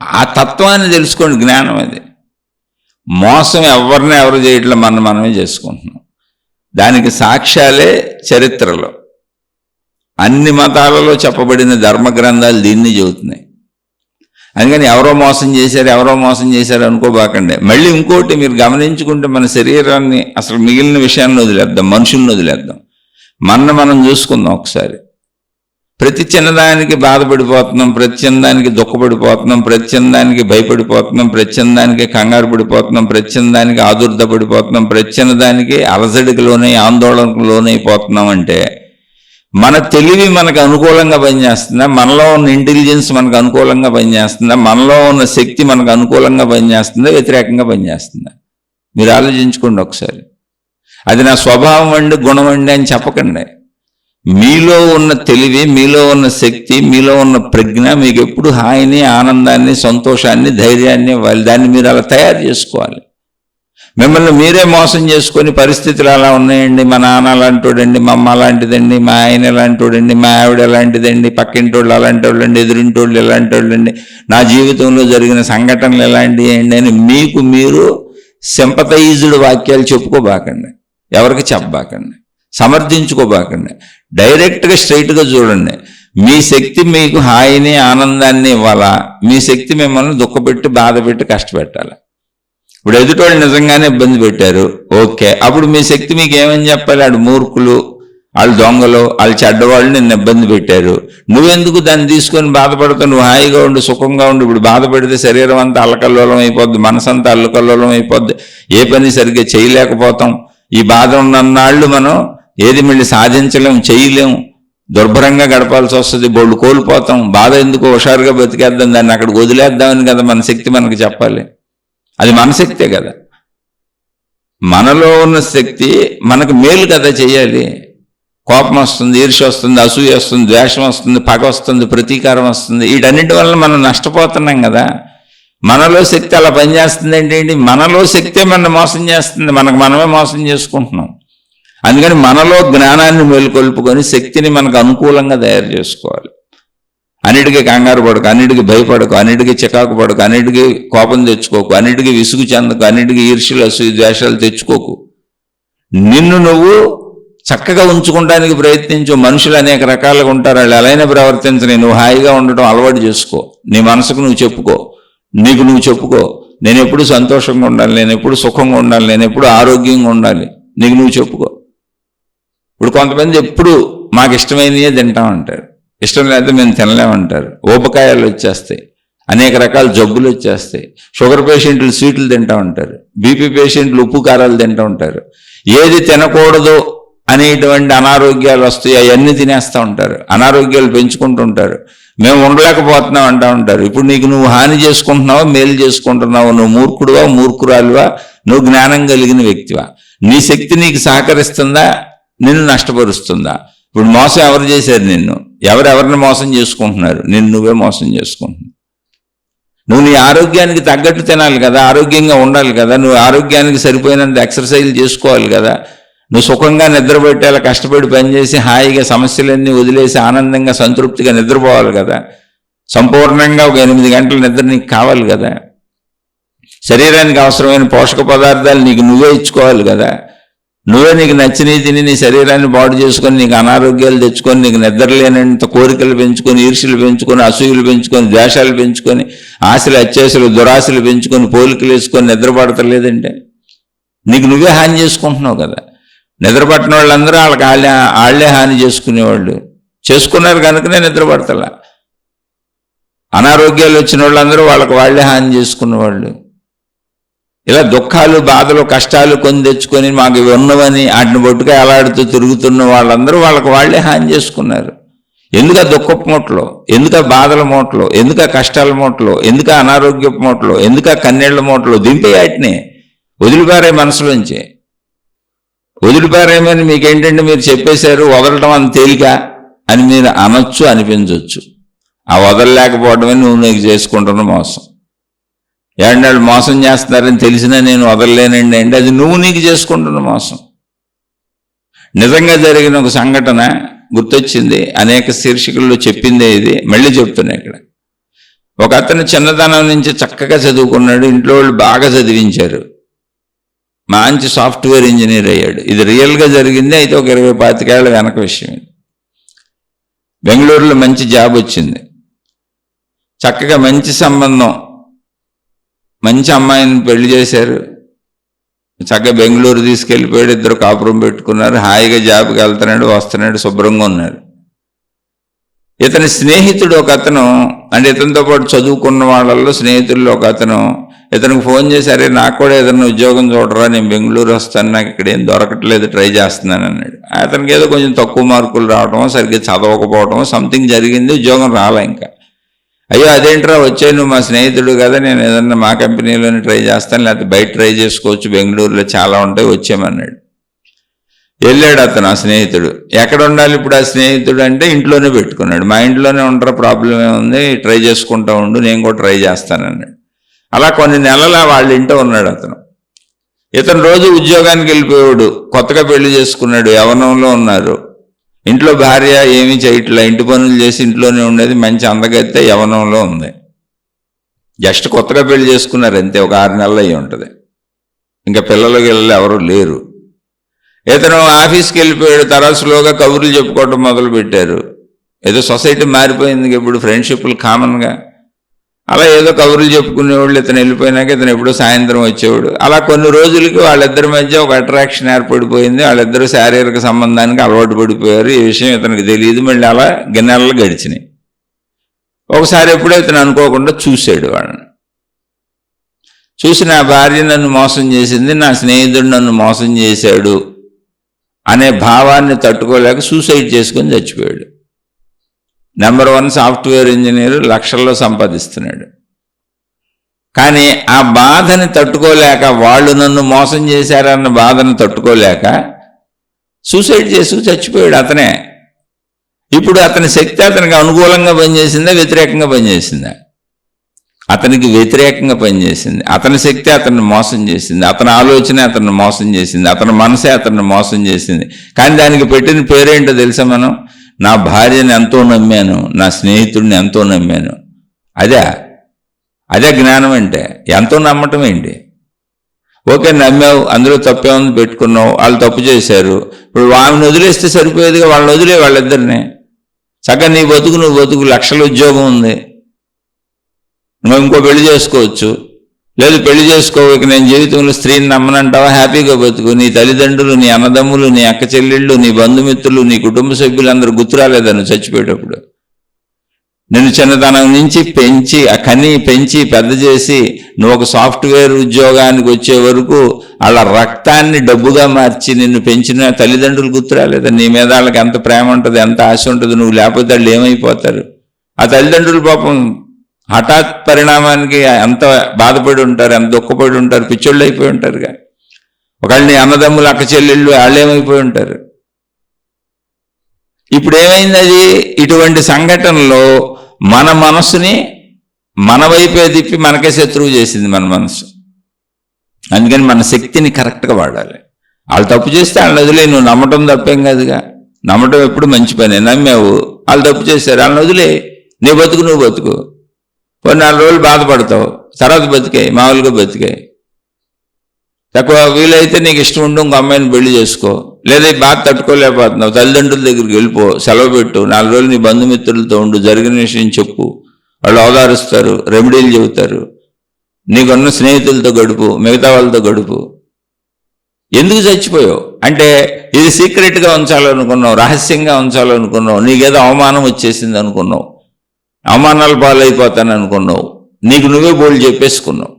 ఆ తత్వాన్ని తెలుసుకోండి. జ్ఞానం అది. మోసం ఎవరు చేయట్లే, మనమే చేసుకుంటున్నాం. దానికి సాక్ష్యాలే చరిత్రలో అన్ని మతాలలో చెప్పబడిన ధర్మ గ్రంథాలు దీన్ని చెబుతున్నాయి. అందుకని ఎవరో మోసం చేశారు అనుకోబాకండి. మళ్ళీ ఇంకోటి మీరు గమనించుకుంటే, మన శరీరాన్ని అసలు మిగిలిన విషయాన్ని వదిలేద్దాం, మనుషుల్ని వదిలేద్దాం, మనం చూసుకుందాం ఒకసారి. ప్రతి చిన్నదానికి బాధపడిపోతున్నాం, ప్రతి చిన్నదానికి దుఃఖపడిపోతున్నాం, ప్రతి చిన్నదానికి భయపడిపోతున్నాం, ప్రతి చిన్నదానికి కంగారు పడిపోతున్నాం, ప్రతి చిన్నదానికి ఆదుర్ద పడిపోతున్నాం, ప్రతి చిన్నదానికి అలసడికి ఆందోళనకు లోనైపోతున్నాం. అంటే మన తెలివి మనకు అనుకూలంగా పనిచేస్తుందా? మనలో ఉన్న ఇంటెలిజెన్స్ మనకు అనుకూలంగా పనిచేస్తుందా? మనలో ఉన్న శక్తి మనకు అనుకూలంగా పనిచేస్తుందా, వ్యతిరేకంగా పనిచేస్తుందా? మీరు ఆలోచించుకోండి ఒకసారి. అది నా స్వభావం అండి, గుణం అండి అని చెప్పకండి. మీలో ఉన్న తెలివి, మీలో ఉన్న శక్తి, మీలో ఉన్న ప్రజ్ఞ మీకు ఎప్పుడు హాయిని, ఆనందాన్ని, సంతోషాన్ని, ధైర్యాన్ని ఇవ్వాలి. దాన్ని మీరు అలా తయారు చేసుకోవాలి. మిమ్మల్ని మీరే మోసం చేసుకొని పరిస్థితులు అలా ఉన్నాయండి, మా నాన్న అలాంటోడండి, మా అమ్మ అలాంటిదండి, మా ఆయన అలాంటోడండి, మా ఆవిడ అలాంటిదండి, పక్కింటోళ్ళు అలాంటి వాళ్ళండి, ఎదురింటోళ్ళు ఎలాంటి వాళ్ళండి, నా జీవితంలో జరిగిన సంఘటనలు ఎలాంటివి అండి అని మీకు మీరు సింపథైజ్డ్ వాక్యాలు చెప్పుకోబాకండి, ఎవరికి చెప్పబాకండి, సమర్థించుకోబాకండి. డైరెక్ట్గా స్ట్రైట్గా చూడండి. మీ శక్తి మీకు హాయిని ఆనందాన్ని ఇవ్వాలా, మీ శక్తి మిమ్మల్ని దుఃఖపెట్టి బాధపెట్టి కష్టపెట్టాలి. ఇప్పుడు ఎదుటోళ్ళు నిజంగానే ఇబ్బంది పెట్టారు, ఓకే, అప్పుడు మీ శక్తి మీకు ఏమని చెప్పాలి? వాళ్ళు మూర్ఖులు, వాళ్ళు దొంగలు, వాళ్ళు చెడ్డవాళ్ళు నిన్ను ఇబ్బంది పెట్టారు, నువ్వెందుకు దాన్ని తీసుకొని బాధపడతావు? నువ్వు హాయిగా ఉండి సుఖంగా ఉండి. ఇప్పుడు బాధపడితే శరీరం అంతా అల్లకల్లోలం అయిపోద్ది, మనసంతా అల్లకల్లోలం అయిపోద్ది, ఏ పని సరిగ్గా చేయలేకపోతాం. ఈ బాధ ఉన్నన్నాళ్ళు మనం ఏది మళ్ళీ సాధించలేం, చేయలేం, దుర్భరంగా గడపాల్సి వస్తుంది, బోళ్ళు కోల్పోతాం. బాధ ఎందుకు, హుషారుగా బతికేద్దాం, దాన్ని అక్కడికి వదిలేద్దామని కదా మన శక్తి మనకు చెప్పాలి. అది మన శక్తే కదా, మనలో ఉన్న శక్తి మనకు మేలు కదా చేయాలి. కోపం వస్తుంది, ఈర్ష్య వస్తుంది, అసూయ వస్తుంది, ద్వేషం వస్తుంది, పగ వస్తుంది, ప్రతీకారం వస్తుంది, వీటన్నిటి వల్ల మనం నష్టపోతున్నాం కదా. మనలో శక్తి అలా పనిచేస్తుంది ఏంటి? మనలో శక్తే మన మోసం చేస్తుంది, మనకు మనమే మోసం చేసుకుంటున్నాం. అందుకని మనలో జ్ఞానాన్ని మేలుకొల్పుకొని శక్తిని మనకు అనుకూలంగా తయారు చేసుకోవాలి. అన్నిటికీ కంగారు పడకు, అన్నిటికీ భయపడకు, అన్నిటికీ చికాకు పడకు, అన్నిటికీ కోపం తెచ్చుకోకు, అన్నిటికీ విసుగు చెందకు, అన్నిటికీ ఈర్ష్యలు అసూయ ద్వేషాలు తెచ్చుకోకు. నిన్ను నువ్వు చక్కగా ఉంచుకోవడానికి ప్రయత్నించు. మనుషులు అనేక రకాలుగా ఉంటారు, వాళ్ళు ఎలాగైనా ప్రవర్తించని, నువ్వు హాయిగా ఉండటం అలవాటు చేసుకో. నీ మనసుకు నువ్వు చెప్పుకో, నీకు నువ్వు చెప్పుకో, నేను ఎప్పుడు సంతోషంగా ఉండాలి, నేను ఎప్పుడు సుఖంగా ఉండాలి, నేను ఎప్పుడు ఆరోగ్యంగా ఉండాలి, నీకు నువ్వు చెప్పుకో. ఇప్పుడు కొంతమంది ఎప్పుడు మాకు ఇష్టమైనయే తింటామంటారు, ఇష్టం లేకపోతే మేము తినలేమంటారు, ఊబకాయాలు వచ్చేస్తాయి, అనేక రకాల జబ్బులు వచ్చేస్తాయి. షుగర్ పేషెంట్లు స్వీట్లు తింటూ ఉంటారు, బీపీ పేషెంట్లు ఉప్పు కారాలు తింటూ ఉంటారు. ఏది తినకూడదు అనేటువంటి అనారోగ్యాలు వస్తాయి, అవన్నీ తినేస్తూ ఉంటారు, అనారోగ్యాలు పెంచుకుంటుంటారు. మేము ఉండలేకపోతున్నాం అంటూ ఉంటారు. ఇప్పుడు నీకు నువ్వు హాని చేసుకుంటున్నావా, మేలు చేసుకుంటున్నావా? నువ్వు మూర్ఖుడువా, మూర్ఖురాలువా, నువ్వు జ్ఞానం కలిగిన వ్యక్తివా? నీ శక్తి నీకు సహకరిస్తుందా, నిన్ను నష్టపరుస్తుందా? ఇప్పుడు మోసం ఎవరు చేశారు నిన్ను? ఎవరెవరిని మోసం చేసుకుంటున్నారు? నిన్ను నువ్వే మోసం చేసుకుంటున్నావు. నువ్వు నీ ఆరోగ్యానికి తగ్గట్టు తినాలి కదా, ఆరోగ్యంగా ఉండాలి కదా, నువ్వు ఆరోగ్యానికి సరిపోయినంత ఎక్సర్సైజ్ చేసుకోవాలి కదా, నువ్వు సుఖంగా నిద్రపెట్టాలి, కష్టపడి పనిచేసి హాయిగా సమస్యలన్నీ వదిలేసి ఆనందంగా సంతృప్తిగా నిద్రపోవాలి కదా. సంపూర్ణంగా ఒక 8 గంటల నిద్ర నీకు కావాలి కదా. శరీరానికి అవసరమైన పోషక పదార్థాలు నీకు నువ్వే ఇచ్చుకోవాలి కదా. నువ్వే నీకు నచ్చినవి తిని నీ శరీరాన్ని పాడు చేసుకొని నీకు అనారోగ్యాలు తెచ్చుకొని నీకు నిద్రలేనంత కోరికలు పెంచుకొని, ఈర్ష్యలు పెంచుకొని, అసూయలు పెంచుకొని, ద్వేషాలు పెంచుకొని, ఆశలు అత్యాశలు దురాశలు పెంచుకొని, పోలికలు వేసుకొని నిద్రపడతలేదంటే నీకు నువ్వే హాని చేసుకుంటున్నావు కదా. నిద్రపట్టిన వాళ్ళందరూ వాళ్ళే హాని చేసుకునేవాళ్ళు, చేసుకున్నారు కనుకనే నిద్రపడతలా. అనారోగ్యాలు వచ్చిన వాళ్ళందరూ వాళ్ళే హాని చేసుకున్నవాళ్ళు. ఇలా దుఃఖాలు, బాధలు, కష్టాలు కొని తెచ్చుకొని మాకు ఇవి ఉన్నవని వాటిని బొట్టుగా ఎలాడుతూ తిరుగుతున్న వాళ్ళందరూ వాళ్ళే హాని చేసుకున్నారు. ఎందుకు ఆ దుఃఖపు మూటలో, ఎందుకు ఆ బాధల మూటలో, ఎందుకు ఆ కష్టాల మూటలో, ఎందుకు ఆ అనారోగ్యపు మూటలో, ఎందుకు ఆ కన్నీళ్ల మూటలో దింపే వాటిని వదిలిపారే మనసులోంచి. వదిలిపారేమని మీకేంటంటే మీరు చెప్పేశారు, వదలటం అంత తేలిక అని మీరు అనొచ్చు, అనిపించవచ్చు. ఆ వదలలేకపోవడమే నువ్వు నీకు చేసుకుంటున్న మోసం. ఏడాళ్ళు మోసం చేస్తున్నారని తెలిసినా నేను వదలలేనండి అంటే అది నువ్వు నీకు చేసుకుంటున్న మోసం. నిజంగా జరిగిన ఒక సంఘటన గుర్తొచ్చింది, అనేక శీర్షికల్లో చెప్పిందే ఇది, మళ్ళీ చెప్తున్నా ఇక్కడ. ఒక అతను చిన్నతనం నుంచి చక్కగా చదువుకున్నాడు, ఇంట్లో వాళ్ళు బాగా చదివించారు, మంచి సాఫ్ట్వేర్ ఇంజనీర్ అయ్యాడు. ఇది రియల్గా జరిగింది, అయితే ఒక 20-25 ఏళ్ల వెనక విషయం ఇది. బెంగళూరులో మంచి జాబ్ వచ్చింది, చక్కగా మంచి సంబంధం, మంచి అమ్మాయిని పెళ్లి చేశారు, చక్కగా బెంగళూరు తీసుకెళ్ళిపోయాడు, ఇద్దరు కాపురం పెట్టుకున్నారు, హాయిగా జాబ్కి వెళ్తున్నాడు, వస్తున్నాడు, శుభ్రంగా ఉన్నారు. ఇతని స్నేహితుడు ఒక అతను, అంటే ఇతనితో పాటు చదువుకున్న వాళ్ళల్లో స్నేహితుల్లో ఒక అతను ఇతనికి ఫోన్ చేసి, అరే నాకు కూడా ఏదైనా ఉద్యోగం చూడరా, నేను బెంగళూరు వస్తాను, నాకు ఇక్కడ ఏం దొరకట్లేదు, ట్రై చేస్తున్నాను అన్నాడు. అతనికి ఏదో కొంచెం తక్కువ మార్కులు రావటమో, సరిగ్గా చదవకపోవటమో సంథింగ్ జరిగింది, ఉద్యోగం రాలే. ఇంకా అయ్యో అదేంట్రా వచ్చాయి, నువ్వు మా స్నేహితుడు కదా, నేను ఏదన్నా మా కంపెనీలోనే ట్రై చేస్తాను, లేకపోతే బయట ట్రై చేసుకోవచ్చు, బెంగళూరులో చాలా ఉంటాయి, వచ్చామన్నాడు. వెళ్ళాడు అతను, ఆ స్నేహితుడు. ఎక్కడ ఉండాలి ఇప్పుడు ఆ స్నేహితుడు అంటే ఇంట్లోనే పెట్టుకున్నాడు. మా ఇంట్లోనే ఉంటారా, ప్రాబ్లం ఏముంది, ట్రై చేసుకుంటా ఉండు, నేను కూడా ట్రై చేస్తానన్నాడు. అలా కొన్ని నెలలు వాళ్ళ ఇంట్లో ఉన్నాడు అతను. ఇతను రోజు ఉద్యోగానికి వెళ్ళిపోయాడు, కొత్తగా పెళ్లి చేసుకున్నాడు, యవ్వనంలో ఉన్నారు, ఇంట్లో భార్య ఏమీ చేయట్లా, ఇంటి పనులు చేసి ఇంట్లోనే ఉండేది, మంచి అందగైతే యవ్వనంలో ఉంది. జస్ట్ కొత్తగా పెళ్లి చేసుకున్నారు అంతే, ఒక 6 నెలలు అయ్యి ఉంటుంది, ఇంకా పిల్లలకి ఎవరు లేరు. ఇతను ఆఫీస్కి వెళ్ళిపోయాడు, తర్వాత స్లోగా కబుర్లు చెప్పుకోవటం మొదలు పెట్టారు. ఏదో సొసైటీ మారిపోయింది ఇప్పుడు, ఫ్రెండ్షిప్లు కామన్గా, అలా ఏదో కబుర్లు చెప్పుకునేవాళ్ళు. ఇతను వెళ్ళిపోయినాక ఇతను ఎప్పుడో సాయంత్రం వచ్చేవాడు. అలా కొన్ని రోజులకి వాళ్ళిద్దరి మధ్య ఒక అట్రాక్షన్ ఏర్పడిపోయింది, వాళ్ళిద్దరూ శారీరక సంబంధానికి అలవాటు పడిపోయారు. ఈ విషయం ఇతనికి తెలియదు. మళ్ళీ అలా గిన్నెలు గడిచినాయి. ఒకసారి ఎప్పుడో ఇతను అనుకోకుండా చూశాడు వాళ్ళని. చూసి నా భార్య నన్ను మోసం చేసింది, నా స్నేహితుడు నన్ను మోసం చేశాడు అనే భావాన్ని తట్టుకోలేక సూసైడ్ చేసుకొని చచ్చిపోయాడు. నెంబర్ 1 సాఫ్ట్వేర్ ఇంజనీర్, లక్షల్లో సంపాదిస్తున్నాడు. కానీ ఆ బాధని తట్టుకోలేక, వాళ్ళు నన్ను మోసం చేశారన్న బాధను తట్టుకోలేక సూసైడ్ చేసి చచ్చిపోయాడు అతనే. ఇప్పుడు అతని శక్తి అతనికి అనుకూలంగా పనిచేసిందా, వ్యతిరేకంగా పనిచేసిందా? అతనికి వ్యతిరేకంగా పనిచేసింది. అతని శక్తి అతన్ని మోసం చేసింది, అతని ఆలోచన అతన్ని మోసం చేసింది, అతని మనసే అతన్ని మోసం చేసింది. కానీ దానికి పెట్టిన పేరేంటో తెలుసా? మనం నా భార్యని ఎంతో నమ్మాను, నా స్నేహితుడిని ఎంతో నమ్మాను. అదే జ్ఞానం అంటే. ఎంతో నమ్మటం ఏంటి? ఓకే, నమ్మావు, అందులో తప్పే ఉంది, పెట్టుకున్నావు, వాళ్ళు తప్పు చేశారు, ఇప్పుడు వాళ్ళని వదిలేస్తే సరిపోయేదిగా. వాళ్ళని వదిలే, వాళ్ళిద్దరిని చక్కగా నీ బతుకు నువ్వు బతుకు, లక్షల ఉద్యోగం ఉంది, నువ్వు ఇంకో పెళ్లి చేసుకోవచ్చు. లేదు పెళ్లి చేసుకోక నేను జీవితంలో స్త్రీని నమ్మనంటావా? హ్యాపీగా బతుకు. నీ తల్లిదండ్రులు, నీ అన్నదమ్ములు, నీ అక్క చెల్లెళ్ళు, నీ బంధుమిత్రులు, నీ కుటుంబ సభ్యులు అందరూ గుర్తురాలేదా నువ్వు చచ్చిపోయేటప్పుడు? నిన్ను చిన్నతనం నుంచి పెంచి పెంచి పెద్ద చేసి నువ్వు ఒక సాఫ్ట్వేర్ ఉద్యోగానికి వచ్చే వరకు వాళ్ళ రక్తాన్ని డబ్బుగా మార్చి నిన్ను పెంచిన తల్లిదండ్రులు గుర్తురాలేదా? నీ మీద వాళ్ళకి ఎంత ప్రేమ ఉంటుంది, ఎంత ఆశ ఉంటుంది. నువ్వు లేకపోతే వాళ్ళు ఏమైపోతారు? ఆ తల్లిదండ్రులు పాపం హఠాత్ పరిణామానికి ఎంత బాధపడి ఉంటారు, ఎంత దుఃఖపడి ఉంటారు, పిచ్చోళ్ళు అయిపోయి ఉంటారుగా. ఒకళ్ళు నీ అన్నదమ్ములు, అక్క చెల్లెళ్ళు, వాళ్ళు ఏమైపోయి ఉంటారు. ఇప్పుడు ఏమైంది? అది ఇటువంటి సంఘటనలో మన మనస్సుని మన వైపే తిప్పి మనకే శత్రువు చేసింది మన మనసు. అందుకని మన శక్తిని కరెక్ట్గా వాడాలి. వాళ్ళు తప్పు చేస్తే వాళ్ళని వదిలే, నువ్వు నమ్మటం తప్పేం కాదుగా. నమ్మటం ఎప్పుడు మంచి పని. నమ్మావు, వాళ్ళు తప్పు చేశారు, వాళ్ళని వదిలే, నీ బతుకు నువ్వు బతుకు. 4 రోజులు బాధపడతావు, తర్వాత బతికాయి, మామూలుగా బతికాయి. తక్కువ వీలైతే నీకు ఇష్టం ఉండి ఇంకో అమ్మాయిని పెళ్లి చేసుకో. లేదా ఈ బాధ తట్టుకోలేకపోతున్నావు, తల్లిదండ్రుల దగ్గరికి వెళ్ళిపో, సెలవు పెట్టు, 4 రోజులు నీ బంధుమిత్రులతో ఉండు, జరిగిన విషయం చెప్పు, వాళ్ళు ఓదారుస్తారు, రెమెడీలు చెబుతారు. నీకున్న స్నేహితులతో గడుపు, మిగతా వాళ్ళతో గడుపు. ఎందుకు చచ్చిపోయావు అంటే ఇది సీక్రెట్గా ఉంచాలనుకున్నావు, రహస్యంగా ఉంచాలనుకున్నావు, నీకేదో అవమానం వచ్చేసింది అనుకున్నావు, అవమానాలు పాలైపోతాను అనుకున్నావు, నీకు నువ్వే బోళ్ళు చెప్పేసుకున్నావు,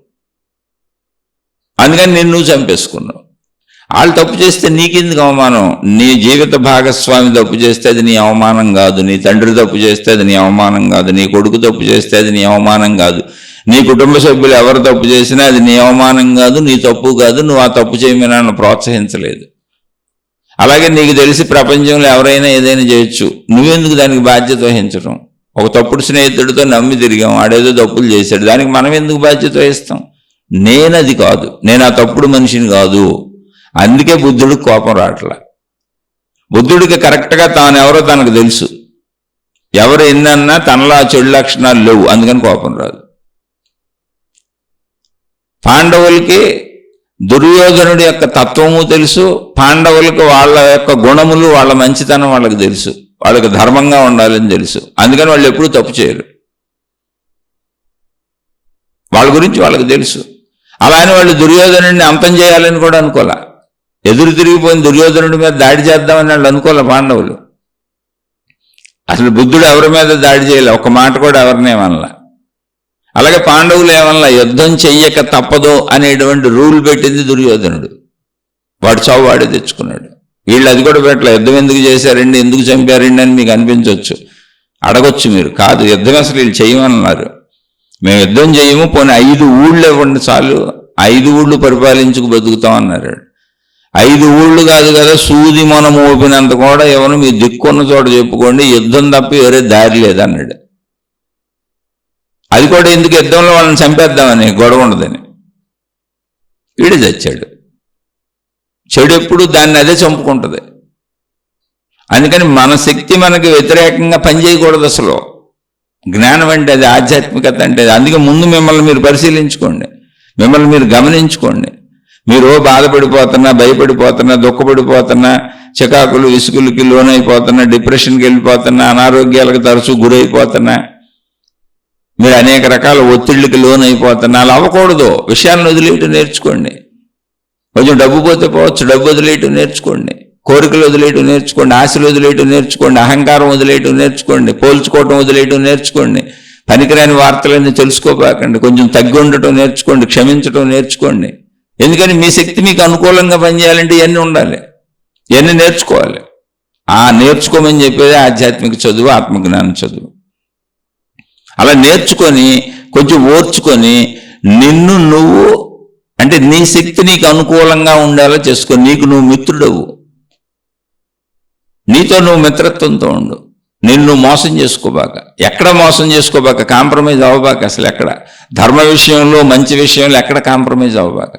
అందుకని నిన్ను చంపేసుకున్నావు. వాళ్ళు తప్పు చేస్తే నీకెందుకు అవమానం? నీ జీవిత భాగస్వామి తప్పు చేస్తే అది నీ అవమానం కాదు, నీ తండ్రి తప్పు చేస్తే అది నీ అవమానం కాదు, నీ కొడుకు తప్పు చేస్తే అది నీ అవమానం కాదు, నీ కుటుంబ సభ్యులు ఎవరు తప్పు చేసినా అది నీ అవమానం కాదు, నీ తప్పు కాదు. నువ్వు ఆ తప్పు చేయమని నన్ను ప్రోత్సహించలేదు. అలాగే నీకు తెలిసి ప్రపంచంలో ఎవరైనా ఏదైనా చేయొచ్చు, నువ్వెందుకు దానికి బాధ్యత వహించడం? ఒక తప్పుడు స్నేహితుడితో నమ్మి తిరిగాం, ఆడేదో తప్పులు చేశాడు, దానికి మనం ఎందుకు బాధ్యత వహిస్తాం? నేనది కాదు, నేను ఆ తప్పుడు మనిషిని కాదు. అందుకే బుద్ధుడికి కోపం రావట్లా. బుద్ధుడికి కరెక్ట్గా తానెవరో తనకు తెలుసు. ఎవరు ఎన్నన్నా తనలో ఆ చెడు లక్షణాలు లేవు, అందుకని కోపం రాదు. పాండవులకి దుర్యోధనుడి యొక్క తత్వము తెలుసు, పాండవులకు వాళ్ళ యొక్క గుణములు, వాళ్ళ మంచితనం వాళ్ళకి తెలుసు, వాళ్ళకి ధర్మంగా ఉండాలని తెలుసు. అందుకని వాళ్ళు ఎప్పుడూ తప్పు చేయరు, వాళ్ళ గురించి వాళ్ళకి తెలుసు. అలా అని వాళ్ళు దుర్యోధనుడిని అంతం చేయాలని కూడా అనుకోలే. ఎదురు తిరిగిపోయిన దుర్యోధనుడి మీద దాడి చేద్దామని వాళ్ళు అనుకోలే పాండవులు. అసలు బుద్ధుడు ఎవరి మీద దాడి చేయలే, ఒక మాట కూడా ఎవరినేమనలా. అలాగే పాండవులు ఏమన్నా యుద్ధం చెయ్యక తప్పదో అనేటువంటి రూల్ పెట్టింది దుర్యోధనుడు. వాడు చావు వాడే తెచ్చుకున్నాడు. వీళ్ళు అది కూడా పెట్టలే. యుద్ధం ఎందుకు చేశారండి, ఎందుకు చంపారండి అని మీకు అనిపించవచ్చు, అడగొచ్చు మీరు. కాదు, యుద్ధం అసలు వీళ్ళు చేయమన్నారు. మేము యుద్ధం చేయము, పోనీ 5 ఊళ్ళు ఇవ్వండి చాలు, 5 ఊళ్ళు పరిపాలించుకు బతుకుతాం అన్నారు. 5 ఊళ్ళు కాదు కదా, సూది మనం ఊపినంత కూడా ఎవరు, మీ దిక్కున్న చోట చెప్పుకోండి, యుద్ధం తప్ప వేరే దారి లేదన్నాడు. అది కూడా ఎందుకు, యుద్ధంలో వాళ్ళని చంపేద్దామని, గొడవ ఉండదని. వీడు చచ్చాడు. చెడు ఎప్పుడు దాన్ని అదే చంపుకుంటుంది. అందుకని మన శక్తి మనకి వ్యతిరేకంగా పనిచేయకూడదు అసలు. జ్ఞానం అంటే అది, ఆధ్యాత్మికత అంటే అది. అందుకే ముందు మిమ్మల్ని మీరు పరిశీలించుకోండి, మిమ్మల్ని మీరు గమనించుకోండి. మీరు బాధపడిపోతున్నా, భయపడిపోతున్నా, దుఃఖపడిపోతున్నా, చికాకులు విసుగులకి లోనైపోతున్నా, డిప్రెషన్కి వెళ్ళిపోతున్నా, అనారోగ్యాలకు తరచూ గురైపోతున్నా, మీరు అనేక రకాల ఒత్తిళ్ళకి లోనైపోతున్నా, అలా అవ్వకూడదు. విషయాలను వదిలేయటం నేర్చుకోండి. కొంచెం డబ్బు పోతే పోవచ్చు, డబ్బు వదిలేయటం నేర్చుకోండి. కోరికలు వదిలేయటం నేర్చుకోండి, ఆశలు వదిలేయటం నేర్చుకోండి, అహంకారం వదిలేయటం నేర్చుకోండి, పోల్చుకోవటం వదిలేయటం నేర్చుకోండి, పనికిరాని వార్తలన్నీ తెలుసుకోబాకండి, కొంచెం తగ్గి ఉండటం నేర్చుకోండి, క్షమించటం నేర్చుకోండి. ఎందుకని మీ శక్తి మీకు అనుకూలంగా పనిచేయాలంటే ఇవన్నీ ఉండాలి, ఇవన్నీ నేర్చుకోవాలి. ఆ నేర్చుకోమని చెప్పేది ఆధ్యాత్మిక చదువు, ఆత్మజ్ఞానం చదువు. అలా నేర్చుకొని కొంచెం ఓర్చుకొని నిన్ను నువ్వు అంటే నీ శక్తి నీకు అనుకూలంగా ఉండేలా చేసుకో. నీకు నువ్వు మిత్రుడవు, నీతో నువ్వు మిత్రత్వంతో ఉండు. నిన్ను మోసం చేసుకోబాక, ఎక్కడ మోసం చేసుకోబాక, కాంప్రమైజ్ అవ్వబాక. అసలు ఎక్కడ ధర్మ విషయంలో, మంచి విషయంలో ఎక్కడ కాంప్రమైజ్ అవ్వబాక.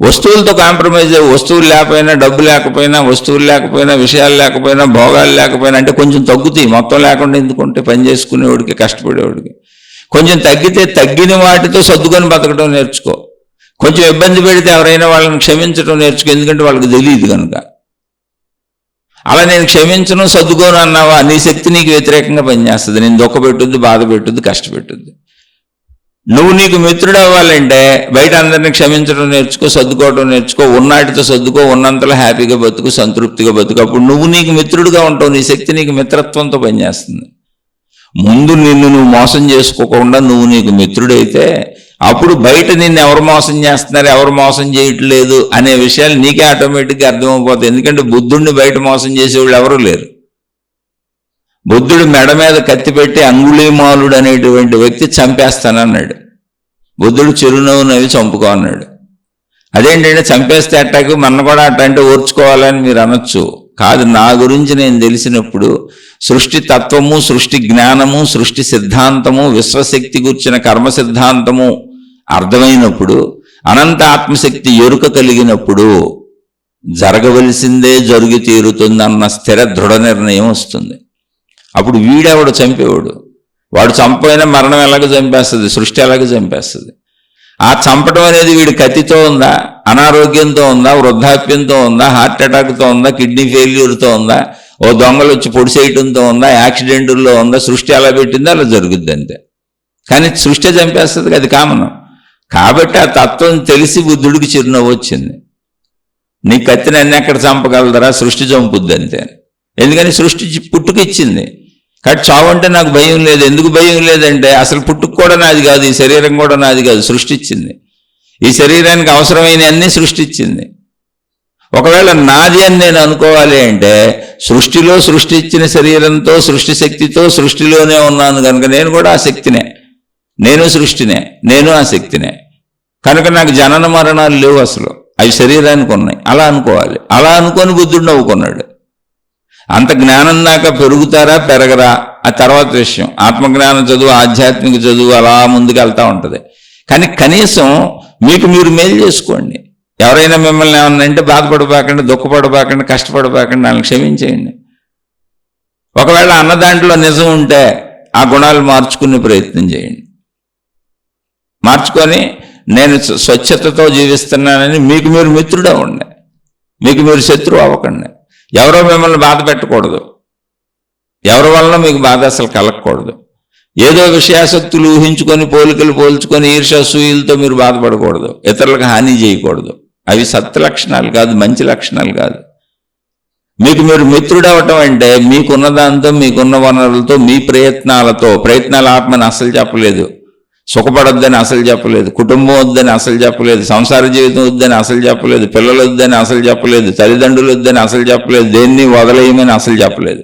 వస్తువులతో కాంప్రమైజ్ అయ్యి, వస్తువులు లేకపోయినా, డబ్బు లేకపోయినా, వస్తువులు లేకపోయినా, విషయాలు లేకపోయినా, భోగాలు లేకపోయినా అంటే కొంచెం తగ్గుతాయి. మొత్తం లేకుండా ఎందుకుంటే పని చేసుకునేవాడికి, కష్టపడేవాడికి కొంచెం తగ్గితే తగ్గిన వాటితో సర్దుకొని బతకడం నేర్చుకో. కొంచెం ఇబ్బంది పెడితే ఎవరైనా వాళ్ళని క్షమించడం నేర్చుకో, ఎందుకంటే వాళ్ళకి తెలియదు కనుక. అలా నేను క్షమించను, సర్దుకోను అన్నావా, నీ శక్తి నీకు వ్యతిరేకంగా పనిచేస్తుంది. నేను దుఃఖపెట్టుద్ది, బాధ పెట్టుద్ది, కష్టపెట్టుద్ది. నువ్వు నీకు మిత్రుడు అవ్వాలంటే బయట అందరినీ క్షమించడం నేర్చుకో, సర్దుకోవడం నేర్చుకో, ఉన్నాటితో సర్దుకో, ఉన్నంతలో హ్యాపీగా బతుకు, సంతృప్తిగా బతుకు. అప్పుడు నువ్వు నీకు మిత్రుడుగా ఉంటావు, నీ శక్తి నీకు మిత్రత్వంతో పనిచేస్తుంది. ముందు నిన్ను నువ్వు మోసం చేసుకోకుండా నువ్వు నీకు మిత్రుడైతే అప్పుడు బయట నిన్ను ఎవరు మోసం చేస్తున్నారు, ఎవరు మోసం చేయట్లేదు అనే విషయాలు నీకే ఆటోమేటిక్గా అర్థమైపోతాయి. ఎందుకంటే బుద్ధుడిని బయట మోసం చేసేవాళ్ళు ఎవరూ లేరు. బుద్ధుడు మెడ మీద కత్తి పెట్టి అంగుళీమాలుడు అనేటువంటి వ్యక్తి చంపేస్తానన్నాడు. బుద్ధుడు చిరునవ్వు నవ్వి చంపుకో అన్నాడు. అదేంటంటే చంపేస్తే అట్టాకు మన కూడా అట్ట అంటే ఓర్చుకోవాలని మీరు అనొచ్చు. కాదు, నా గురించి నేను తెలిసినప్పుడు సృష్టి తత్వము, సృష్టి జ్ఞానము, సృష్టి సిద్ధాంతము, విశ్వశక్తి గురించిన కర్మ సిద్ధాంతము అర్థమైనప్పుడు, అనంత ఆత్మశక్తి ఎరుక కలిగినప్పుడు జరగవలసిందే జరిగి తీరుతుందన్న స్థిర దృఢ నిర్ణయం వస్తుంది. అప్పుడు వీడెవడు చంపేవాడు, వాడు చంపైనా మరణం ఎలాగో చంపేస్తుంది, సృష్టి ఎలాగో చంపేస్తుంది. ఆ చంపడం అనేది వీడి కత్తితో ఉందా, అనారోగ్యంతో ఉందా, వృద్ధాప్యంతో ఉందా, హార్ట్ అటాక్తో ఉందా, కిడ్నీ ఫెయిల్యూర్తో ఉందా, ఓ దొంగలు వచ్చి పొడిసేయటంతో ఉందా, యాక్సిడెంటుల్లో ఉందా, సృష్టి అలా పెట్టిందా అలా జరుగుద్ది అంతే. కానీ సృష్టి చంపేస్తుంది, అది కామనం. కాబట్టి ఆ తత్వం తెలిసి బుద్ధుడికి చిరునవ్వు వచ్చింది. నీ కత్తిని అన్ని ఎక్కడ చంపగలదరా, సృష్టి చంపుద్ది అంతే. ఎందుకని సృష్టి పుట్టుకిచ్చింది. కాబట్టి చావు అంటే నాకు భయం లేదు. ఎందుకు భయం లేదంటే అసలు పుట్టుక కూడా నాది కాదు, ఈ శరీరం కూడా నాది కాదు, సృష్టించింది. ఈ శరీరానికి అవసరమైన అన్నీ సృష్టించింది. ఒకవేళ నాది అని నేను అనుకోవాలి అంటే సృష్టిలో సృష్టించిన శరీరంతో, సృష్టి శక్తితో సృష్టిలోనే ఉన్నాను కనుక నేను కూడా ఆ శక్తినే, నేను సృష్టినే, నేను ఆ శక్తినే. కనుక నాకు జనన మరణాలు లేవు, అసలు అవి శరీరానికి ఉన్నాయి. అలా అనుకోవాలి. అలా అనుకొని బుద్ధుడు నవ్వుకున్నాడు. అంత జ్ఞానం దాకా పెరుగుతారా పెరగరా ఆ తర్వాత విషయం. ఆత్మజ్ఞానం చదువు, ఆధ్యాత్మిక చదువు అలా ముందుకు వెళ్తూ ఉంటుంది. కానీ కనీసం మీకు మీరు మేలు చేసుకోండి. ఎవరైనా మిమ్మల్ని ఏమన్నా అంటే బాధపడబాకండి, దుఃఖపడబాకండి, కష్టపడబాకండి, వాళ్ళని క్షమించేయండి. ఒకవేళ అన్న దాంట్లో నిజం ఉంటే ఆ గుణాలు మార్చుకునే ప్రయత్నం చేయండి. మార్చుకొని నేను స్వచ్ఛతతో జీవిస్తున్నానని మీకు మీరు మిత్రుడు అవ్వండి, మీకు మీరు శత్రువు అవ్వకండి. ఎవరో మిమ్మల్ని బాధ పెట్టకూడదు, ఎవరి వల్ల మీకు బాధ అసలు కలగకూడదు. ఏదో విషయాసక్తులు ఊహించుకొని, పోలికలు పోల్చుకొని, ఈర్ష్యాసూయులతో మీరు బాధపడకూడదు, ఇతరులకు హాని చేయకూడదు. అవి సత్య లక్షణాలు కాదు, మంచి లక్షణాలు కాదు. మీకు మీరు మిత్రుడు అవ్వటం అంటే మీకున్న దాంతో, మీకున్న వనరులతో, మీ ప్రయత్నాలతో. ప్రయత్నాలు ఆత్మని అసలు చెప్పలేదు, సుఖపడొద్దని అసలు చెప్పలేదు, కుటుంబం వద్దని అసలు చెప్పలేదు, సంసార జీవితం వద్దని అసలు చెప్పలేదు, పిల్లలు వద్దని అసలు చెప్పలేదు, తల్లిదండ్రులు వద్దని అసలు చెప్పలేదు, దేన్ని వదలేయమని అసలు చెప్పలేదు.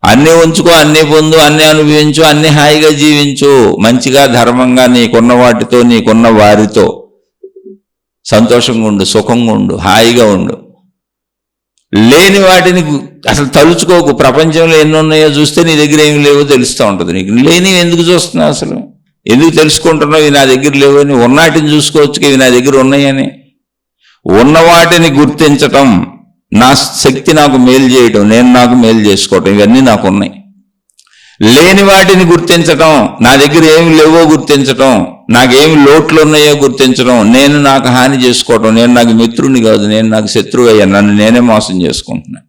అన్నీ ఉంచుకో, అన్నీ పొందు, అన్నీ అనుభవించు, అన్నీ హాయిగా జీవించు, మంచిగా ధర్మంగా నీకున్న వాటితో, నీకున్న వారితో సంతోషంగా ఉండు, సుఖంగా ఉండు, హాయిగా ఉండు. లేని వాటిని అసలు తలుచుకోకు. ప్రపంచంలో ఎన్ని ఉన్నాయో చూస్తే నీ దగ్గర ఏమి లేవో తెలుస్తూ ఉంటుంది. నీకు లేనివి ఎందుకు చూస్తున్నావు, అసలు ఎందుకు తెలుసుకుంటున్నావు? ఇవి నా దగ్గర లేవని. ఉన్నాటిని చూసుకోవచ్చు, ఇవి నా దగ్గర ఉన్నాయని. ఉన్న వాటిని గుర్తించటం, నా శక్తి నాకు మేలు చేయటం, నేను నాకు మేలు చేసుకోవటం, ఇవన్నీ నాకు ఉన్నాయి. లేని వాటిని గుర్తించటం, నా దగ్గర ఏమి లేవో గుర్తించటం, నాకేమి లోట్లు ఉన్నాయో గుర్తించడం, నేను నాకు హాని చేసుకోవటం, నేను నాకు మిత్రుడిని కాదు, నేను నాకు శత్రువు అయ్యా, నన్ను నేనే మోసం చేసుకుంటున్నాను.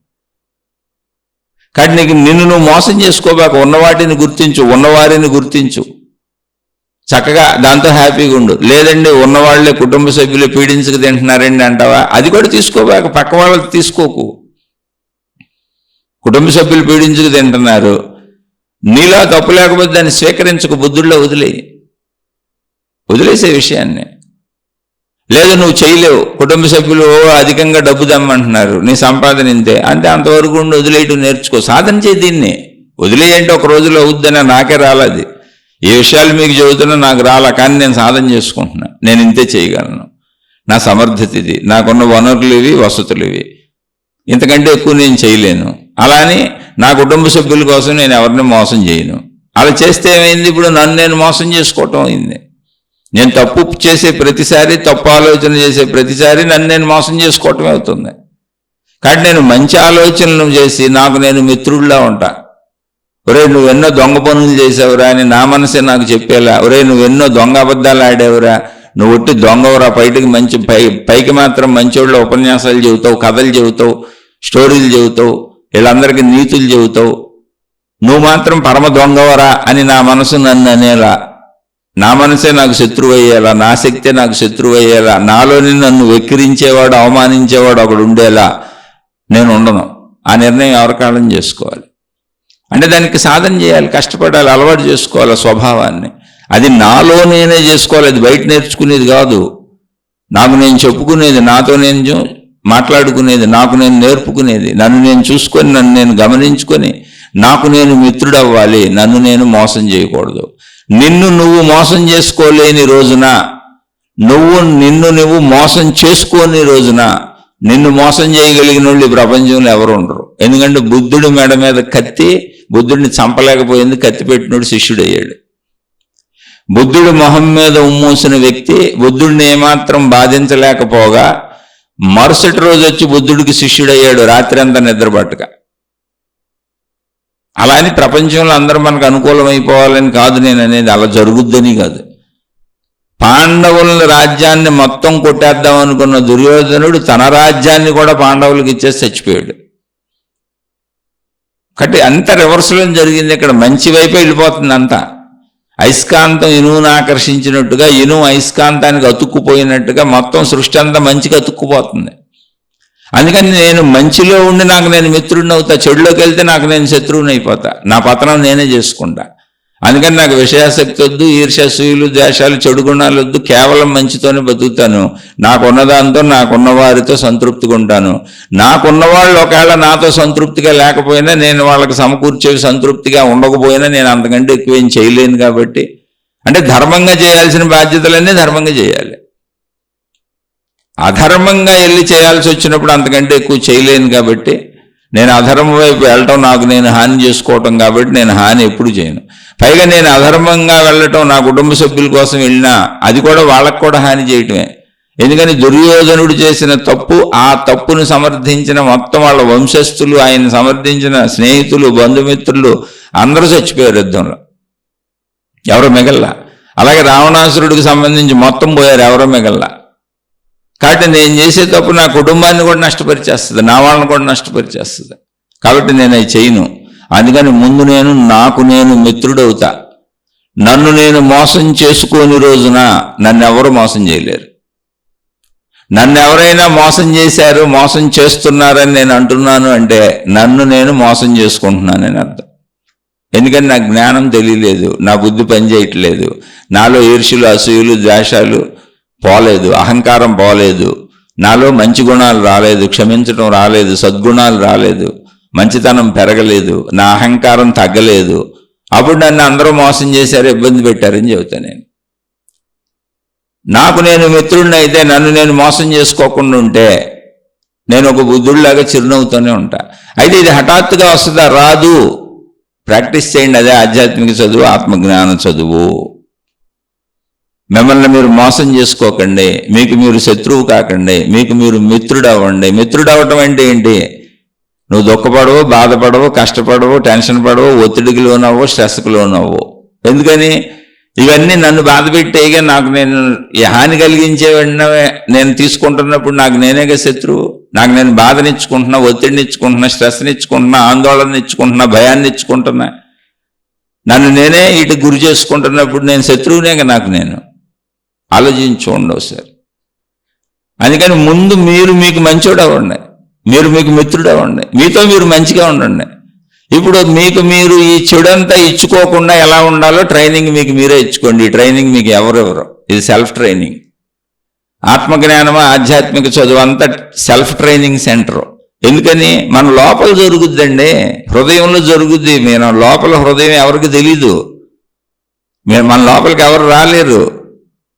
కానీ నిన్ను నువ్వు మోసం చేసుకోబాక, ఉన్న వాటిని గుర్తించు, ఉన్నవారిని గుర్తించు, చక్కగా దాంతో హ్యాపీగా ఉండు. లేదండి ఉన్నవాళ్లే కుటుంబ సభ్యులు పీడించుకు తింటున్నారండి అంటావా, అది కూడా తీసుకోబాక, పక్క వాళ్ళకి తీసుకోకు. కుటుంబ సభ్యులు పీడించుకు తింటున్నారు, నీలో తప్పు లేకపోతే దాన్ని స్వీకరించకు, బుద్ధుల్లో వదిలేసే విషయాన్ని. లేదు నువ్వు చేయలేవు, కుటుంబ సభ్యులు అధికంగా డబ్బు దమ్మంటున్నారు, నీ సంపాదన ఇంతే అంటే అంతవరకు ఉండి వదిలేయటం నేర్చుకో. సాధన చేయి, దీన్ని వదిలేయంటే ఒక రోజులో అవుద్దని నాకే రాలేదు. ఈ విషయాలు మీకు చెబుతున్నా నాకు రాలా, కానీ నేను సాధన చేసుకుంటున్నా, నేను ఇంతే చేయగలను, నా సమర్థత ఇది, నాకున్న వనరులు ఇవి, వసతులు ఇవి, ఇంతకంటే ఎక్కువ నేను చేయలేను. అలాని నా కుటుంబ సభ్యుల కోసం నేను ఎవరిని మోసం చేయను. అలా చేస్తే ఏమైంది, ఇప్పుడు నన్ను నేను మోసం చేసుకోవటం అయింది. నేను తప్పు చేసే ప్రతిసారి, తప్పు ఆలోచన చేసే ప్రతిసారి నన్ను నేను మోసం చేసుకోవటమే అవుతుంది. కానీ నేను మంచి ఆలోచనలు చేసి నాకు నేను మిత్రుడిలా ఉంటా. ఒరే నువ్వెన్నో దొంగ పనులు చేసావురా అని నా మనసే నాకు చెప్పేలా, ఒరే నువ్వెన్నో దొంగ అబద్ధాలు ఆడావురా, నువ్వు ఒట్టి దొంగవరా, బయటకు మంచి పైకి మాత్రం మంచోళ్ళ ఉపన్యాసాలు చెబుతావు, కథలు చెబుతావు, స్టోరీలు చెబుతావు, వీళ్ళందరికీ నీతులు చెబుతావు, నువ్వు మాత్రం పరమ దొంగవరా అని నా మనసు నన్ను అనేలా, నా మనసే నాకు శత్రువు అయ్యేలా, నా శక్తే నాకు శత్రువు అయ్యేలా, నాలోని నన్ను వెక్కిరించేవాడు, అవమానించేవాడు ఒకడు ఉండేలా నేను ఉండను. ఆ నిర్ణయం ఎవరికాలం చేసుకోవాలి. అంటే దానికి సాధన చేయాలి, కష్టపడాలి, అలవాటు చేసుకోవాలి స్వభావాన్ని. అది నాలో నేనే చేసుకోవాలి, అది బయట నేర్చుకునేది కాదు. నాకు నేను చెప్పుకునేది, నాతో నేను మాట్లాడుకునేది, నాకు నేను నేర్పుకునేది, నన్ను నేను చూసుకొని, నన్ను నేను గమనించుకొని, నాకు నేను మిత్రుడవ్వాలి, నన్ను నేను మోసం చేయకూడదు. నిన్ను నువ్వు మోసం చేసుకోలేని రోజున, నిన్ను నువ్వు మోసం చేసుకోని రోజున, నిన్ను మోసం చేయగలిగిన వాళ్ళు ఈ ప్రపంచంలో ఎవరు ఉండరు. ఎందుకంటే బుద్ధుడి మెడ మీద కత్తి, బుద్ధుడిని చంపలేకపోయింది, కత్తి పెట్టినోడు శిష్యుడయ్యాడు. బుద్ధుడి మొహం మీద ఉమ్మూసిన వ్యక్తి బుద్ధుడిని ఏమాత్రం బాధించలేకపోగా మరుసటి రోజు వచ్చి బుద్ధుడికి శిష్యుడయ్యాడు, రాత్రి అంతా నిద్రపట్టక. అలా అని ప్రపంచంలో అందరూ మనకు అనుకూలమైపోవాలని కాదు నేను అనేది, అలా జరుగుద్దని కాదు. పాండవుల రాజ్యాన్ని మొత్తం కొట్టేద్దాం అనుకున్న దుర్యోధనుడు తన రాజ్యాన్ని కూడా పాండవులకు ఇచ్చేసి చచ్చిపోయాడు. కాబట్టి అంత రివర్సలో జరిగింది. ఇక్కడ మంచి వైపు వెళ్ళిపోతుంది అంతా. అయస్కాంతం ఇనువును ఆకర్షించినట్టుగా, ఇనువు అయస్కాంతానికి అతుక్కుపోయినట్టుగా మొత్తం సృష్టి అంతా మంచిగా అతుక్కుపోతుంది. అందుకని నేను మంచిలో ఉండి నాకు నేను మిత్రుడిని అవుతా, చెడులోకి వెళ్తే నాకు నేను శత్రువుని అయిపోతా, నా పతనం నేనే చేసుకుంటా. అందుకని నాకు విషయాసక్తి వద్దు, ఈర్ష్యాసూయులు, ద్వేషాలు, చెడు గుణాలు వద్దు, కేవలం మంచితోనే బతుకుతాను. నాకున్న దాంతో, నాకున్న వారితో సంతృప్తిగా ఉంటాను. నాకున్న వాళ్ళు ఒకవేళ నాతో సంతృప్తిగా లేకపోయినా, నేను వాళ్ళకి సమకూర్చేవి సంతృప్తిగా ఉండకపోయినా నేను అంతకంటే ఎక్కువేం చేయలేను. కాబట్టి అంటే ధర్మంగా చేయాల్సిన బాధ్యతలన్నీ ధర్మంగా చేయాలి. అధర్మంగా వెళ్ళి చేయాల్సి వచ్చినప్పుడు అంతకంటే ఎక్కువ చేయలేను. కాబట్టి నేను అధర్మం వైపు వెళ్ళటం, నాకు నేను హాని చేసుకోవటం, కాబట్టి నేను హాని ఎప్పుడు చేయను. పైగా నేను అధర్మంగా వెళ్ళటం, నా కుటుంబ సభ్యుల కోసం వెళ్ళినా అది కూడా వాళ్ళకు కూడా హాని చేయటమే. ఎందుకని దుర్యోధనుడు చేసిన తప్పు, ఆ తప్పును సమర్థించిన మొత్తం వాళ్ళ వంశస్థులు, ఆయన సమర్థించిన స్నేహితులు, బంధుమిత్రులు అందరూ చచ్చిపోయారు యుద్ధంలో, ఎవరో మిగల్లా. అలాగే రావణాసురుడికి సంబంధించి మొత్తం పోయారు, ఎవరో మిగల్లా. కాబట్టి నేను చేసే తప్పు నా కుటుంబాన్ని కూడా నష్టపరిచేస్తుంది, నా వాళ్ళని కూడా నష్టపరిచేస్తుంది. కాబట్టి నేను అవి చేయను. అందుకని ముందు నాకు నేను మిత్రుడవుతా. నన్ను నేను మోసం చేసుకోని రోజున నన్ను ఎవరు మోసం చేయలేరు. నన్ను ఎవరైనా మోసం చేశారు, మోసం చేస్తున్నారని నేను అంటున్నాను అంటే నన్ను నేను మోసం చేసుకుంటున్నానని అర్థం. ఎందుకని నాకు జ్ఞానం తెలియలేదు, నా బుద్ధి పనిచేయట్లేదు, నాలో ఈర్ష్యులు, అసూయులు, ద్వేషాలు పోలేదు, అహంకారం పోలేదు, నాలో మంచి గుణాలు రాలేదు, క్షమించడం రాలేదు, సద్గుణాలు రాలేదు, మంచితనం పెరగలేదు, నా అహంకారం తగ్గలేదు. అప్పుడు నన్ను అందరూ మోసం చేశారు, ఇబ్బంది పెట్టారని చెబుతాను. నాకు నేను మిత్రుడిని అయితే, నన్ను నేను మోసం చేసుకోకుండా ఉంటే నేను ఒక బుద్ధుడిలాగా చిరునవ్వుతూనే ఉంటా. అయితే ఇది హఠాత్తుగా వస్తుందా? రాదు. ప్రాక్టీస్ చేయండి. అదే ఆధ్యాత్మిక చదువు, ఆత్మజ్ఞాన చదువు. మిమ్మల్ని మీరు మోసం చేసుకోకండి, మీకు మీరు శత్రువు కాకండి, మీకు మీరు మిత్రుడు అవ్వండి. మిత్రుడు అవ్వటం అంటే ఏంటి? నువ్వు దుఃఖపడవు, బాధపడవు, కష్టపడవు, టెన్షన్ పడవు, ఒత్తిడికి లోనవ్వు, స్ట్రెస్కి లోనవ్వు. ఎందుకని? ఇవన్నీ నన్ను బాధ పెట్టేగా, నాకు నేను హాని కలిగించేవన్నీ నేను తీసుకుంటున్నప్పుడు నాకు నేనేగా శత్రువు. నాకు నేను బాధనిచ్చుకుంటున్నా, ఒత్తిడినిచ్చుకుంటున్నా, స్ట్రెస్నిచ్చుకుంటున్నా, ఆందోళన భయాన్ని ఇచ్చుకుంటున్నా. నన్ను నేనే ఇటు గురి చేసుకుంటున్నప్పుడు నేను శత్రువునేగా నాకు నేను. ఆలోచించుకోండి ఒకసారి. అందుకని ముందు మీరు మీకు మంచోడు అవ్వండి, మీరు మీకు మిత్రుడు అవ్వండి, మీతో మీరు మంచిగా ఉండండి. ఇప్పుడు మీకు మీరు ఈ చెడంతా ఇచ్చుకోకుండా ఎలా ఉండాలో ట్రైనింగ్ మీకు మీరే ఇచ్చుకోండి. ఈ ట్రైనింగ్ మీకు ఎవరెవరు, ఇది సెల్ఫ్ ట్రైనింగ్. ఆత్మజ్ఞానము, ఆధ్యాత్మిక చదువు అంతా సెల్ఫ్ ట్రైనింగ్ సెంటర్. ఎందుకని? మన లోపల జరుగుద్దండి, హృదయంలో జరుగుద్ది. మన లోపల హృదయం ఎవరికి తెలీదు. మన లోపలికి ఎవరు రాలేరు.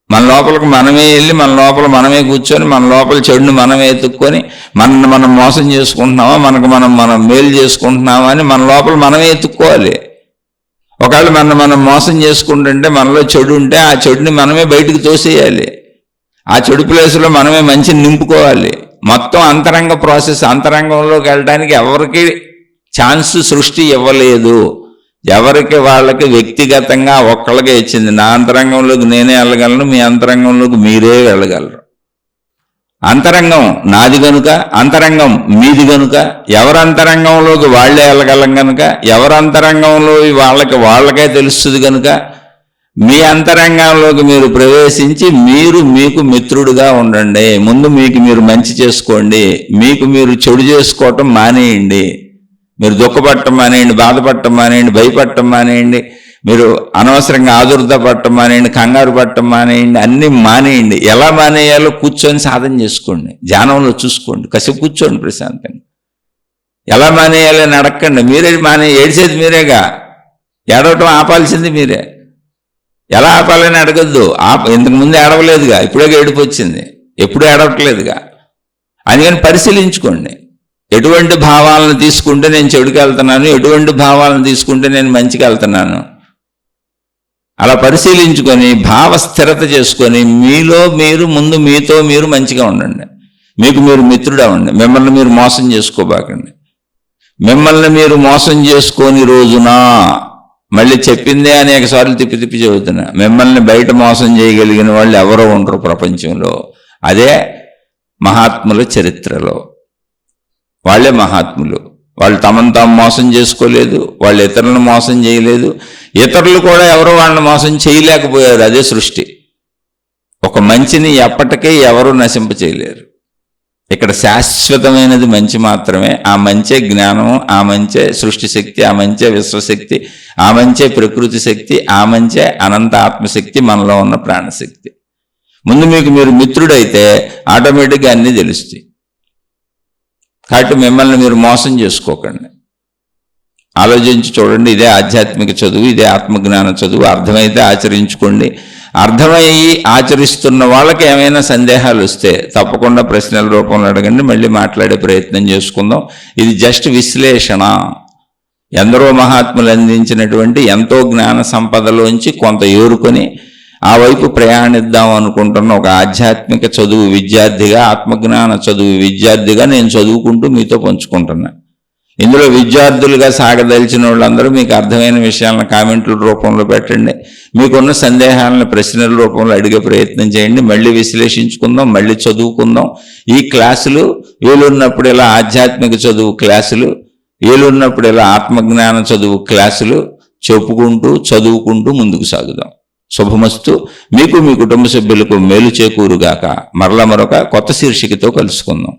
మన లోపలికి మనమే వెళ్ళి మన లోపల మనమే కూర్చొని మన లోపల చెడుని మనమే ఎత్తుక్కొని మనం మోసం చేసుకుంటున్నామా, మనం మేలు చేసుకుంటున్నామా అని మన లోపల మనమే ఎత్తుక్కోవాలి. ఒకవేళ మనం మోసం చేసుకుంటుంటే మనలో చెడు ఉంటే ఆ చెడుని మనమే బయటకు తోసేయాలి. ఆ చెడు ప్లేసులో మనమే మంచిని నింపుకోవాలి. మొత్తం అంతరంగ ప్రాసెస్. అంతరంగంలోకి వెళ్ళడానికి ఎవరికి ఛాన్స్ సృష్టి ఇవ్వలేదు. ఎవరికి వాళ్ళకి వ్యక్తిగతంగా ఒక్కళ్ళకే ఇచ్చింది. నా అంతరంగంలోకి నేనే వెళ్ళగలను, మీ అంతరంగంలోకి మీరే వెళ్ళగలరు. అంతరంగం నాది గనుక, అంతరంగం మీది గనుక, ఎవరి అంతరంగంలోకి వాళ్లే వెళ్ళగలం గనుక, ఎవరి అంతరంగంలో వాళ్ళకే తెలుస్తుంది గనుక, మీ అంతరంగంలోకి మీరు ప్రవేశించి మీరు మీకు మిత్రుడుగా ఉండండి. ముందు మీకు మీరు మంచి చేసుకోండి, మీకు మీరు చెడు చేసుకోవటం మానేయండి. మీరు దుఃఖపడటం మానేయండి, బాధపడటం మానేయండి, భయపడటం మానేయండి, మీరు అనవసరంగా ఆదుర్ద పడటం మానేయండి, కంగారు పడటం మానేయండి, అన్నీ మానేయండి. ఎలా మానేయాలో కూర్చొని సాధన చేసుకోండి, ధ్యానంలో చూసుకోండి, కాసేపు కూర్చోండి ప్రశాంతంగా. ఎలా మానేయాలని అడగండి. మీరే ఏడ్చేది మీరేగా, ఏడవటం ఆపాల్సింది మీరే. ఎలా ఆపాలని అడగద్దు. ఇంతకు ముందు ఏడవలేదుగా, ఇప్పుడే ఏడుపు వచ్చింది, ఎప్పుడూ ఏడవట్లేదుగా. అందుకని పరిశీలించుకోండి. ఎటువంటి భావాలను తీసుకుంటే నేను చెడుకి వెళ్తున్నాను, ఎటువంటి భావాలను తీసుకుంటే నేను మంచికి వెళ్తున్నాను, అలా పరిశీలించుకొని భావ స్థిరత చేసుకొని మీలో మీరు ముందు మీతో మీరు మంచిగా ఉండండి. మీకు మీరు మిత్రుడు అవ్వండి. మిమ్మల్ని మీరు మోసం చేసుకోబాకండి. మిమ్మల్ని మీరు మోసం చేసుకోని రోజున, మళ్ళీ చెప్పిందే అనేక సార్లు తిప్పి చెబుతున్నా, మిమ్మల్ని బయట మోసం చేయగలిగిన వాళ్ళు ఎవరో ఉండరు ప్రపంచంలో. అదే మహాత్ముల చరిత్రలో. వాళ్ళే మహాత్ములు. వాళ్ళు తమను తాము మోసం చేసుకోలేదు, వాళ్ళు ఇతరులను మోసం చేయలేదు, ఇతరులు కూడా ఎవరు వాళ్ళని మోసం చేయలేకపోయారు. అదే సృష్టి. ఒక మంచిని ఎప్పటికీ ఎవరు నశింప చేయలేరు. ఇక్కడ శాశ్వతమైనది మంచి మాత్రమే. ఆ మంచే జ్ఞానం, ఆ మంచే సృష్టి శక్తి, ఆ మంచే విశ్వశక్తి, ఆ మంచే ప్రకృతి శక్తి, ఆ మంచే అనంత ఆత్మశక్తి, మనలో ఉన్న ప్రాణశక్తి. ముందు మీకు మీరు మిత్రుడైతే ఆటోమేటిక్గా అన్నీ తెలుస్తాయి. కాబట్టి మిమ్మల్ని మీరు మోసం చేసుకోకండి. ఆలోచించి చూడండి. ఇదే ఆధ్యాత్మిక చదువు, ఇదే ఆత్మజ్ఞాన చదువు. అర్థమైతే ఆచరించుకోండి. అర్థమయ్యి ఆచరిస్తున్న వాళ్ళకి ఏమైనా సందేహాలు వస్తే తప్పకుండా ప్రశ్నల రూపంలో అడగండి, మళ్ళీ మాట్లాడే ప్రయత్నం చేసుకుందాం. ఇది జస్ట్ విశ్లేషణ. ఎందరో మహాత్ములు అందించినటువంటి ఎంతో జ్ఞాన సంపదలోంచి కొంత ఏరుకొని ఆ వైపు ప్రయాణిద్దాం అనుకుంటున్న ఒక ఆధ్యాత్మిక చదువు విద్యార్థిగా, ఆత్మజ్ఞాన చదువు విద్యార్థిగా నేను చదువుకుంటూ మీతో పంచుకుంటున్నా. ఇందులో విద్యార్థులుగా సాగదలిచిన వాళ్ళందరూ మీకు అర్థమైన విషయాలను కామెంట్ల రూపంలో పెట్టండి. మీకున్న సందేహాలను ప్రశ్నల రూపంలో అడిగే ప్రయత్నం చేయండి. మళ్ళీ విశ్లేషించుకుందాం, మళ్ళీ చదువుకుందాం. ఈ క్లాసులు వీలున్నప్పుడు ఇలా ఆధ్యాత్మిక చదువు క్లాసులు, వీలున్నప్పుడు ఇలా ఆత్మజ్ఞాన చదువు క్లాసులు చెప్పుకుంటూ చదువుకుంటూ ముందుకు సాగుదాం. శుభమస్తు. మీకు మీ కుటుంబ సభ్యులకు మేలు చేకూరుగాక. మరలా మరొక కొత్త శీర్షికతో కలుసుకుందాం.